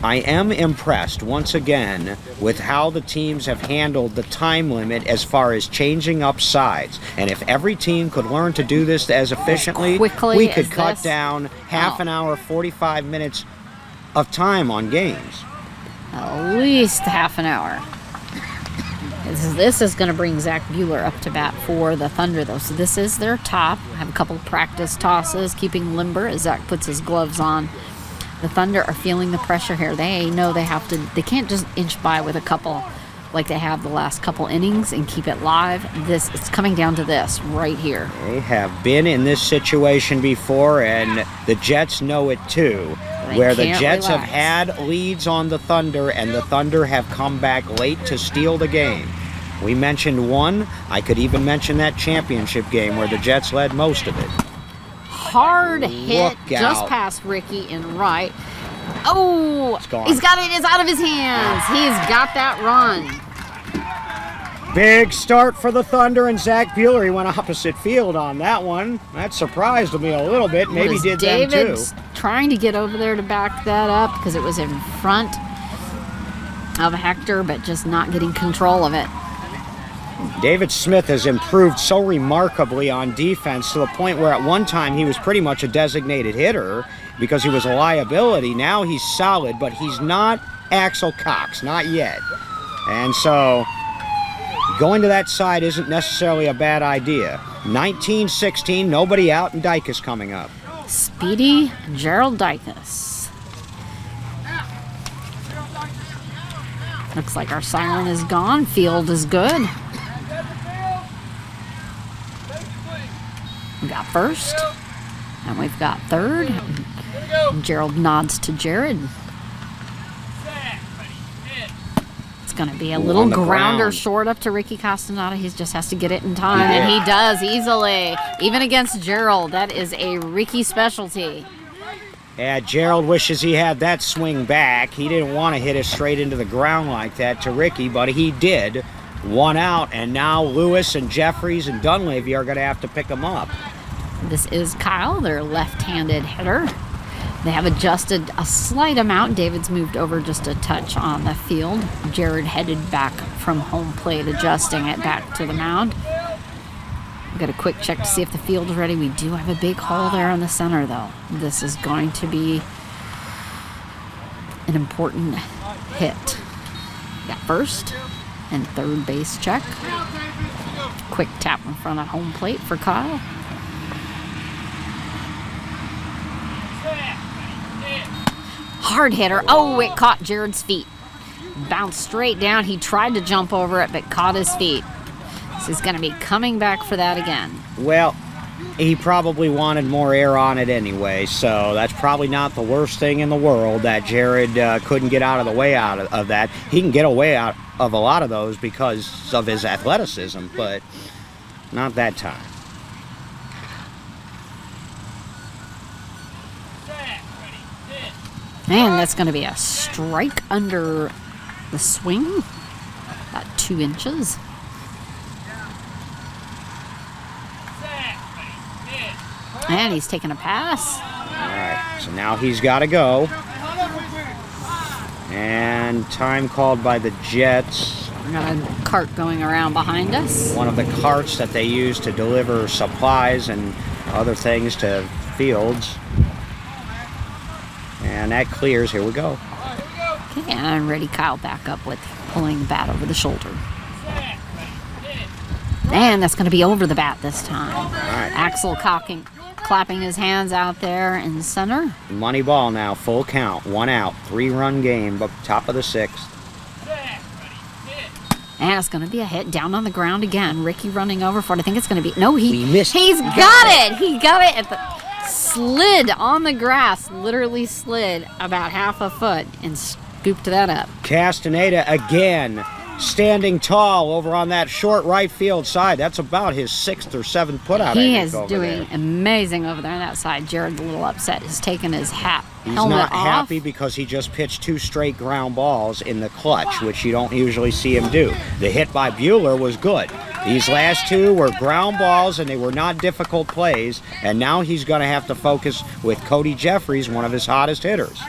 I am impressed once again with how the teams have handled the time limit as far as changing up sides. And if every team could learn to do this as efficiently, quickly we could as cut this? down half an hour, 45 minutes of time on games. At least half an hour. This is going to bring Zach Bueller up to bat for the Thunder, though. So this is their top. Have a couple of practice tosses, keeping limber as Zach puts his gloves on. The Thunder are feeling the pressure here. They know they have to. They can't just inch by with a couple like they have the last couple innings and keep it live. It's coming down to this right here. They have been in this situation before, and the Jets know it too, where the can't Jets have relax. had leads on the Thunder, and the Thunder have come back late to steal the game. We mentioned one. I could even mention that championship game where the Jets led most of it. Hard hit Look just out. past Ricky in right. Oh, It's gone. he's got it. It's out of his hands. He's got that run. Big start for the Thunder, and Zach Bueller, he went opposite field on that one. That surprised me a little bit. Maybe Was did them too. David trying to get over there to back that up because it was in front of Hector, but just not getting control of it. David Smith has improved so remarkably on defense to the point where at one time he was pretty much a designated hitter because he was a liability. Now he's solid, but he's not Axel Cox, not yet. And so going to that side isn't necessarily a bad idea. 19-16, nobody out, and Dyke is coming up. Speedy Gerald Dykus. Looks like our siren is gone. Field is good. We got first, and we've got third. And Gerald nods to Jared. It's going to be a little On the grounder ground. short up to Ricky Castaneda. He just has to get it in time, and he does easily. Even against Gerald, that is a Ricky specialty. Yeah, Gerald wishes he had that swing back. He didn't want to hit it straight into the ground like that to Ricky, but he did. One out, and now Lewis and Jeffries and Dunleavy are going to have to pick him up. This is Kyle, their left-handed hitter. They have adjusted a slight amount. David's moved over just a touch on the field. Jared headed back from home plate, adjusting it back to the mound. We've got a quick check to see if the field is ready. We do have a big hole there in the center, though. This is going to be an important hit. Got first and third base check. Quick tap in front of home plate for Kyle. Hard hitter. Oh, it caught Jared's feet. Bounced straight down. He tried to jump over it, but caught his feet. So he's going to be coming back for that again. Well, he probably wanted more air on it anyway, so that's probably not the worst thing in the world that Jared couldn't get out of the way out of that. He can get away out of a lot of those because of his athleticism, but not that time. And that's going to be a strike under the swing. About 2 inches. And he's taking a pass. All right, so now he's got to go. And time called by the Jets. We got a cart going around behind us. One of the carts that they use to deliver supplies and other things to fields. And that clears. Here we go. Okay, and ready Kyle back up with pulling the bat over the shoulder. And that's going to be over the bat this time. All right. Axel clapping his hands out there in center. Money ball now, full count, 1 out, 3-run game, but top of the 6th. And it's going to be a hit down on the ground again. Ricky running over for it. I think it's going to be... No, We missed. he's got it. He got it at the... Slid on the grass. Literally slid about half a foot and scooped that up. Castaneda again, standing tall over on that short right field side. That's about his 6th or 7th put out. He I think, is over doing there. amazing over there on that side. Jared's a little upset. He's taking his He's helmet not off. happy because he just pitched 2 straight ground balls in the clutch, which you don't usually see him do. The hit by Bueller was good. These last 2 were ground balls, and they were not difficult plays, and now he's going to have to focus with Cody Jeffries, one of his hottest hitters.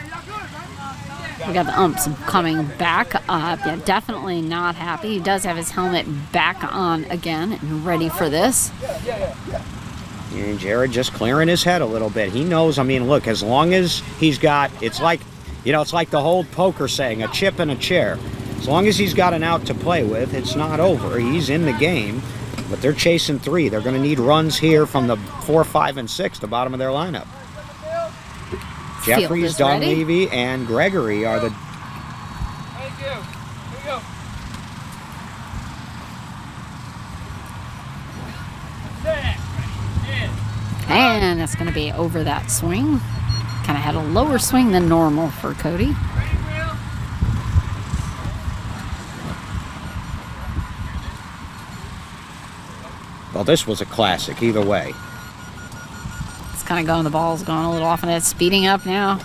We got the umps coming back up. Yeah, definitely not happy. He does have his helmet back on again and ready for this. And Jared just clearing his head a little bit. He knows, I mean, look, as long as he's got, it's like the whole poker saying, a chip in a chair. As long as he's got an out to play with, it's not over. He's in the game, but they're chasing 3. They're going to need runs here from the 4, 5, and 6, the bottom of their lineup. Field Jeffries, is ready. Dunleavy, and Gregory are the... And that's going to be over that swing. Kind of had a lower swing than normal for Cody. Well, this was a classic either way. It's kind of going, the ball's going a little off, and it's speeding up now.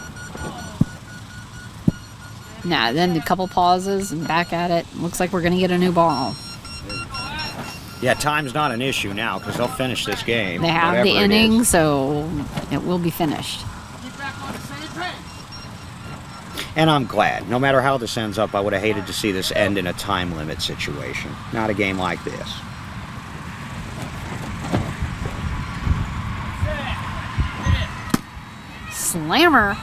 Now, then a couple pauses and back at it. Looks like we're going to get a new ball. Yeah, time's not an issue now because they'll finish this game. They have whatever the it inning, is. so it will be finished. Get back on the same page. And I'm glad. No matter how this ends up, I would have hated to see this end in a time limit situation. Not a game like this. Slammer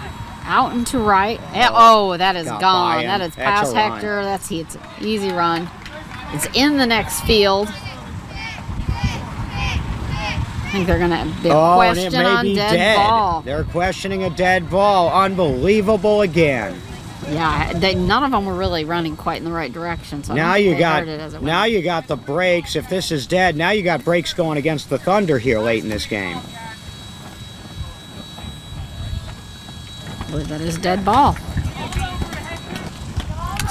out and to right. Oh, that is Got gone. by him. That is That's past a run. Hector. It's an easy run. It's in the next field. I think they're going to be question it may on be dead dead. ball. They're questioning a dead ball. Unbelievable again. Yeah, none of them were really running quite in the right direction. So I Now don't think you they got heard it as it now went. you got the breaks. If this is dead, now you got breaks going against the Thunder here late in this game. I believe that is dead ball.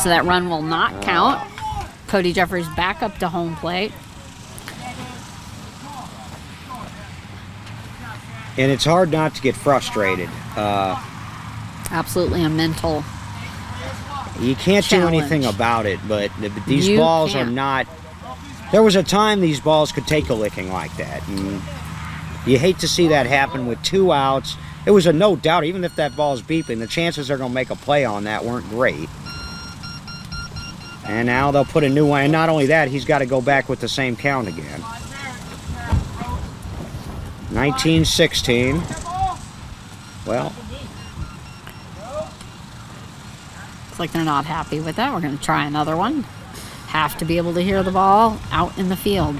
So that run will not count. Cody Jeffries back up to home plate. And it's hard not to get frustrated. Absolutely a mental. You can't do Challenge. anything about it, but these You balls are can't. not. There was a time these balls could take a licking like that, and you hate to see that happen with 2 outs. It was a no doubt, even if that ball's beeping, the chances they're going to make a play on that weren't great. And now they'll put a new one, and not only that, he's got to go back with the same count again. 19-16. Well, Looks like they're not happy with that. We're going to try another one. Have to be able to hear the ball out in the field.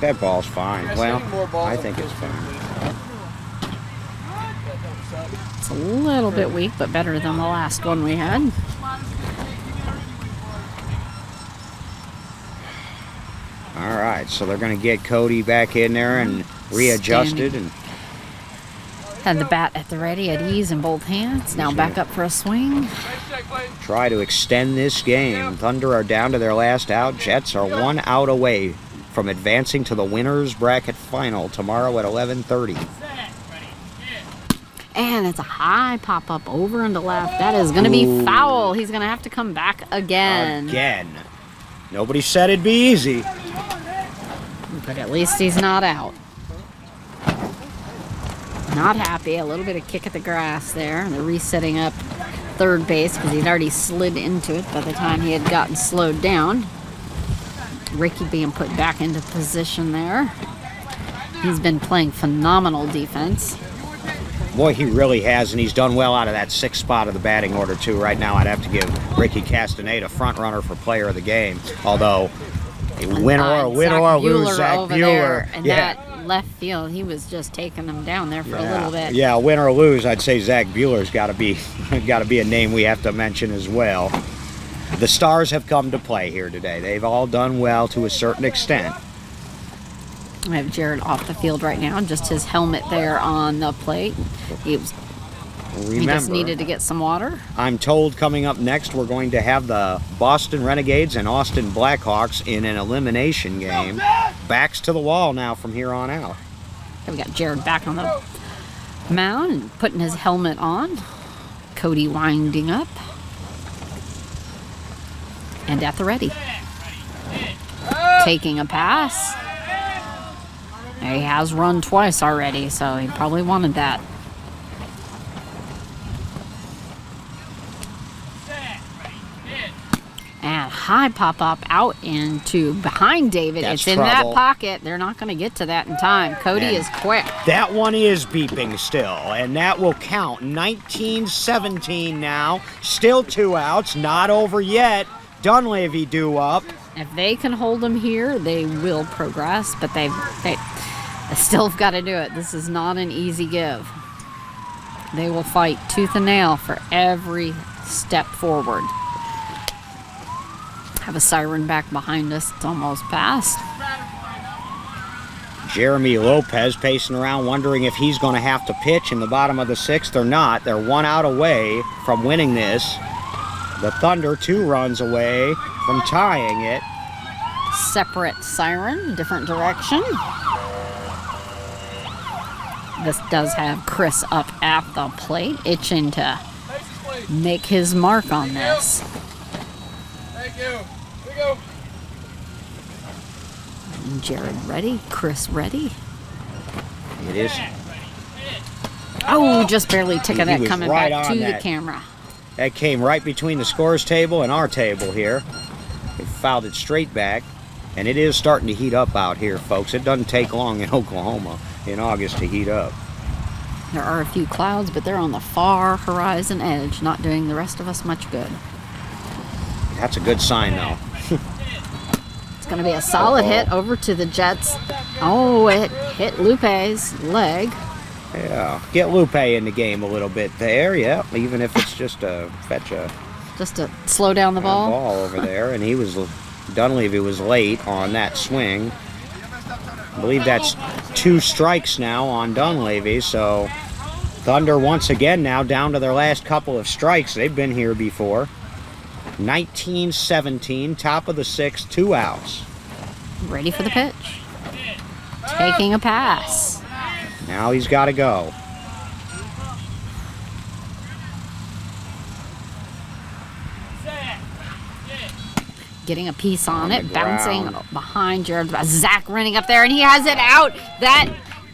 that ball's fine. Yes, Well, any more balls I on think the it's field, fine. It's a little bit weak, but better than the last one we had. All right, so they're going to get Cody back in there and readjusted. And Had the bat at the ready at ease in both hands. Now back up for a swing. try to extend this game. Thunder are down to their last out. Jets are 1 out away from advancing to the winners bracket final tomorrow at 11:30. And it's a high pop-up over and to left. That is going to be Ooh. foul. He's going to have to come back again. Again. Nobody said it'd be easy. But at least he's not out. Not happy. A little bit of kick at the grass there. They're resetting up third base because he'd already slid into it by the time he had gotten slowed down. Ricky being put back into position there. He's been playing phenomenal defense. Boy, he really has, and he's done well out of that 6th spot of the batting order, too. Right now, I'd have to give Ricky Castaneda front runner for player of the game. Although, win or Zach lose, Buehler Zach over Buehler. there, and Yeah. that left field, he was just taking them down there for a little bit. Yeah, win or lose, I'd say Zach Buehler's got to be a name we have to mention as well. The Stars have come to play here today. They've all done well to a certain extent. I have Jared off the field right now, just his helmet there on the plate. He just Remember, needed to get some water. I'm told coming up next we're going to have the Boston Renegades and Austin Blackhawks in an elimination game. Backs to the wall now from here on out. Okay, we got Jared back on the mound and putting his helmet on. Cody winding up. And at the ready. Taking a pass. He has run twice already, so he probably wanted that. And high pop-up out into behind David. That's It's in trouble. that pocket. They're not going to get to that in time. Cody Man. is quick. That one is beeping still, and that will count. 19-17 now. Still 2 outs. Not over yet. Dunleavy due up. If they can hold them here, they will progress, but they still have got to do it. This is not an easy give. They will fight tooth and nail for every step forward. Have a siren back behind us. It's almost past. Jeremy Lopez pacing around wondering if he's going to have to pitch in the bottom of the 6th or not. They're 1 out away from winning this. The Thunder 2 runs away from tying it. Separate siren, different direction. This does have Chris up at the plate, itching to make his mark on this. Thank you. Here we go. Jared ready, Chris ready. It is. Oh, just barely ticking He that was coming right back on to the that. camera. That came right between the scores table and our table here. They fouled it straight back. And it is starting to heat up out here, folks. It doesn't take long in Oklahoma in August to heat up. There are a few clouds, but they're on the far horizon edge, not doing the rest of us much good. That's a good sign, though. It's going to be a solid hit over to the Jets. Oh, it hit Lupe's leg. Yeah, get Lupe in the game a little bit there, yeah. Even if it's just a fetch a Just to slow down the ball. ball over there. And Dunleavy was late on that swing. I believe that's 2 strikes now on Dunleavy, so Thunder once again now down to their last couple of strikes. They've been here before. 19-17, top of the 6th, 2 outs. Ready for the pitch. Taking a pass. Now he's got to go. Getting a piece on the it, bouncing ground. behind Jared. Zach running up there, and he has it out. That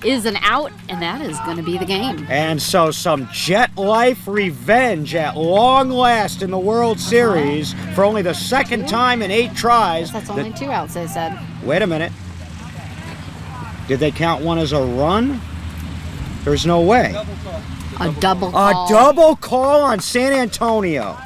is an out, and that is going to be the game. And so some Jet Life revenge at long last in the World Series for only the 2nd time in 8 tries. That's only 2 outs, they said. Wait a minute. Did they count one as a run? There's no way. A double call. A double call on San Antonio.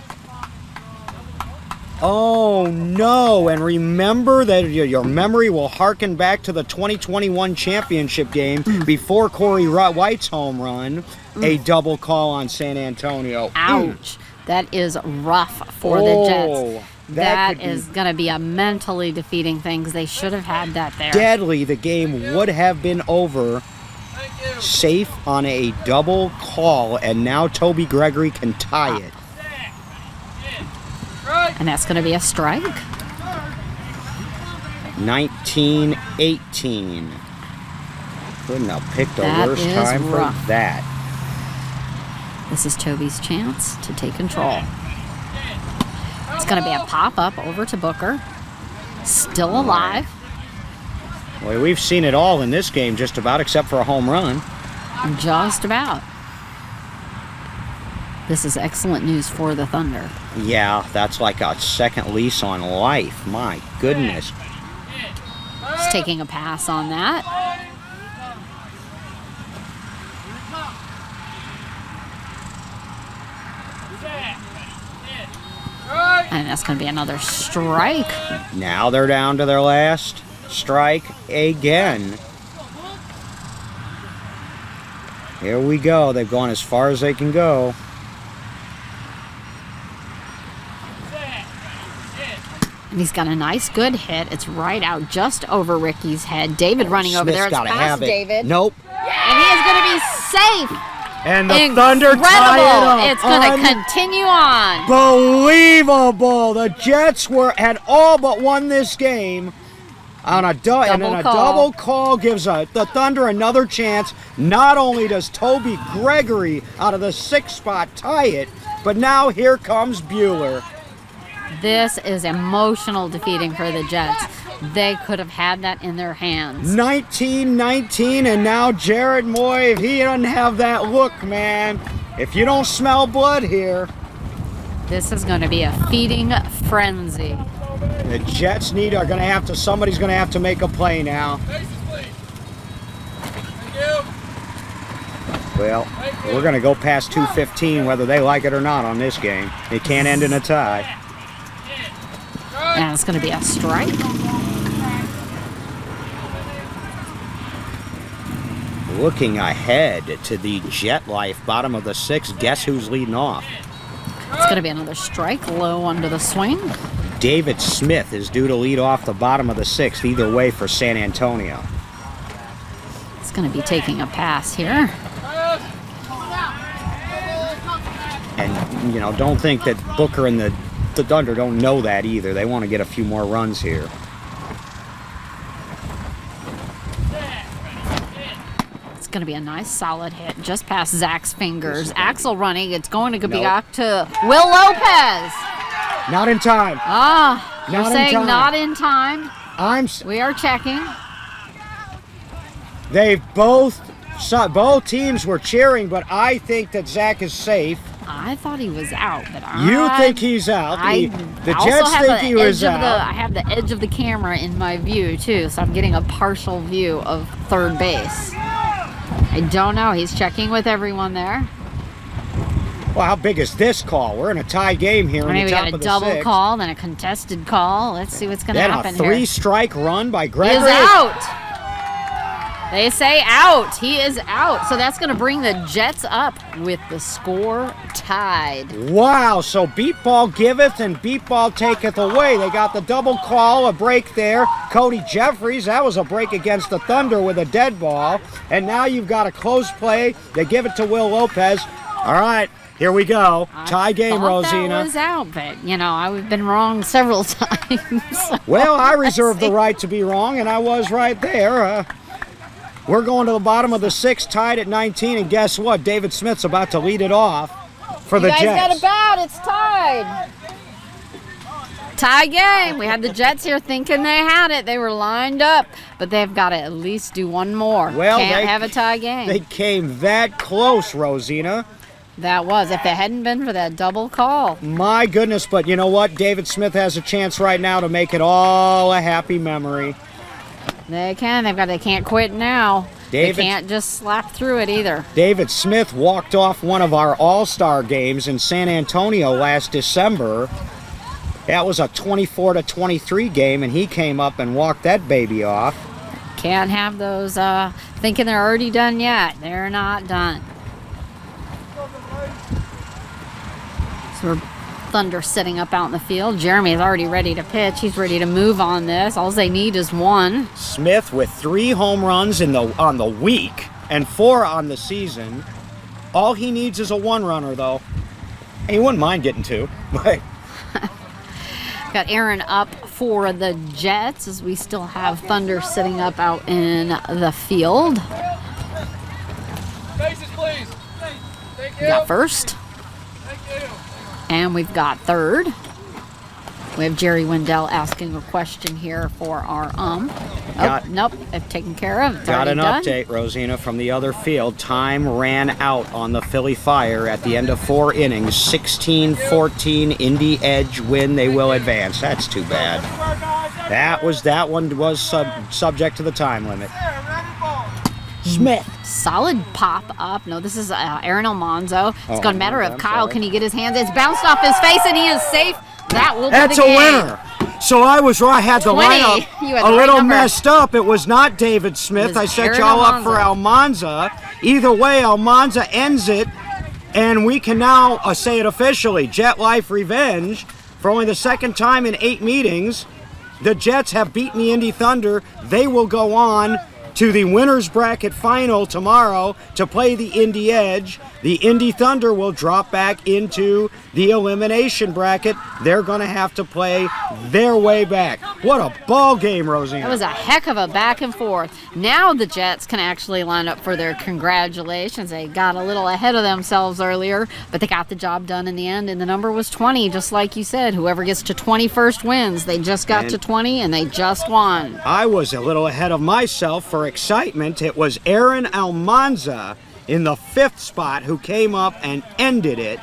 Oh no, and remember that your memory will harken back to the 2021 championship game before Corey White's home run, a double call on San Antonio. Ouch. That is rough for the Jets. That could be is going to be a mentally defeating thing, 'cause they should have had that there. deadly. The game would have been over safe on a double call, and now Toby Gregory can tie it. And that's going to be a strike. 19-18. Couldn't have picked a That worse is time rough. for that. This is Toby's chance to take control. It's going to be a pop-up over to Booker. Still alive. Well, we've seen it all in this game, just about, except for a home run. Just about. This is excellent news for the Thunder. Yeah, that's like a second lease on life. My goodness. He's taking a pass on that. And that's going to be another strike. Now they're down to their last strike again. Here we go. They've gone as far as they can go. And he's got a nice, good hit. It's right out just over Ricky's head. David running over there. It's gotta past have it. David. Nope. And he is going to be safe. And the Incredible. Thunder tie it up. It's going to continue on. Unbelievable. The Jets had all but won this game on a and then a double call gives the Thunder another chance. Not only does Toby Gregory out of the 6th spot tie it, but now here comes Bueller. This is emotional defeating for the Jets. They could have had that in their hands. 19-19, and now Jared Moy, if he doesn't have that look, man, if you don't smell blood here. This is going to be a feeding frenzy. The Jets somebody's going to have to make a play now. Well, we're going to go past 2:15 whether they like it or not on this game. It can't end in a tie. And it's going to be a strike. Looking ahead to the Jet Life, bottom of the 6th. Guess who's leading off? It's going to be another strike low under the swing. David Smith is due to lead off the bottom of the 6th, either way for San Antonio. It's going to be taking a pass here. And, you know, don't think that Booker and the Thunder don't know that either. They want to get a few more runs here. It's going to be a nice solid hit just past Zach's fingers. Axel running. It's going to be back to Will Lopez. Not in time. You're saying not in time. We are checking. They both teams were cheering, but I think that Zach is safe. I thought he was out, but you think he's out. The Jets think he was out. I have the edge of the camera in my view too, so I'm getting a partial view of third base. I don't know. He's checking with everyone there. Well, how big is this call? We're in a tie game here. We got a double call, then a contested call. Let's see what's going to happen here. Then a 3-strike run by Gregory. He is out. They say out. He is out. So that's going to bring the Jets up with the score tied. Wow. So beat ball giveth and beat ball taketh away. They got the double call, a break there. Cody Jeffries, that was a break against the Thunder with a dead ball. And now you've got a close play. They give it to Will Lopez. All right. Here we go. Tie game, Rosina. That was out, but, you know, I've been wrong several times. Well, I reserve the right to be wrong, and I was right there. We're going to the bottom of the 6th, tied at 19, and guess what? David Smith's about to lead it off for the Jets. You guys got a bat. It's tied. Tie game. We had the Jets here thinking they had it. They were lined up, but they've got to at least do one more. Well, Can't have a tie game. They came that close, Rosina. That was, if it hadn't been for that double call. My goodness, but you know what? David Smith has a chance right now to make it all a happy memory. They can. They can't quit now. They can't just slap through it either. David Smith walked off one of our All-Star games in San Antonio last December. That was a 24-23 game, and he came up and walked that baby off. Can't have those thinking they're already done yet. They're not done. So we're Thunder sitting up out in the field. Jeremy is already ready to pitch. He's ready to move on this. All they need is one. Smith with 3 home runs on the week and 4 on the season. All he needs is a 1-runner, though. And he wouldn't mind getting 2. But got Aaron up for the Jets as we still have Thunder sitting up out in the field. Bases, please. Thank you. We got first. Thank you. And we've got third. We have Jerry Wendell asking a question here for our nope, I've taken care of. It's got an done. update, Rosina, from the other field. Time ran out on the Philly Fire at the end of 4 innings. 16-14 Indy Edge win. They will advance. That's too bad. That one was subject to the time limit. Smith. Solid pop up. No, this is Aaron Almanzo. It's going to matter of Kyle. Can he get his hands? It's bounced off his face, and he is safe. That will be the game. That's a winner. So I was right. I had the lineup a little messed up. It was not David Smith. I set y'all up for Almanza. Either way, Almanza ends it, and we can now say it officially. Jet Life Revenge. For only the 2nd time in 8 meetings, the Jets have beaten the Indy Thunder. They will go on to the winner's bracket final tomorrow to play the Indy Edge. The Indy Thunder will drop back into the elimination bracket. They're going to have to play their way back. What a ball game, Roseanne. That was a heck of a back and forth. Now the Jets can actually line up for their congratulations. They got a little ahead of themselves earlier, but they got the job done in the end, and the number was 20, just like you said. Whoever gets to 20 first wins. They just got to 20, and they just won. I was a little ahead of myself for excitement. It was Aaron Almanza in the 5th spot who came up and ended it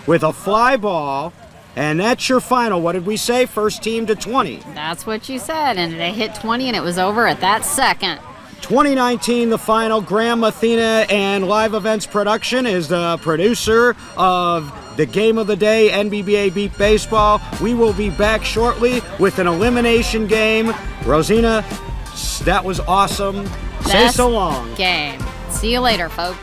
with a fly ball, and that's your final. What did we say? First team to 20. That's what you said, and they hit 20, and it was over at that second. 2019, the final. Graham Athena and Live Events Production is the producer of the Game of the Day, NBBA Beat Baseball. We will be back shortly with an elimination game. Rosina, that was awesome. Say so long. Game. See you later, folks.